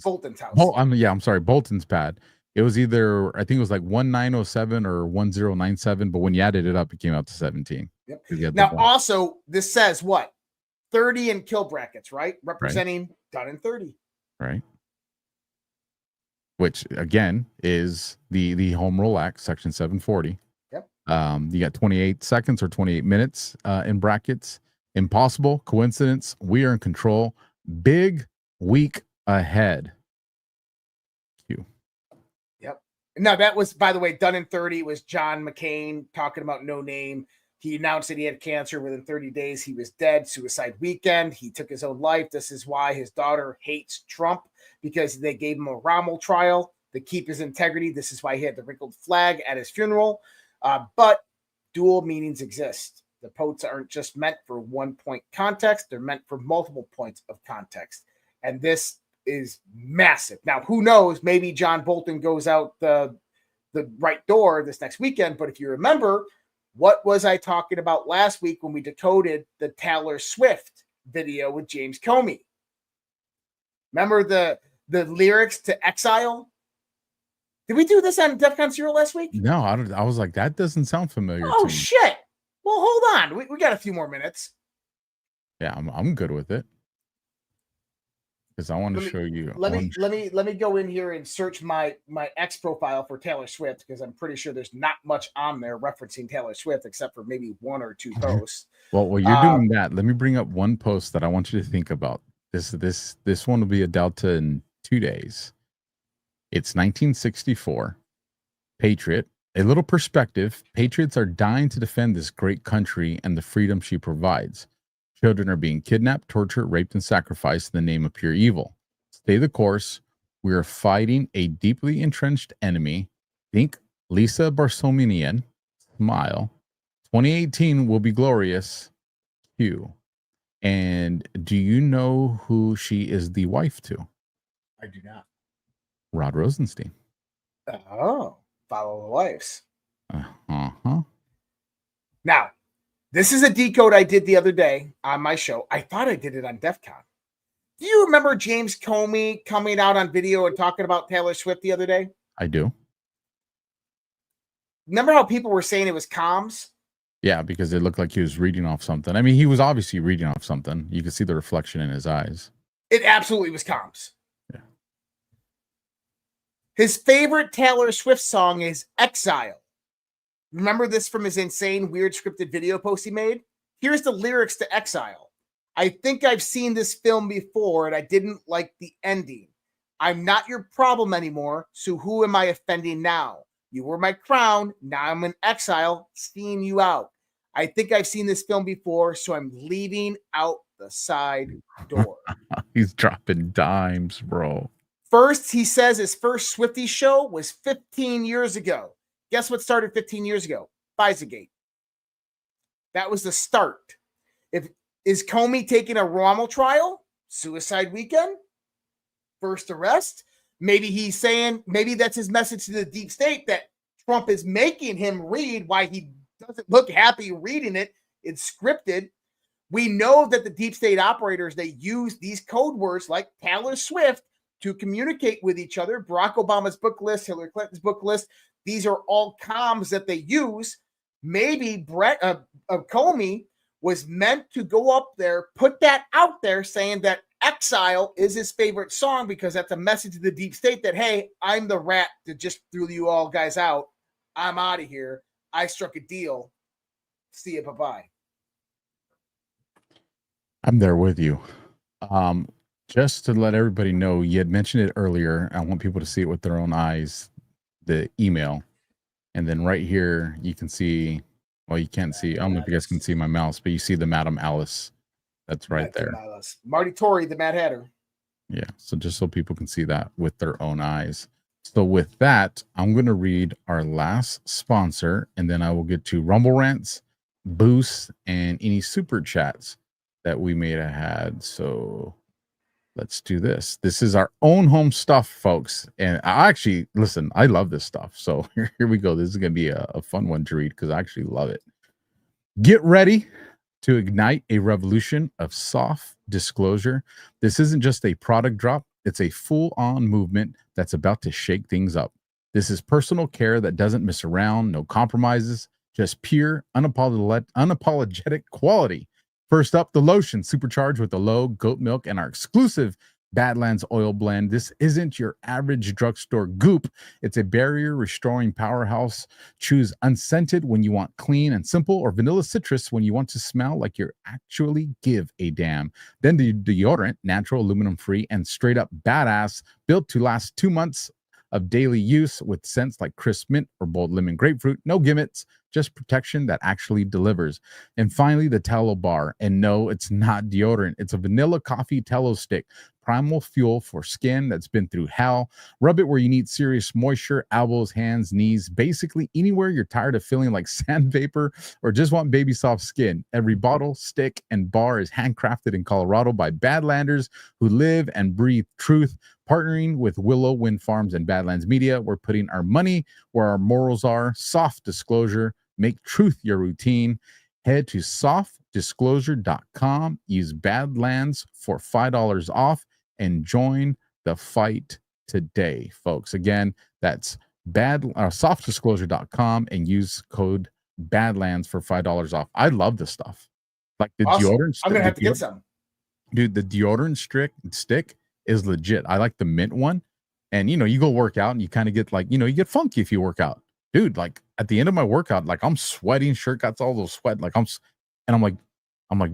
[SPEAKER 5] Bolton's house.
[SPEAKER 4] I'm sorry, Bolton's pad. It was either, I think it was like 1907 or 1097, but when you added it up, it came out to 17.
[SPEAKER 5] Yep. Now, also, this says what? 30 in kill brackets, right? Representing done in 30.
[SPEAKER 4] Right. Which again is the Home Rule Act, Section 740.
[SPEAKER 5] Yep.
[SPEAKER 4] You got 28 seconds or 28 minutes in brackets. Impossible coincidence. We are in control. Big week ahead. Q.
[SPEAKER 5] Yep. Now that was, by the way, done in 30. It was John McCain talking about no name. He announced that he had cancer. Within 30 days, he was dead. Suicide weekend. He took his own life. This is why his daughter hates Trump, because they gave him a Rommel trial to keep his integrity. This is why he had the wrinkled flag at his funeral. But dual meanings exist. The quotes aren't just meant for 1 point context. They're meant for multiple points of context. And this is massive. Now, who knows? Maybe John Bolton goes out the right door this next weekend. But if you remember, what was I talking about last week when we decoded the Taylor Swift video with James Comey? Remember the lyrics to Exile? Did we do this on DEFCON ZERQ last week?
[SPEAKER 4] No, I was like, that doesn't sound familiar.
[SPEAKER 5] Oh,
[SPEAKER 4] to me.
[SPEAKER 5] shit. Well, hold on. We got a few more minutes.
[SPEAKER 4] Yeah, I'm good with it. Because I want to show you.
[SPEAKER 5] Let me go in here and search my X profile for Taylor Swift, because I'm pretty sure there's not much on there referencing Taylor Swift except for maybe one or two posts.
[SPEAKER 4] Well, while you're doing that, let me bring up one post that I want you to think about. This one will be a Delta in 2 days. It's 1964. Patriot. A little perspective. Patriots are dying to defend this great country and the freedom she provides. Children are being kidnapped, tortured, raped, and sacrificed in the name of pure evil. Stay the course. We are fighting a deeply entrenched enemy. Think Lisa Barsominian. Smile. 2018 will be glorious. Q. And do you know who she is the wife to?
[SPEAKER 5] I do not.
[SPEAKER 4] Rod Rosenstein.
[SPEAKER 5] Oh, follow the wives.
[SPEAKER 4] Uh-huh.
[SPEAKER 5] Now, this is a decode I did the other day on my show. I thought I did it on DEFCON. Do you remember James Comey coming out on video and talking about Taylor Swift the other day?
[SPEAKER 4] I do.
[SPEAKER 5] Remember how people were saying it was comms?
[SPEAKER 4] Yeah, because it looked like he was reading off something. I mean, he was obviously reading off something. You could see the reflection in his eyes.
[SPEAKER 5] It absolutely was comms.
[SPEAKER 4] Yeah.
[SPEAKER 5] His favorite Taylor Swift song is Exile. Remember this from his insane, weird scripted video post he made? Here's the lyrics to Exile. I think I've seen this film before and I didn't like the ending. I'm not your problem anymore, so who am I offending now? You were my crown, now I'm in exile, seeing you out. I think I've seen this film before, so I'm leaving out the side door.
[SPEAKER 4] He's dropping dimes, bro.
[SPEAKER 5] First, he says his first Swiftie show was 15 years ago. Guess what started 15 years ago? FISAgate. That was the start. Is Comey taking a Rommel trial? Suicide weekend? First arrest? Maybe he's saying, maybe that's his message to the deep state that Trump is making him read why he doesn't look happy reading it. It's scripted. We know that the deep state operators, they use these code words like Taylor Swift to communicate with each other. Barack Obama's book list, Hillary Clinton's book list, these are all comms that they use. Maybe Comey was meant to go up there, put that out there saying that Exile is his favorite song because that's a message to the deep state that, hey, I'm the rat that just threw you all guys out. I'm out of here. I struck a deal. See you. Bye-bye.
[SPEAKER 4] I'm there with you. Just to let everybody know, you had mentioned it earlier. I want people to see it with their own eyes, the email. And then right here, you can see, well, you can't see, I don't know if you guys can see my mouse, but you see the Madam Alice. That's right there.
[SPEAKER 5] Marty Tory, the Mad Hatter.
[SPEAKER 4] Yeah. So just so people can see that with their own eyes. So with that, I'm going to read our last sponsor, and then I will get to Rumble Rants, Boosts, and any super chats that we may have had. So let's do this. This is our own home stuff, folks. And I actually, listen, I love this stuff. So here we go. This is going to be a fun one to read because I actually love it. Get ready to ignite a revolution of soft disclosure. This isn't just a product drop. It's a full-on movement that's about to shake things up. This is personal care that doesn't mess around, no compromises, just pure, unapologetic quality. First up, the lotion, supercharged with the low goat milk and our exclusive Badlands oil blend. This isn't your average drugstore goop. It's a barrier-restoring powerhouse. Choose unscented when you want clean and simple, or vanilla citrus when you want to smell like you actually give a damn. Then the deodorant, natural, aluminum-free, and straight-up badass, built to last 2 months of daily use with scents like crisp mint or bold lemon grapefruit. No gimmicks, just protection that actually delivers. And finally, the tallow bar. And no, it's not deodorant. It's a vanilla coffee tallow stick. Primal fuel for skin that's been through hell. Rub it where you need serious moisture, elbows, hands, knees, basically anywhere you're tired of feeling like sandpaper or just want baby soft skin. Every bottle, stick, and bar is handcrafted in Colorado by Badlanders who live and breathe truth. Partnering with Willow Wind Farms and Badlands Media, we're putting our money where our morals are. Soft disclosure. Make truth your routine. Head to softdisclosure.com. Use Badlands for $5 off and join the fight today, folks. Again, that's softdisclosure.com and use code Badlands for $5 off. I love this stuff. Like the
[SPEAKER 5] Awesome.
[SPEAKER 4] deodorant.
[SPEAKER 5] I'm gonna have to get some.
[SPEAKER 4] Dude, the deodorant stick is legit. I like the mint one. And you go work out and you kind of get like, you get funky if you work out. Dude, like at the end of my workout, like I'm sweating, shirt got all those sweat. Like I'm like,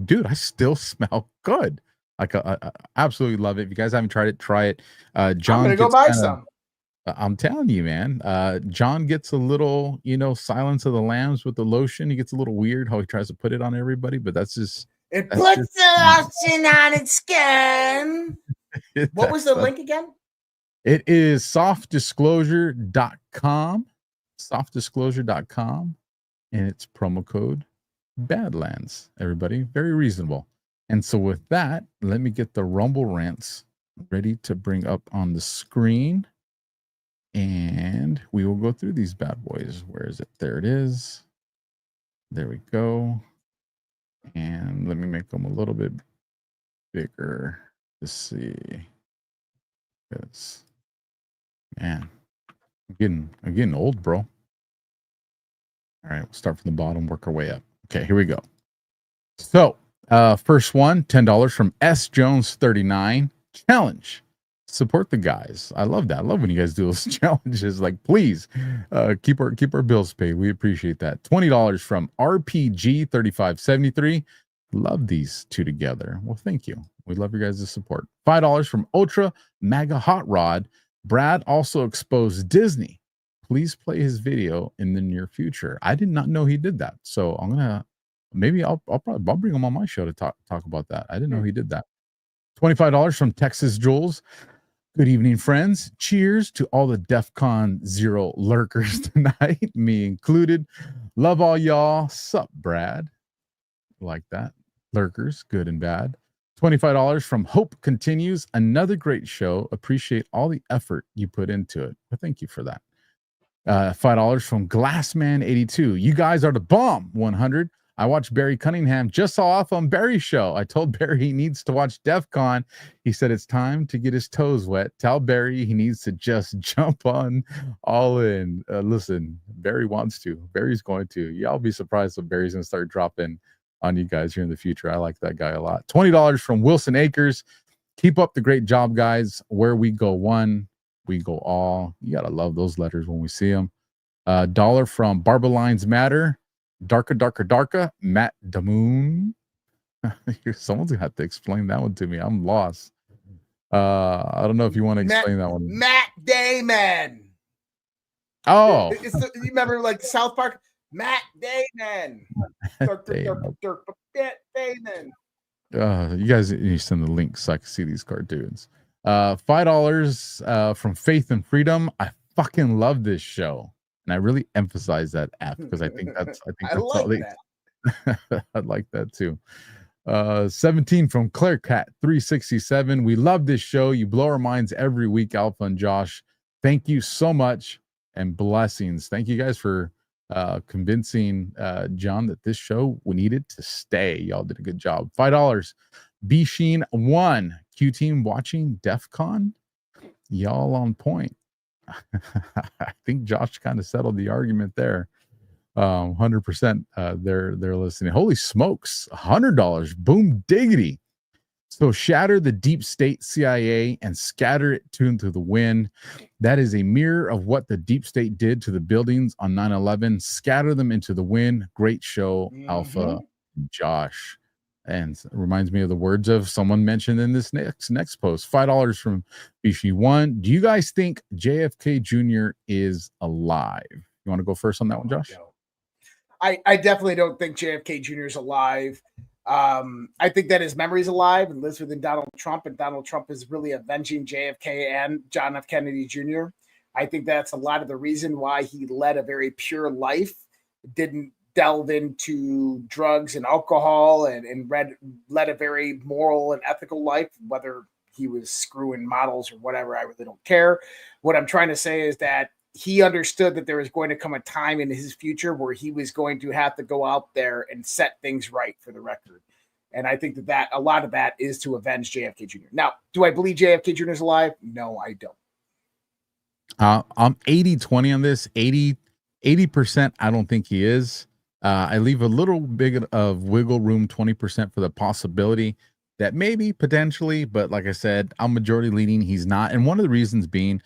[SPEAKER 4] dude, I still smell good. Like I absolutely love it. If you guys haven't tried it, try it. John,
[SPEAKER 5] I'm gonna go buy some.
[SPEAKER 4] I'm telling you, man. John gets a little, Silence of the Lambs with the lotion. He gets a little weird how he tries to put it on everybody, but that's just
[SPEAKER 5] It
[SPEAKER 4] that's
[SPEAKER 5] puts
[SPEAKER 4] just
[SPEAKER 5] the lotion on its skin. What was the link again?
[SPEAKER 4] It is softdisclosure.com. Softdisclosure.com. And it's promo code Badlands. Everybody, very reasonable. And so with that, let me get the Rumble rants ready to bring up on the screen. And we will go through these bad boys. Where is it? There it is. There we go. And let me make them a little bit bigger to see. Because, man, I'm getting old, bro. All right, we'll start from the bottom, work our way up. Okay, here we go. So, first one, $10 from S Jones 39. Challenge. Support the guys. I love that. I love when you guys do those challenges. Like, please keep our bills paid. We appreciate that. $20 from RPG 3573. Love these two together. Well, thank you. We love your guys' support. $5 from Ultra Maga Hot Rod. Brad also exposed Disney. Please play his video in the near future. I did not know he did that. So I'm gonna I'll bring him on my show to talk about that. I didn't know he did that. $25 from Texas Jules. Good evening, friends. Cheers to all the DEFCON ZERQ lurkers tonight, me included. Love all y'all. Sup, Brad? Like that. Lurkers, good and bad. $25 from Hope Continues. Another great show. Appreciate all the effort you put into it. Well, thank you for that. $5 from Glassman82. You guys are the bomb. 100. I watched Barry Cunningham just saw off on Barry's show. I told Barry he needs to watch DEFCON. He said it's time to get his toes wet. Tell Barry he needs to just jump on all in. Listen, Barry wants to. Barry's going to. Y'all be surprised if Barry's going to start dropping on you guys here in the future. I like that guy a lot. $20 from Wilson Akers. Keep up the great job, guys. Where we go one, we go all. You got to love those letters when we see them. $1 from Barber Lines Matter. Darka, Matt Damoon. Someone's gonna have to explain that one to me. I'm lost. I don't know if you want to explain that one.
[SPEAKER 5] Matt Damon.
[SPEAKER 4] Oh,
[SPEAKER 5] you remember like South Park? Matt Damon. Damon.
[SPEAKER 4] You guys need to send the link so I can see these cartoons. $5 from Faith and Freedom. I fucking love this show. And I really emphasize that F because I think that's
[SPEAKER 5] that.
[SPEAKER 4] I like that too. 17 from Claire Cat 367. We love this show. You blow our minds every week, Alpha and Josh. Thank you so much and blessings. Thank you guys for convincing John that this show we needed to stay. Y'all did a good job. $5. B Sheen 1. Q team watching DEFCON. Y'all on point. I think Josh kind of settled the argument there. 100% they're listening. Holy smokes, $100. Boom diggity. So shatter the deep state CIA and scatter it into the wind. That is a mirror of what the deep state did to the buildings on 9/11. Scatter them into the wind. Great show, Alpha Josh. And it reminds me of the words of someone mentioned in this next post. $5 from Bishi1. Do you guys think JFK Jr. is alive? You want to go first on that one, Josh?
[SPEAKER 5] I definitely don't think JFK Jr. is alive. I think that his memory is alive and lives within Donald Trump, and Donald Trump is really avenging JFK and John F. Kennedy Jr. I think that's a lot of the reason why he led a very pure life, didn't delve into drugs and alcohol, and led a very moral and ethical life, whether he was screwing models or whatever. I really don't care. What I'm trying to say is that he understood that there was going to come a time in his future where he was going to have to go out there and set things right for the record. And I think that a lot of that is to avenge JFK Jr. Now, do I believe JFK Jr. is alive? No, I don't.
[SPEAKER 4] I'm 80-20 on this. 80% I don't think he is. I leave a little bit of wiggle room, 20% for the possibility that maybe, potentially, but like I said, I'm majority leaning he's not. And one of the reasons being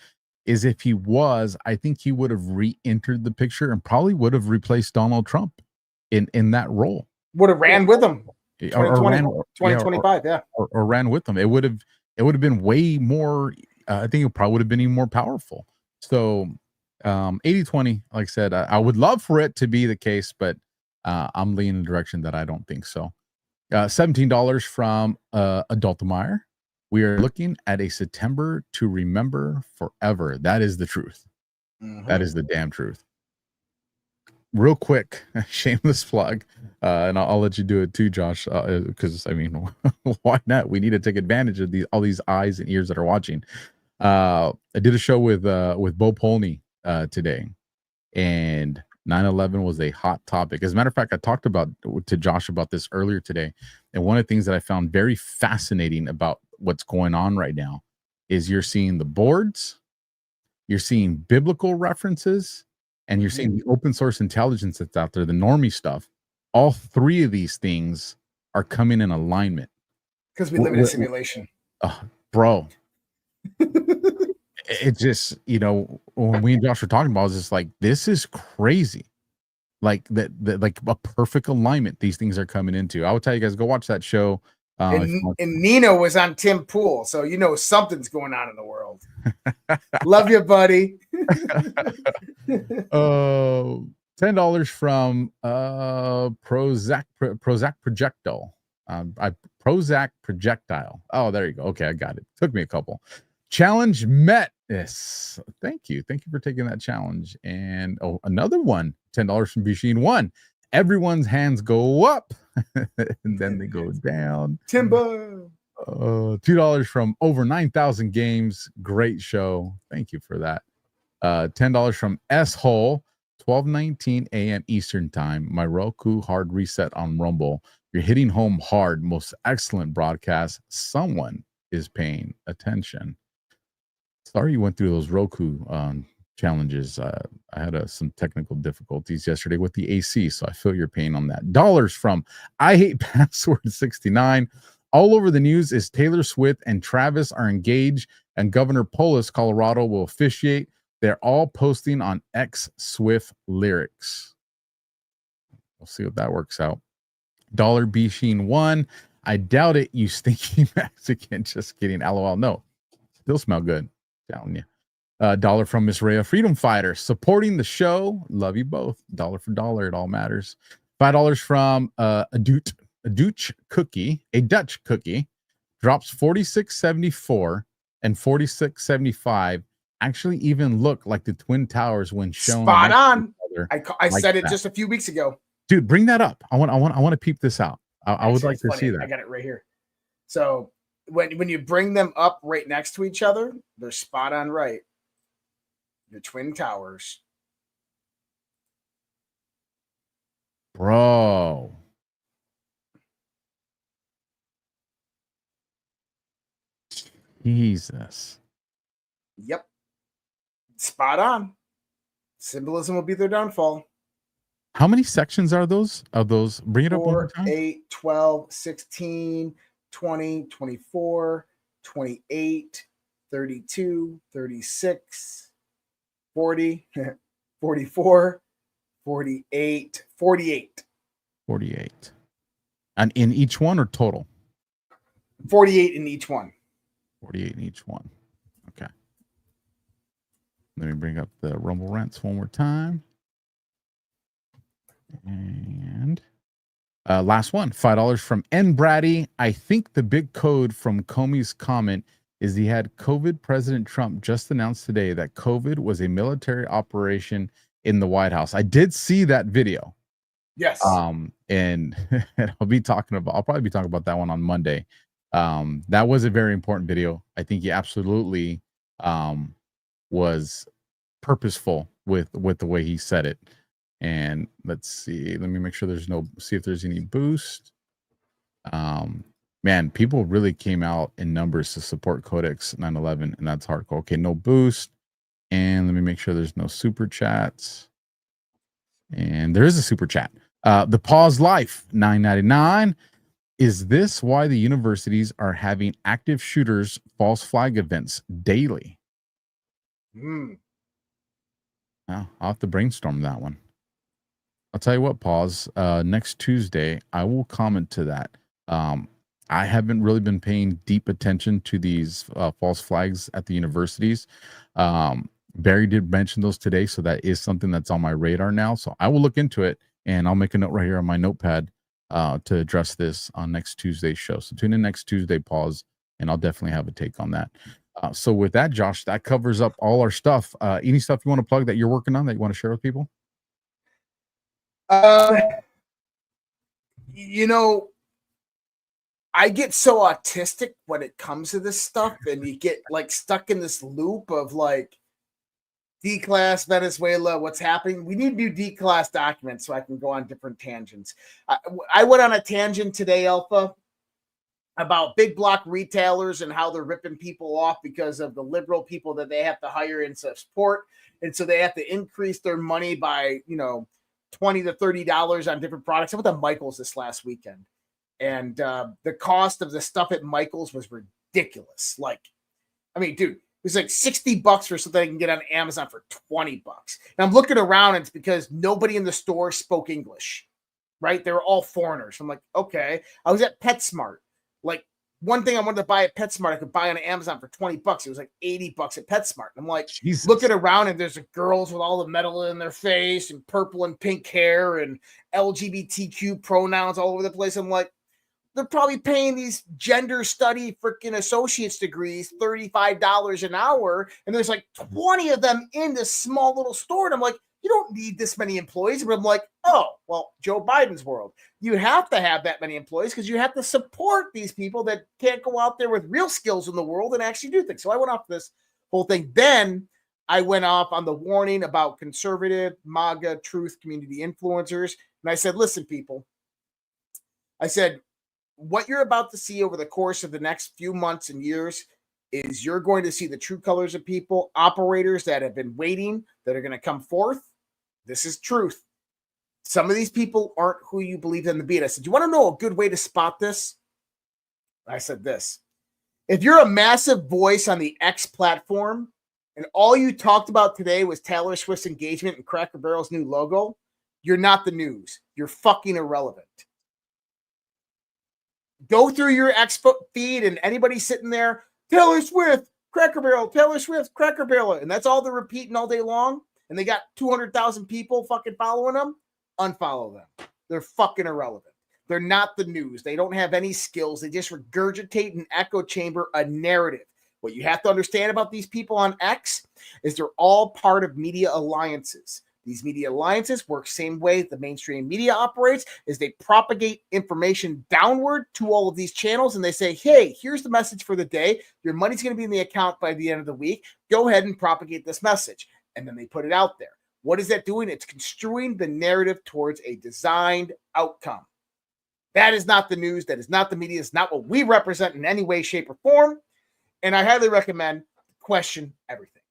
[SPEAKER 4] is if he was, I think he would have re-entered the picture and probably would have replaced Donald Trump in that role.
[SPEAKER 5] Would have ran with him.
[SPEAKER 4] 2025, or ran with him. It would have been way more. I think it probably would have been even more powerful. So 80-20, like I said, I would love for it to be the case, but I'm leaning in the direction that I don't think so. $17 from Adultemeyer. We are looking at a September to remember forever. That is the truth. That is the damn truth. Real quick, shameless plug, and I'll let you do it too, Josh, because I mean, why not? We need to take advantage of all these eyes and ears that are watching. I did a show with Bo Polney today, and 9/11 was a hot topic. As a matter of fact, I talked to Josh about this earlier today, and one of the things that I found very fascinating about what's going on right now is you're seeing the boards, you're seeing biblical references, and you're seeing the open source intelligence that's out there, the normie stuff. All three of these things are coming in alignment.
[SPEAKER 5] Because we live in a simulation.
[SPEAKER 4] Bro. It's just, when we and Josh were talking about, it's just like, this is crazy. Like that like a perfect alignment these things are coming into. I will tell you guys, go watch that show.
[SPEAKER 5] And Nino was on Tim Pool, so something's going on in the world. Love you, buddy.
[SPEAKER 4] $10 from Prozac Projectile. Prozac Projectile. Oh, there you go. Okay, I got it. Took me a couple. Challenge met. Yes. Thank you for taking that challenge. And another one, $10 from Bisheen 1. Everyone's hands go up and then they go down.
[SPEAKER 5] Timber.
[SPEAKER 4] $2 from Over 9,000 Games. Great show. Thank you for that. $10 from S Hole. 12:19 a.m. Eastern Time. My Roku hard reset on Rumble. You're hitting home hard. Most excellent broadcast. Someone is paying attention. Sorry you went through those Roku challenges. I had some technical difficulties yesterday with the AC, so I feel your pain on that. Dollars from I Hate Password 69. All over the news is Taylor Swift and Travis are engaged, and Governor Polis, Colorado, will officiate. They're all posting on X Swift lyrics. We'll see what that works out. Dollar B Sheen 1. I doubt it, you stinky Mexican. Just kidding. LOL. No, still smell good. Telling you. Dollar from Miss Rhea, Freedom Fighter, supporting the show. Love you both. Dollar for dollar, it all matters. $5 from a Dutch cookie, drops 46.74 and 46.75. Actually, even look like the Twin Towers when shown.
[SPEAKER 5] Spot on. I
[SPEAKER 4] like
[SPEAKER 5] said it
[SPEAKER 4] that.
[SPEAKER 5] just a few weeks ago.
[SPEAKER 4] Dude, bring that up. I want to peep this out. I would like to see that.
[SPEAKER 5] I got it right here. So when you bring them up right next to each other, they're spot on right. Your Twin Towers.
[SPEAKER 4] Bro. Jesus.
[SPEAKER 5] Yep. Spot on. Symbolism will be their downfall.
[SPEAKER 4] How many sections are those? Of those? Bring it up one more
[SPEAKER 5] 4,
[SPEAKER 4] time.
[SPEAKER 5] 8, 12, 16, 20, 24, 28, 32, 36, 40, 44, 48, 48.
[SPEAKER 4] 48. And in each one or total?
[SPEAKER 5] 48 in each one.
[SPEAKER 4] 48 in each one. Okay. Let me bring up the Rumble Rents one more time. And last one, $5 from N. Brady. I think the big code from Comey's comment is he had COVID. President Trump just announced today that COVID was a military operation in the White House. I did see that video.
[SPEAKER 5] Yes.
[SPEAKER 4] And I'll probably be talking about that one on Monday. That was a very important video. I think he absolutely was purposeful with the way he said it. And let's see, let me make sure see if there's any boost. Man, people really came out in numbers to support Codex 9/11, and that's hardcore. Okay, no boost. And let me make sure there's no super chats. And there is a super chat. The Pause Life, $9.99. Is this why the universities are having active shooters false flag events daily? I'll have to brainstorm that one. I'll tell you what, Pause. Next Tuesday, I will comment to that. I haven't really been paying deep attention to these false flags at the universities. Barry did mention those today, so that is something that's on my radar now. So I will look into it, and I'll make a note right here on my notepad to address this on next Tuesday's show. So tune in next Tuesday, pause, and I'll definitely have a take on that. So with that, Josh, that covers up all our stuff. Any stuff you want to plug that you're working on that you want to share with people?
[SPEAKER 5] You know, I get so autistic when it comes to this stuff, and you get like stuck in this loop of like D-class Venezuela, what's happening. We need new D-class documents so I can go on different tangents. I went on a tangent today, Alpha, about big block retailers and how they're ripping people off because of the liberal people that they have to hire and support. And so they have to increase their money by, you know, $20 to $30 on different products. I went to Michael's this last weekend, and the cost of the stuff at Michael's was ridiculous. Like, I mean, dude, it was like $60 for something I can get on Amazon for $20. And I'm looking around, and it's because nobody in the store spoke English, right? They were all foreigners. I'm like, okay. I was at PetSmart. Like, one thing I wanted to buy at PetSmart, I could buy on Amazon for $20. It was like $80 at PetSmart. And I'm like,
[SPEAKER 4] Jesus.
[SPEAKER 5] looking around, and there's girls with all the metal in their face and purple and pink hair and LGBTQ pronouns all over the place. I'm like, they're probably paying these gender study freaking associate's degrees $35 an hour. And there's like 20 of them in this small little store. And I'm like, you don't need this many employees. But I'm like, oh, well, Joe Biden's world. You have to have that many employees because you have to support these people that can't go out there with real skills in the world and actually do things. So I went off this whole thing. Then I went off on the warning about conservative, MAGA, truth community influencers. And I said, listen, people, I said, what you're about to see over the course of the next few months and years is you're going to see the true colors of people, operators that have been waiting, that are going to come forth. This is truth. Some of these people aren't who you believe them to be. And I said, you want to know a good way to spot this? I said this. If you're a massive voice on the X platform and all you talked about today was Taylor Swift's engagement and Cracker Barrel's new logo, you're not the news. You're fucking irrelevant. Go through your X feed and anybody sitting there, Taylor Swift, Cracker Barrel, Taylor Swift, Cracker Barrel. And that's all they're repeating all day long. And they got 200,000 people fucking following them. Unfollow them. They're fucking irrelevant. They're not the news. They don't have any skills. They just regurgitate and echo chamber a narrative. What you have to understand about these people on X is they're all part of media alliances. These media alliances work same way the mainstream media operates, is they propagate information downward to all of these channels, and they say, hey, here's the message for the day. Your money's going to be in the account by the end of the week. Go ahead and propagate this message. And then they put it out there. What is that doing? It's construing the narrative towards a designed outcome. That is not the news. That is not the media. It's not what we represent in any way, shape, or form. And I highly recommend question everything.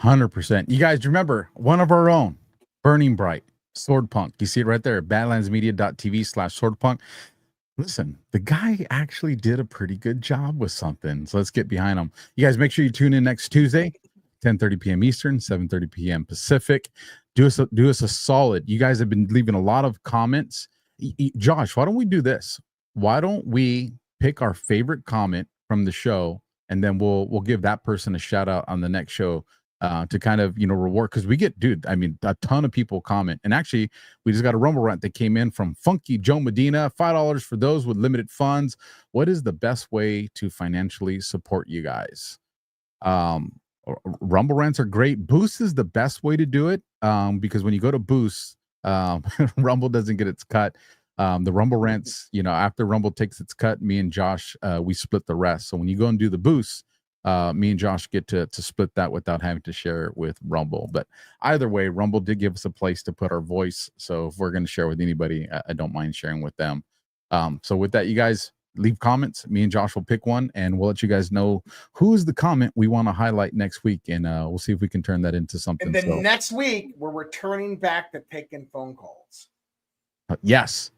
[SPEAKER 4] 100%. You guys remember one of our own, Burning Bright, Swordpunk. You see it right there, badlandsmedia.tv/swordpunk. Listen, the guy actually did a pretty good job with something. So let's get behind him. You guys make sure you tune in next Tuesday, 10:30 p.m. Eastern, 7:30 p.m. Pacific. Do us a solid. You guys have been leaving a lot of comments. Josh, why don't we do this? Why don't we pick our favorite comment from the show, and then we'll give that person a shout out on the next show to kind of, reward, because we get, a ton of people comment. And actually, we just got a Rumble rant that came in from Funky Joe Medina, $5 for those with limited funds. What is the best way to financially support you guys? Rumble rants are great. Boost is the best way to do it, because when you go to Boost, Rumble doesn't get its cut. The Rumble rants, after Rumble takes its cut, me and Josh, we split the rest. So when you go and do the Boost, me and Josh get to split that without having to share it with Rumble. But either way, Rumble did give us a place to put our voice. So if we're going to share with anybody, I don't mind sharing with them. So with that, you guys leave comments. Me and Josh will pick one, and we'll let you guys know who's the comment we want to highlight next week. And we'll see if we can turn that into something.
[SPEAKER 5] And then next week, we're returning back to taking phone calls.
[SPEAKER 4] Yes,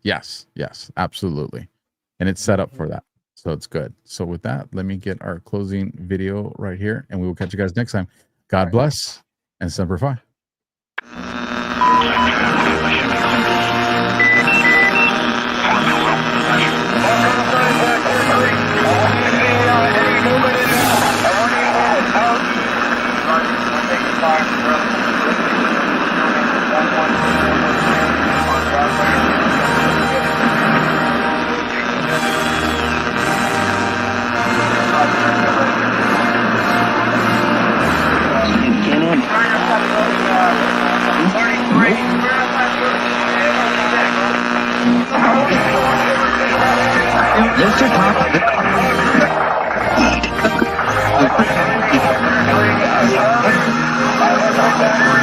[SPEAKER 4] absolutely. And it's set up for that. So it's good. So with that, let me get our closing video right here, and we will catch you guys next time. God bless and Semper Fi.
[SPEAKER 13] I want you to
[SPEAKER 2] unfiltered talk with Reid.